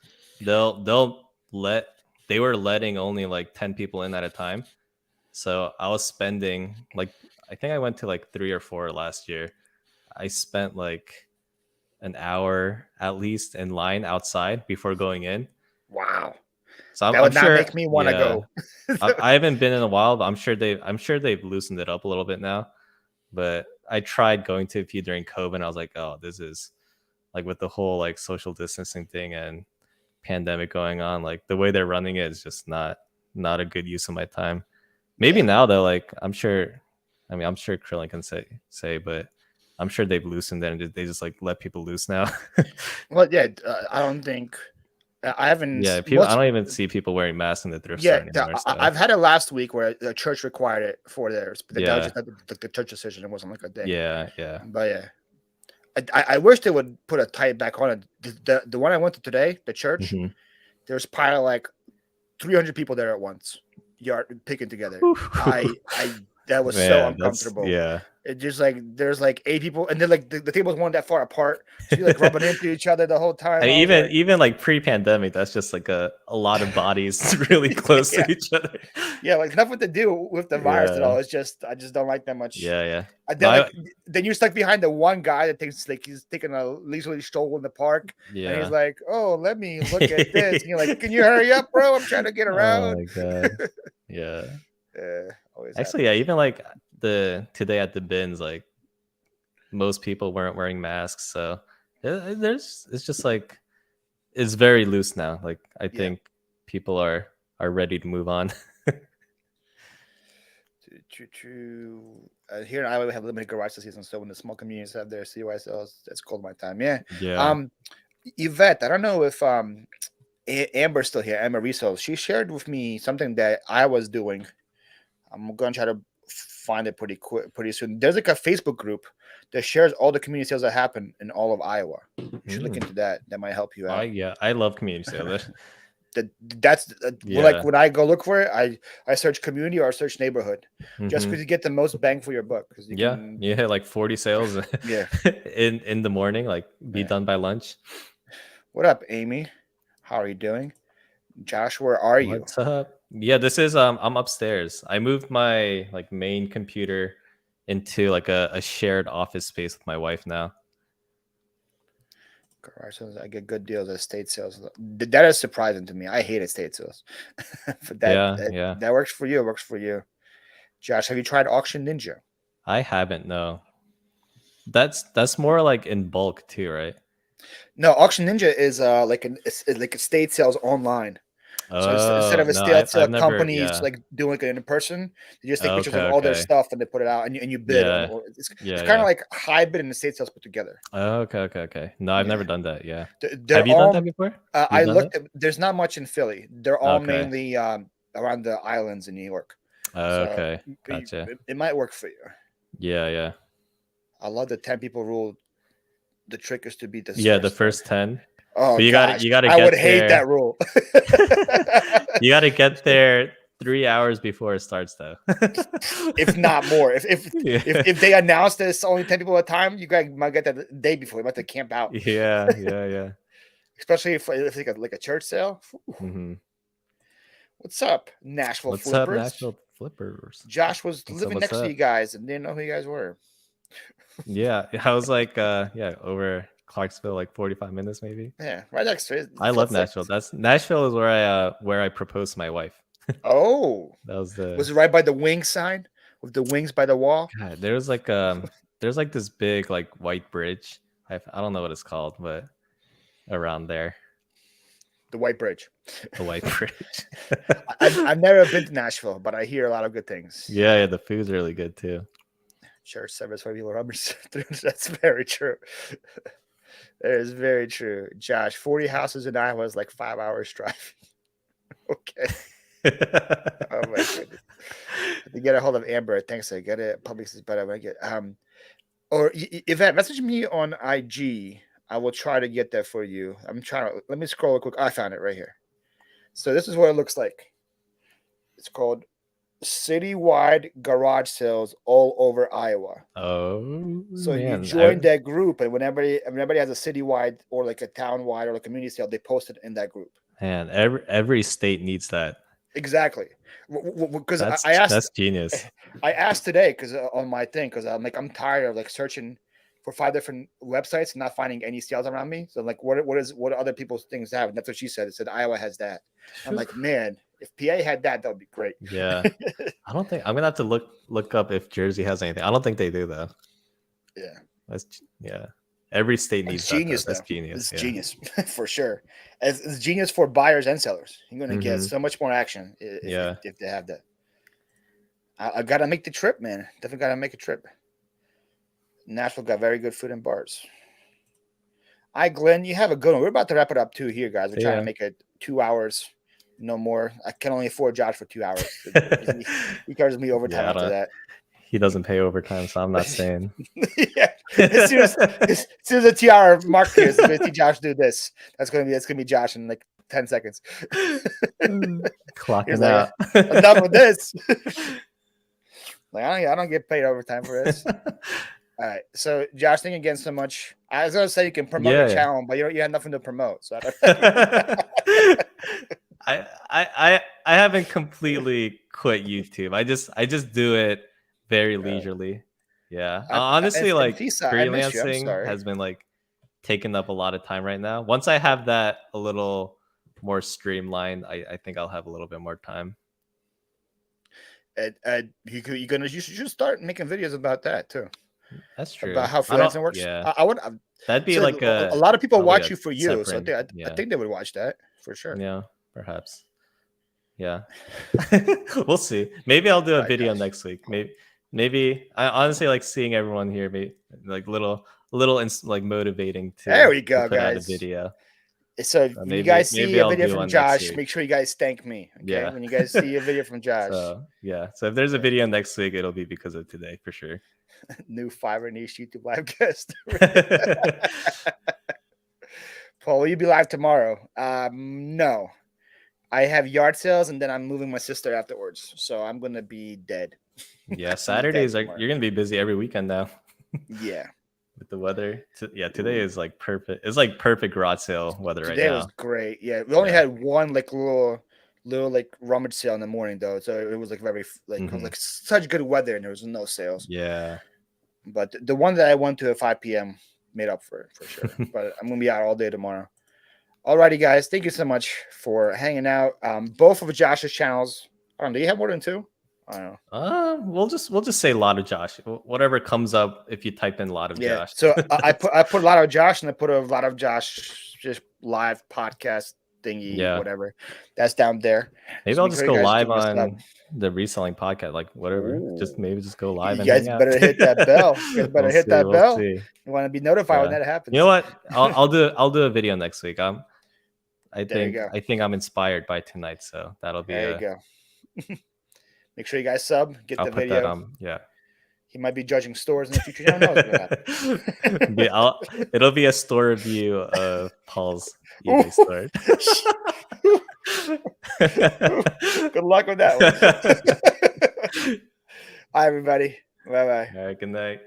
they'll let they were letting only like 10 people in at a time. So I was spending like, I think I went to like 3 or 4 last year. I spent like an hour at least in line outside before going in. Wow, So that I'm would not sure, make me want to yeah. go. I haven't been in a while, but I'm sure they've loosened it up a little bit now. But I tried going to a few during COVID, and I was like, oh, this is like, with the whole like social distancing thing and pandemic going on, like the way they're running it is just not a good use of my time. Maybe Yeah. now though, like I'm sure, I mean, I'm sure Krillin can say, but I'm sure they've loosened it and they just like let people loose now. Well, yeah. I don't think I haven't. Yeah, people. I Most don't even see people wearing masks in the thrift store Yeah, anymore. So I've had it last week where the church required it for theirs, but that was yeah, just the church decision. It wasn't like a thing. yeah, yeah. But yeah, I wish they would put a tie back on it. The one I went to today, the church, Hmm. there's probably like 300 people there at once, yard picking together. I That was so Man, that's uncomfortable. yeah. It just like there's like 8 people, and then like the tables weren't that far apart, so you're like rubbing into each other the whole time. And I was even like pre-pandemic, that's just like a lot of bodies really like, close yeah, to each other. yeah, like nothing to do with the virus at Yeah, all. It's just I just don't like that much. yeah, yeah. And No, then like then you're stuck behind the one guy that thinks like he's taking a leisurely stroll in the park, and he's yeah. like, "Oh, let me look at this." And you're like, "Can you hurry up, bro? I'm trying to get Oh around." my god. Yeah. Always Actually, yeah, happens. even like the today at the bins, like most people weren't wearing masks, so there's it's just like it's very loose now. Like I Yeah. think people are ready to move on. True. Here in Iowa, we have limited garage sale season, so when the small communities have their CY sales, that's cold my time. Yeah. Yeah. Um, Yvette, I don't know if Amber's still here. Amber Riso, she shared with me something that I was doing. I'm gonna try to find it pretty soon. There's like a Facebook group that shares all the community sales that happen in all of Iowa. You should look into that. That might help you out. Yeah, I love community sales. That's Yeah. like when I go look for it, I search community or I search neighborhood, just Mhm. because you get the most bang for your buck. Because you Yeah, can, you hit like 40 sales yeah. in the morning, like be Yeah. done by lunch. What up, Amy? How are you doing? Josh, where are you? What's up? Yeah, this is I'm upstairs. I moved my like main computer into like a shared office space with my wife now. Garage sales, I get good deals at state sales. That is surprising to me. I hate estate sales, but Yeah. that works for you. It works for you. Josh, have you tried Auction Ninja? I haven't, no. That's more like in bulk too, right? No, Auction Ninja is it's like estate sales online. So instead Oh, of a no, estate I've sale never, companies yeah. like doing it in person, they just take pictures Okay, of all their okay. stuff and they put it out and you bid on it. Yeah. It's Yeah, kind of yeah. like hybrid and estate sales put together. Okay. No, I've never Yeah, done that. Yeah. they're Have you done that all. before? I You've done it? looked at. There's not much in Philly. They're all Okay. mainly around the islands in New York. So Okay. Gotcha. it might work for you. Yeah. I love the 10 people rule. The trick is to beat the Yeah, the first 10. first 10. Oh But gosh, you gotta I would get hate that there. rule. You gotta get there 3 hours before it starts though. If not more. Yeah. If they announce that it's only 10 people at a time, you guys might get that the day before. You might have to camp out. Yeah. Especially if it's like a church sale. Hmm. What's up, Nashville What's up, Flippers? Nashville Flippers? Josh was What's up? living What's next to you up? guys and didn't know who you guys were. Yeah, I was like, yeah, over Clarksville, like 45 minutes maybe. Yeah, right next to it. I love Nashville. Nashville is where I proposed to my wife. Oh, That was was it right by the wing sign with the wings by the wall? God, there's like this big like white bridge. I don't know what it's called, but around there, The White Bridge. the white bridge. I've never been to Nashville, but I hear a lot of good things. Yeah, the food's really good too. Church service for people rubbers. That's very true. That is very true. Josh, 40 houses in Iowa is like 5 hours drive. Okay. Oh my goodness. To get a hold of Amber, thanks. I get it. Public is better when I get or Yvette, message me on IG. I will try to get that for you. I'm trying to let me scroll real quick. I found it right here. So this is what it looks like. It's called Citywide Garage Sales All Over Iowa. Oh So you man, join that group, and whenever everybody has a citywide or like a town-wide or a community sale, they post it in that group. man, every state needs that. Exactly. Because I asked, That's genius. I asked today because on my thing, because I'm tired of like searching for 5 different websites and not finding any sales around me. So I'm like, what do other people's things have? And that's what she said. It said Iowa has that. I'm like, man, if PA had that would be great. Yeah. I don't think I'm gonna have to look up if Jersey has anything. I don't think they do though. Yeah. Every state needs It's that. genius. That's Though. genius. It's genius for sure. It's genius for buyers and sellers. You're gonna get so much more action if they have that. I gotta make the trip, man. Definitely gotta make a trip. Nashville got very good food and bars. Hi, Glenn. You have a good one. We're about to wrap it up too here, guys. We're trying to make it 2 hours, no more. I can only afford Josh for 2 hours. He charges me overtime after that. He doesn't pay overtime, so I'm not saying. Yeah. As soon as the 2 hour mark here, so see Josh do this. That's gonna be Josh in like 10 seconds. Clocking out. Enough with this. Like I don't get paid overtime for this. All right. So Josh, thank you again so much. I was gonna say you can promote your Yeah. channel, but you have nothing to promote. So I don't I haven't completely quit YouTube. I just do it very leisurely. Yeah. Honestly, and like peace out. I missed you. I'm freelancing sorry. has been like taking up a lot of time right now. Once I have that a little more streamlined, I think I'll have a little bit more time. You should start making videos about that too. That's true. About how I don't. freelancing works. Yeah, I would. that'd be So like a lot of people probably watch a you for you, so separate. I Yeah, think they would watch that for sure. yeah, perhaps. Yeah, we'll see. Maybe I'll do a All right, video guys. next week. Maybe I honestly like seeing everyone here. Maybe like like motivating There to we go, put out a guys. video. So when you guys see Maybe a I'll video do from one next Josh, week. make sure you guys thank me. Okay. Yeah. When you guys see a video from Josh. So if there's a video next week, it'll be because of today for sure. New Fiverr niche YouTube live guest. Paul, will you be live tomorrow? No. I have yard sales and then I'm moving my sister afterwards. So I'm gonna be dead. Yeah, Saturdays you're gonna be busy every weekend now. Yeah. With the weather. Today is like perfect. It's like perfect garage sale weather right now. Today was great. Yeah. We only had one like little like rummage sale in the morning though. So it was like very like it was like such good weather and there was no sales. Yeah. But the one that I went to at 5 p.m. made up for it for sure. But I'm gonna be out all day tomorrow. Alrighty, guys. Thank you so much for hanging out. Both of Josh's channels. I don't know. Do you have more than two? I don't know. We'll just say a lot of Josh. Whatever comes up if you type in a lot of Josh. So I put a lot of Josh and I put a lot of Josh just live podcast thingy, whatever. That's down there. Maybe I'll just go live on the reselling podcast, like whatever. Ooh. Just go live. You guys better hit that bell. You guys better hit that bell. See. You want to be notified when that happens. You know what? I'll do a video next week. I think I'm inspired by tonight, so that'll be. There you go. Make sure you guys sub. Get the video. Put that on. Yeah. He might be judging stores in the future. You don't know what's gonna happen. It'll be a store review of Paul's eBay store. Good luck with that one. All right, everybody. Bye bye. All right. Good night.